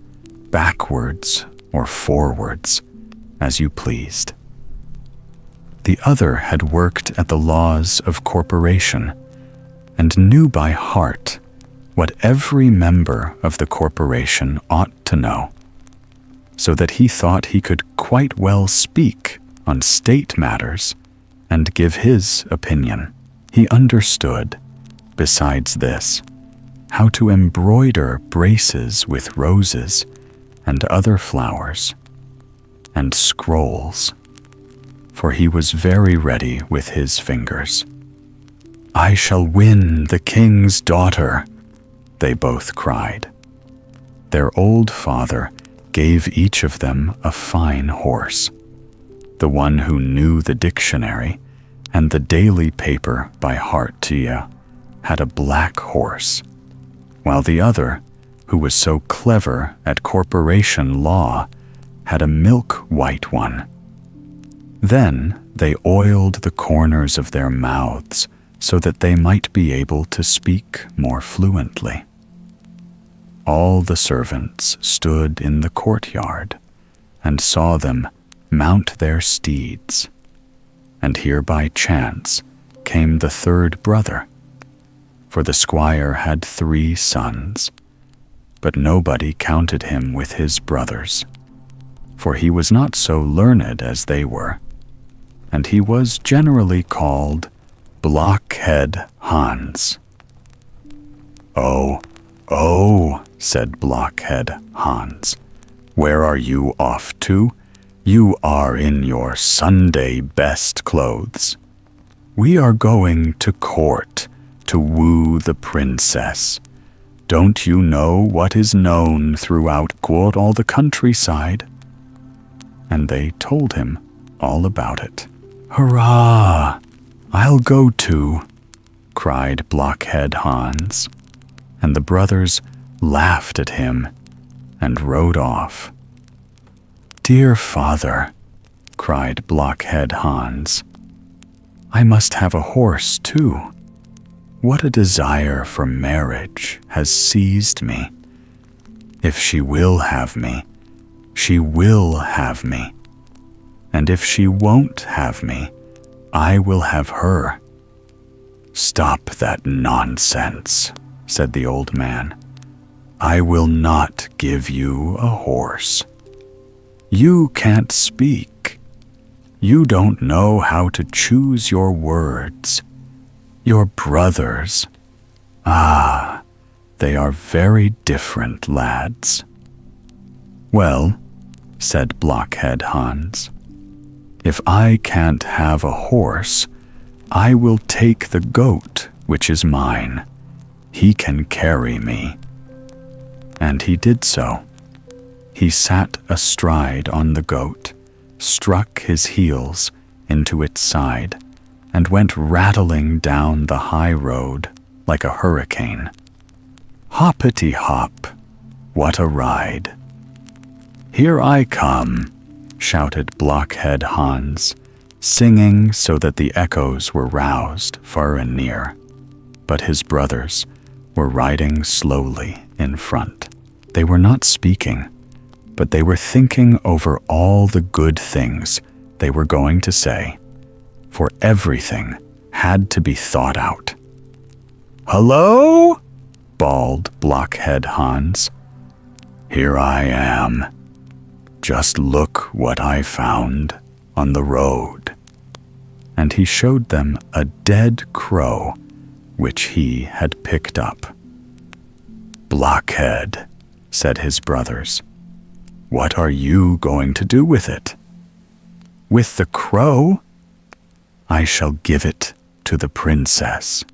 backwards or forwards, as you pleased. The other had worked at the laws of corporation, and knew by heart what every member of the corporation ought to know, so that he thought he could quite well speak on state matters and give his opinion. He understood, besides this, how to embroider braces with roses and other flowers, and scrolls, for he was very ready with his fingers. "I shall win the king's daughter," they both cried. Their old father gave each of them a fine horse. The one who knew the dictionary and the daily paper by heart had a black horse, while the other, who was so clever at corporation law, had a milk-white one. Then they oiled the corners of their mouths so that they might be able to speak more fluently. All the servants stood in the courtyard and saw them mount their steeds, and here by chance came the 3rd brother, for the squire had 3 sons, but nobody counted him with his brothers, for he was not so learned as they were, and he was generally called Blockhead-Hans. Oh, said Blockhead-Hans, where are you off to? You are in your Sunday best clothes. We are going to court to woo the princess. Don't you know what is known throughout all the countryside? And they told him all about it. "Hurrah! I'll go too," cried Blockhead-Hans, and the brothers laughed at him and rode off. "Dear father," cried Blockhead-Hans, "I must have a horse too. What a desire for marriage has seized me. If she will have me, she will have me. And if she won't have me, I will have her." "Stop that nonsense," said the old man. "I will not give you a horse. You can't speak. You don't know how to choose your words. Your brothers, they are very different lads." "Well," said Blockhead-Hans, "if I can't have a horse, I will take the goat which is mine. He can carry me." And he did so. He sat astride on the goat, struck his heels into its side, and went rattling down the high road like a hurricane. Hoppity-hop, what a ride! "Here I come," shouted Blockhead-Hans, singing so that the echoes were roused far and near. but his brothers were riding slowly in front. They were not speaking, but they were thinking over all the good things they were going to say, for everything had to be thought out. "Hello?" bawled Blockhead-Hans. "Here I am. Just look what I found on the road." And he showed them a dead crow which he had picked up. "Blockhead," said his brothers, "what are you going to do with it?" "With the crow? I shall give it to the princess."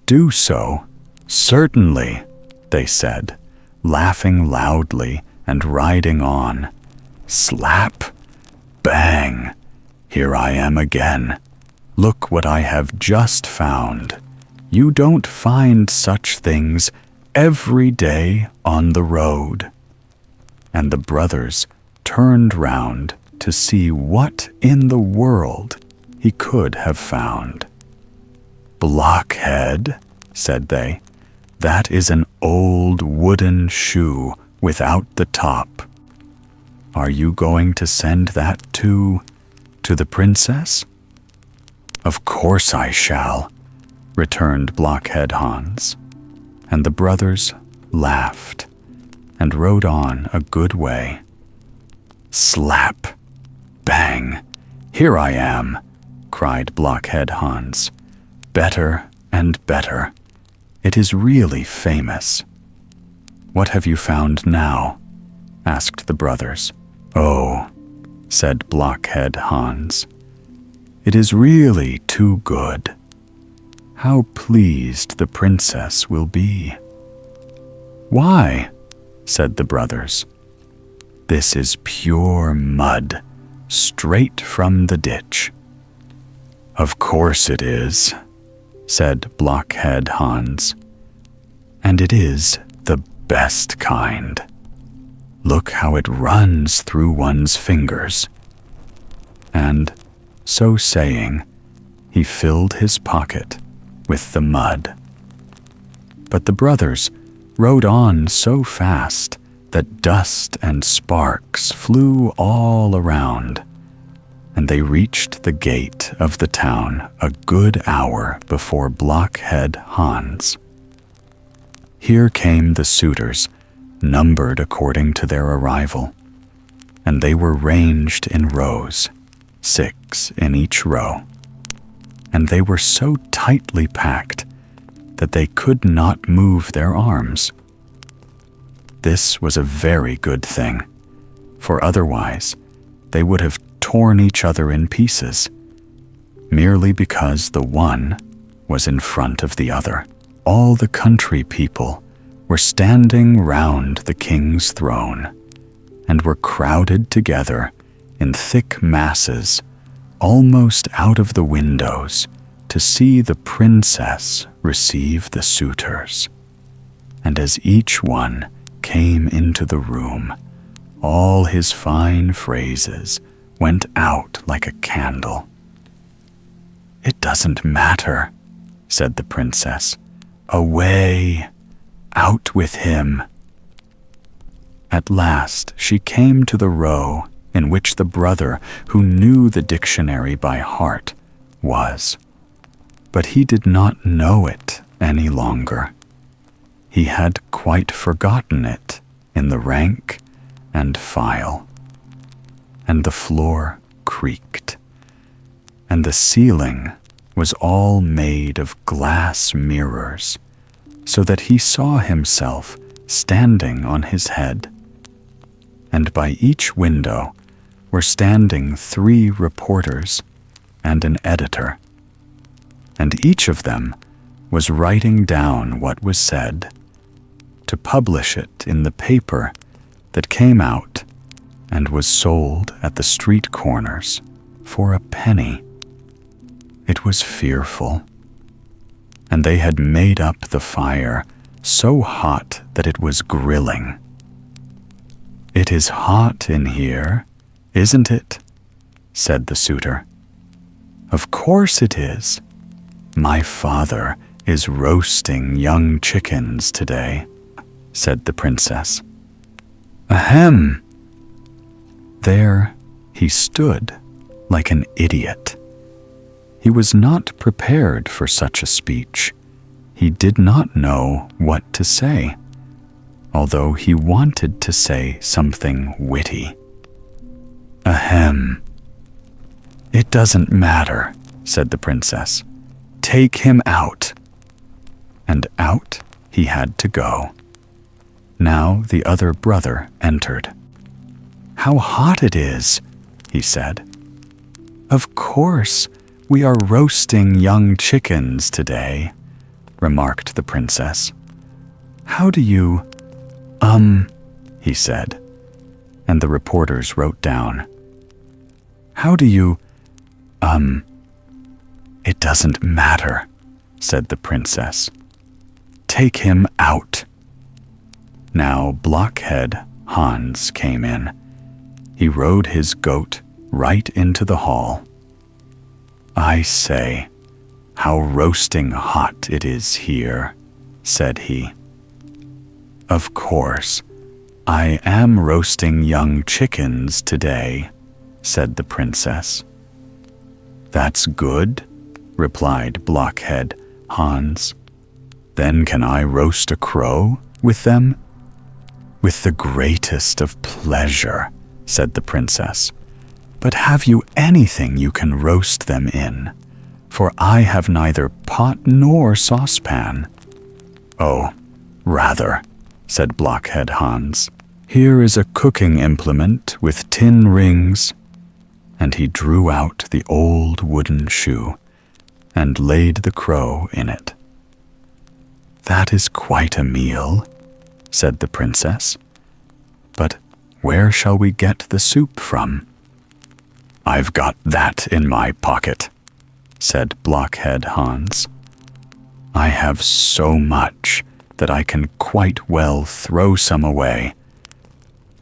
"Do so, certainly," they said, laughing loudly and riding on. Slap! Bang! Here I am again. Look what I have just found. You don't find such things every day on the road. And the brothers turned round to see what in the world he could have found. "Blockhead," said they, "that is an old wooden shoe without the top. Are you going to send that to the princess?" "Of course I shall," returned Blockhead-Hans, and the brothers laughed and rode on a good way. Slap! Bang! Here I am, cried Blockhead-Hans. Better and better. It is really famous. "What have you found now?" asked the brothers. "Oh," said Blockhead-Hans, "it is really too good. How pleased the princess will be." "Why?" said the brothers. "This is pure mud, straight from the ditch." "Of course it is," said Blockhead-Hans, "and it is the best kind. Look how it runs through one's fingers." And, so saying, he filled his pocket with the mud. But the brothers rode on so fast that dust and sparks flew all around, and they reached the gate of the town a good hour before Blockhead-Hans. Here came the suitors, numbered according to their arrival, and they were ranged in rows, 6 in each row, and they were so tightly packed that they could not move their arms. This was a very good thing, for otherwise they would have torn each other in pieces, merely because the one was in front of the other. All the country people were standing round the king's throne, and were crowded together in thick masses, almost out of the windows, to see the princess receive the suitors. And as each one came into the room, all his fine phrases went out like a candle. "It doesn't matter," said the princess. "Away, out with him." At last she came to the row in which the brother who knew the dictionary by heart was. But he did not know it any longer. He had quite forgotten it in the rank and file. And the floor creaked, and the ceiling was all made of glass mirrors, so that he saw himself standing on his head. And by each window were standing 3 reporters and an editor, and each of them was writing down what was said, to publish it in the paper that came out and was sold at the street corners for a penny. It was fearful. And they had made up the fire so hot that it was grilling. "It is hot in here, isn't it?" said the suitor. "Of course it is. My father is roasting young chickens today," said the princess. "Ahem!" There he stood like an idiot. He was not prepared for such a speech. He did not know what to say, although he wanted to say something witty. "Ahem. It doesn't matter," said the princess. "Take him out." And out he had to go. Now the other brother entered. "How hot it is," he said. "Of course, we are roasting young chickens today," remarked the princess. "How do you, he said, and the reporters wrote down. "How do you, It doesn't matter," said the princess. "Take him out." Now Blockhead-Hans came in. He rode his goat right into the hall. "I say, how roasting hot it is here," said he. "Of course, I am roasting young chickens today," said the princess. "That's good," replied Blockhead-Hans. "Then can I roast a crow with them?" "With the greatest of pleasure," said the princess. "But have you anything you can roast them in? For I have neither pot nor saucepan." "Oh, rather," said Blockhead-Hans. "Here is a cooking implement with tin rings." And he drew out the old wooden shoe and laid the crow in it. "That is quite a meal," said the princess. "But where shall we get the soup from?" "I've got that in my pocket," said Blockhead-Hans. "I have so much that I can quite well throw some away."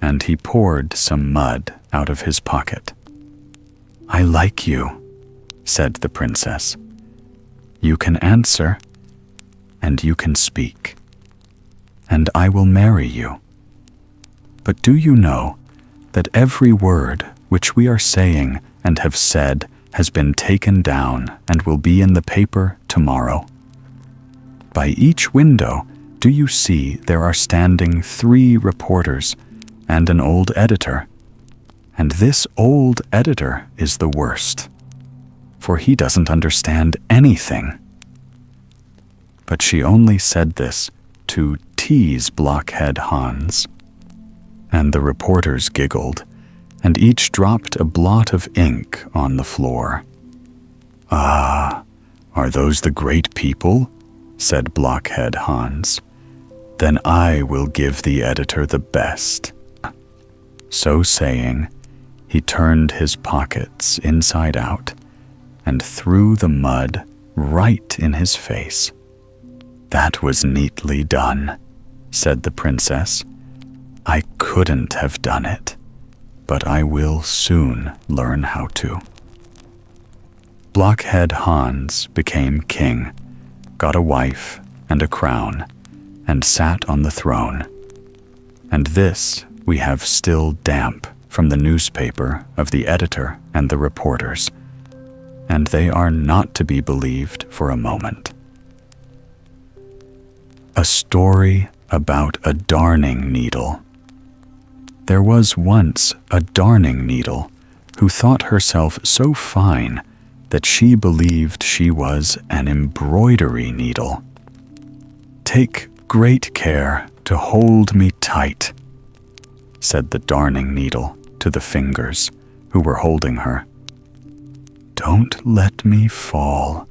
And he poured some mud out of his pocket. "I like you," said the princess. "You can answer, and you can speak, and I will marry you. But do you know that every word which we are saying and have said has been taken down and will be in the paper tomorrow? By each window do you see there are standing 3 reporters and an old editor? And this old editor is the worst, for he doesn't understand anything." But she only said this to tease Blockhead-Hans. And the reporters giggled, and each dropped a blot of ink on the floor. "Ah, are those the great people?" said Blockhead-Hans. "Then I will give the editor the best." So saying, he turned his pockets inside out and threw the mud right in his face. "That was neatly done," said the princess. "I couldn't have done it, but I will soon learn how to." Blockhead-Hans became king, got a wife and a crown, and sat on the throne. And this we have still damp from the newspaper of the editor and the reporters, and they are not to be believed for a moment. A story about a darning needle. There was once a darning needle who thought herself so fine that she believed she was an embroidery needle. "Take great care to hold me tight," said the darning needle to the fingers who were holding her. "Don't let me fall.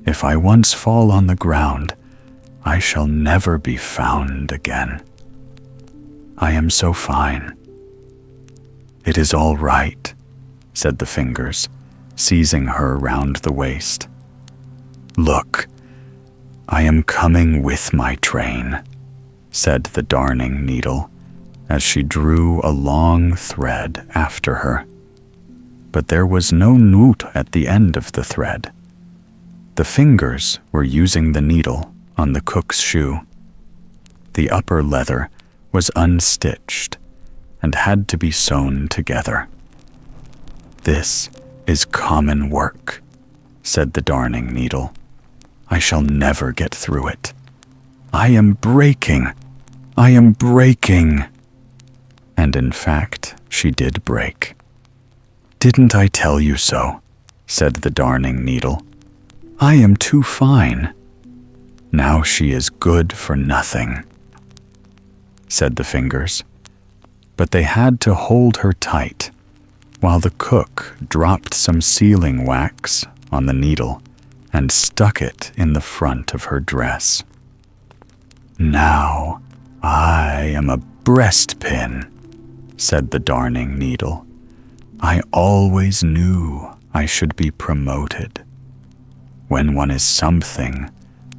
If I once fall on the ground, I shall never be found again. I am so fine." "It is all right," said the fingers, seizing her round the waist. "Look, I am coming with my train," said the darning needle, as she drew a long thread after her. But there was no knot at the end of the thread. The fingers were using the needle on the cook's shoe. The upper leather was unstitched and had to be sewn together. "This is common work," said the darning needle. "I shall never get through it. I am breaking. I am breaking." And in fact, she did break. "Didn't I tell you so?" said the darning needle. "I am too fine. Now she is good for nothing," said the fingers. But they had to hold her tight while the cook dropped some sealing wax on the needle and stuck it in the front of her dress. "Now I am a breastpin," said the darning needle. "I always knew I should be promoted. When one is something,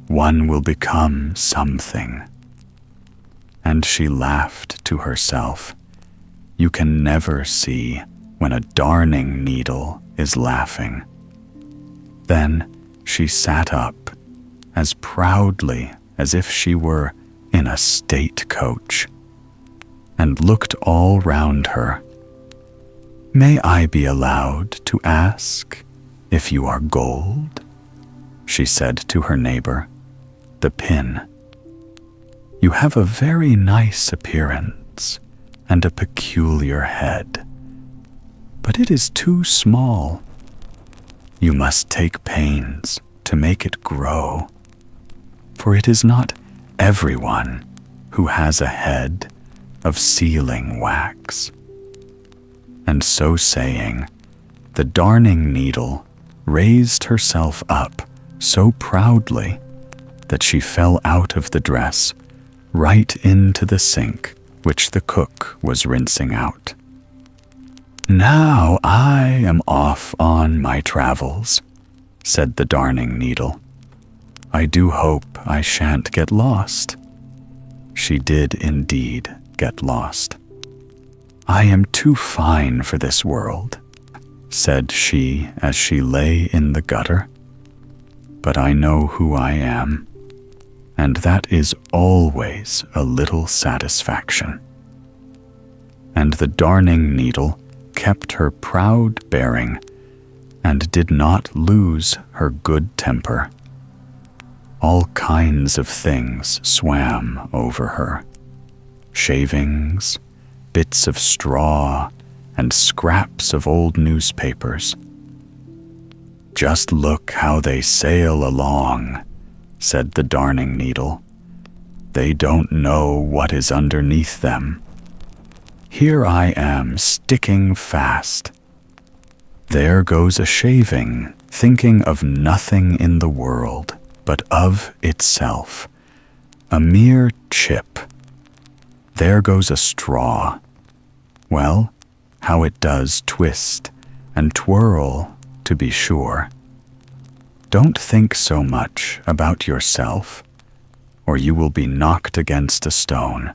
one will become something." And she laughed to herself. You can never see when a darning needle is laughing. Then she sat up, as proudly as if she were in a state coach, and looked all round her. "May I be allowed to ask if you are gold?" she said to her neighbor, the pin. "You have a very nice appearance and a peculiar head, but it is too small. You must take pains to make it grow, for it is not everyone who has a head of sealing wax." And so saying, the darning needle raised herself up so proudly that she fell out of the dress right into the sink which the cook was rinsing out. "Now I am off on my travels," said the darning needle. "I do hope I shan't get lost." She did indeed get lost. "I am too fine for this world," said she as she lay in the gutter. "But I know who I am, and that is always a little satisfaction." And the darning needle kept her proud bearing and did not lose her good temper. All kinds of things swam over her: shavings, bits of straw, and scraps of old newspapers. "Just look how they sail along," said the darning needle. "They don't know what is underneath them. Here I am sticking fast. There goes a shaving, thinking of nothing in the world but of itself, a mere chip. There goes a straw. Well, how it does twist and twirl, to be sure. Don't think so much about yourself, or you will be knocked against a stone.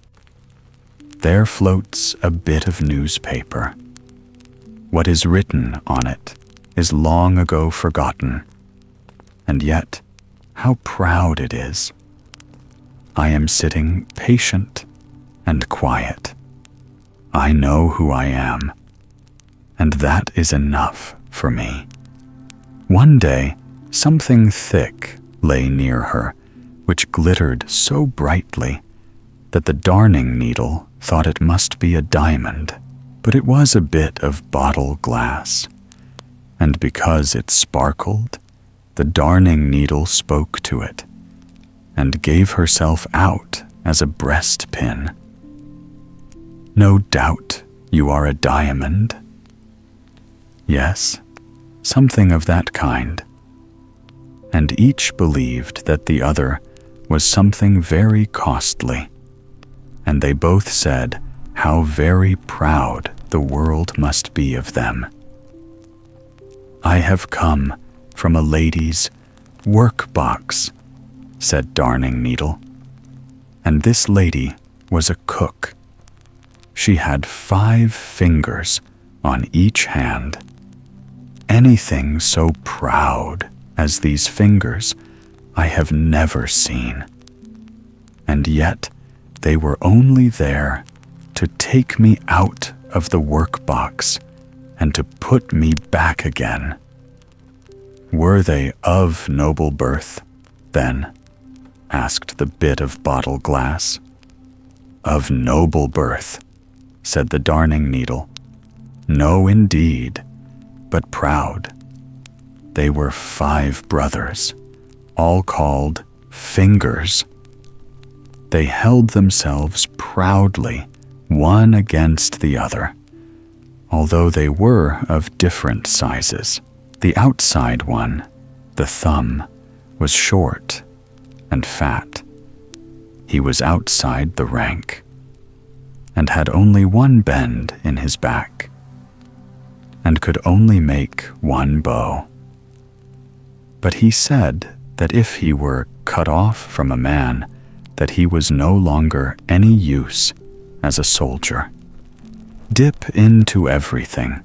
There floats a bit of newspaper. What is written on it is long ago forgotten, and yet how proud it is. I am sitting patient and quiet. I know who I am, and that is enough for me." One day, something thick lay near her, which glittered so brightly that the darning needle thought it must be a diamond, but it was a bit of bottle glass. And because it sparkled, the darning needle spoke to it and gave herself out as a breastpin. "No doubt you are a diamond." Yes, something of that kind. And each believed that the other was something very costly, and they both said how very proud the world must be of them. "I have come from a lady's work-box," said Darning Needle, and this lady was a cook. She had 5 fingers on each hand. Anything so proud as these fingers I have never seen. And yet they were only there to take me out of the workbox and to put me back again. Were they of noble birth, then? Asked the bit of bottle glass. Of noble birth, said the darning needle. No, indeed, but proud. They were 5 brothers, all called Fingers. They held themselves proudly, one against the other, although they were of different sizes. The outside one, the thumb, was short and fat. He was outside the rank, and had only one bend in his back, and could only make one bow. But he said that if he were cut off from a man, that he was no longer any use as a soldier. Dip into everything.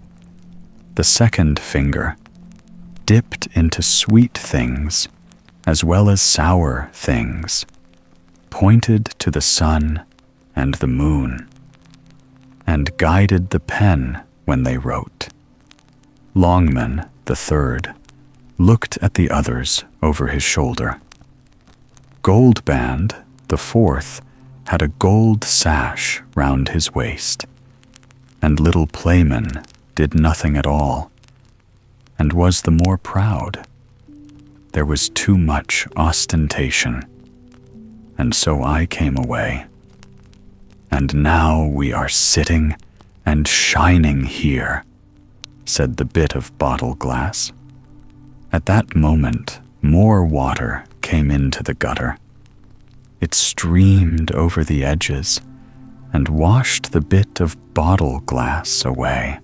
The second finger dipped into sweet things as well as sour things, pointed to the sun and the moon, and guided the pen when they wrote. Longman, the third, looked at the others over his shoulder. Goldband, the fourth, had a gold sash round his waist, and little Playman did nothing at all, and was the more proud. There was too much ostentation, and so I came away. And now we are sitting and shining here, said the bit of bottle glass. At that moment, more water came into the gutter. It streamed over the edges and washed the bit of bottle glass away.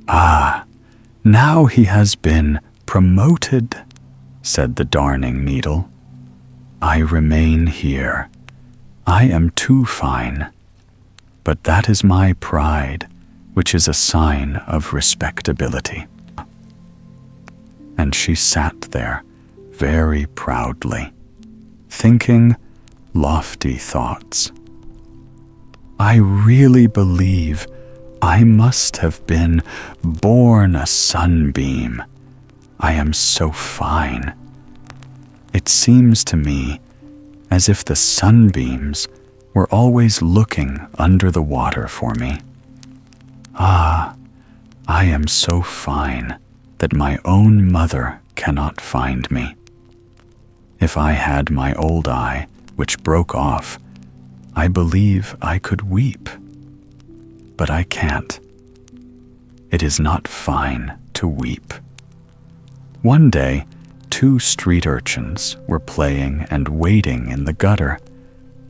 Ah, now he has been promoted, said the darning needle. I remain here. I am too fine, but that is my pride, which is a sign of respectability. And she sat there very proudly, thinking lofty thoughts. I really believe I must have been born a sunbeam. I am so fine. It seems to me as if the sunbeams were always looking under the water for me. Ah, I am so fine that my own mother cannot find me. If I had my old eye, which broke off, I believe I could weep. But I can't. It is not fine to weep. One day, 2 street urchins were playing and wading in the gutter,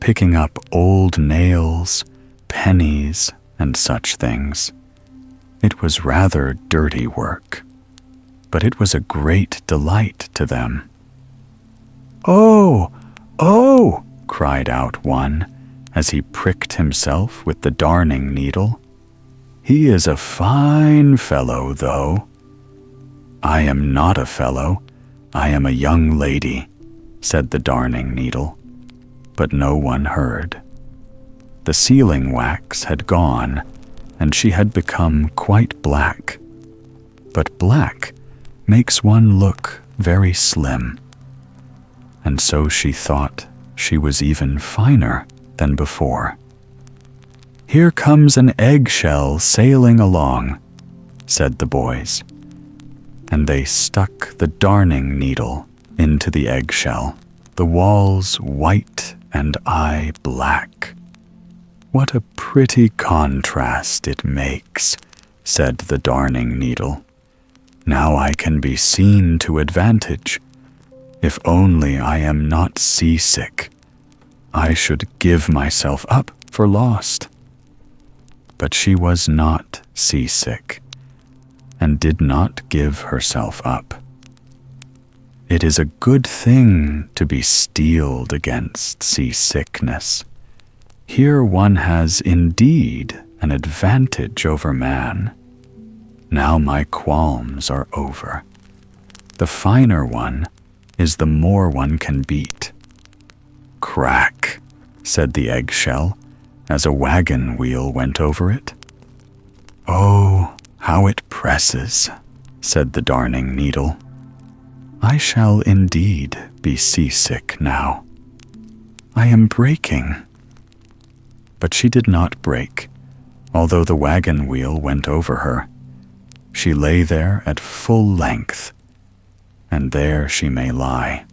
picking up old nails, pennies, and such things. It was rather dirty work, but it was a great delight to them. "Oh, oh!" cried out one, as he pricked himself with the darning needle. "He is a fine fellow, though." "I am not a fellow, I am a young lady," said the darning needle, but no one heard. The sealing wax had gone, and she had become quite black. But black makes one look very slim. And so she thought she was even finer than before. "Here comes an eggshell sailing along," said the boys, and they stuck the darning needle into the eggshell, the walls white and I black. "What a pretty contrast it makes," said the darning needle. "Now I can be seen to advantage. If only I am not seasick, I should give myself up for lost." But she was not seasick, and did not give herself up. It is a good thing to be steeled against seasickness. Here one has indeed an advantage over man. Now my qualms are over. The finer one is the more one can beat. Crack, said the eggshell, as a wagon wheel went over it. Oh, how it presses, said the darning needle. I shall indeed be seasick now. I am breaking. But she did not break, although the wagon wheel went over her. She lay there at full length, and there she may lie.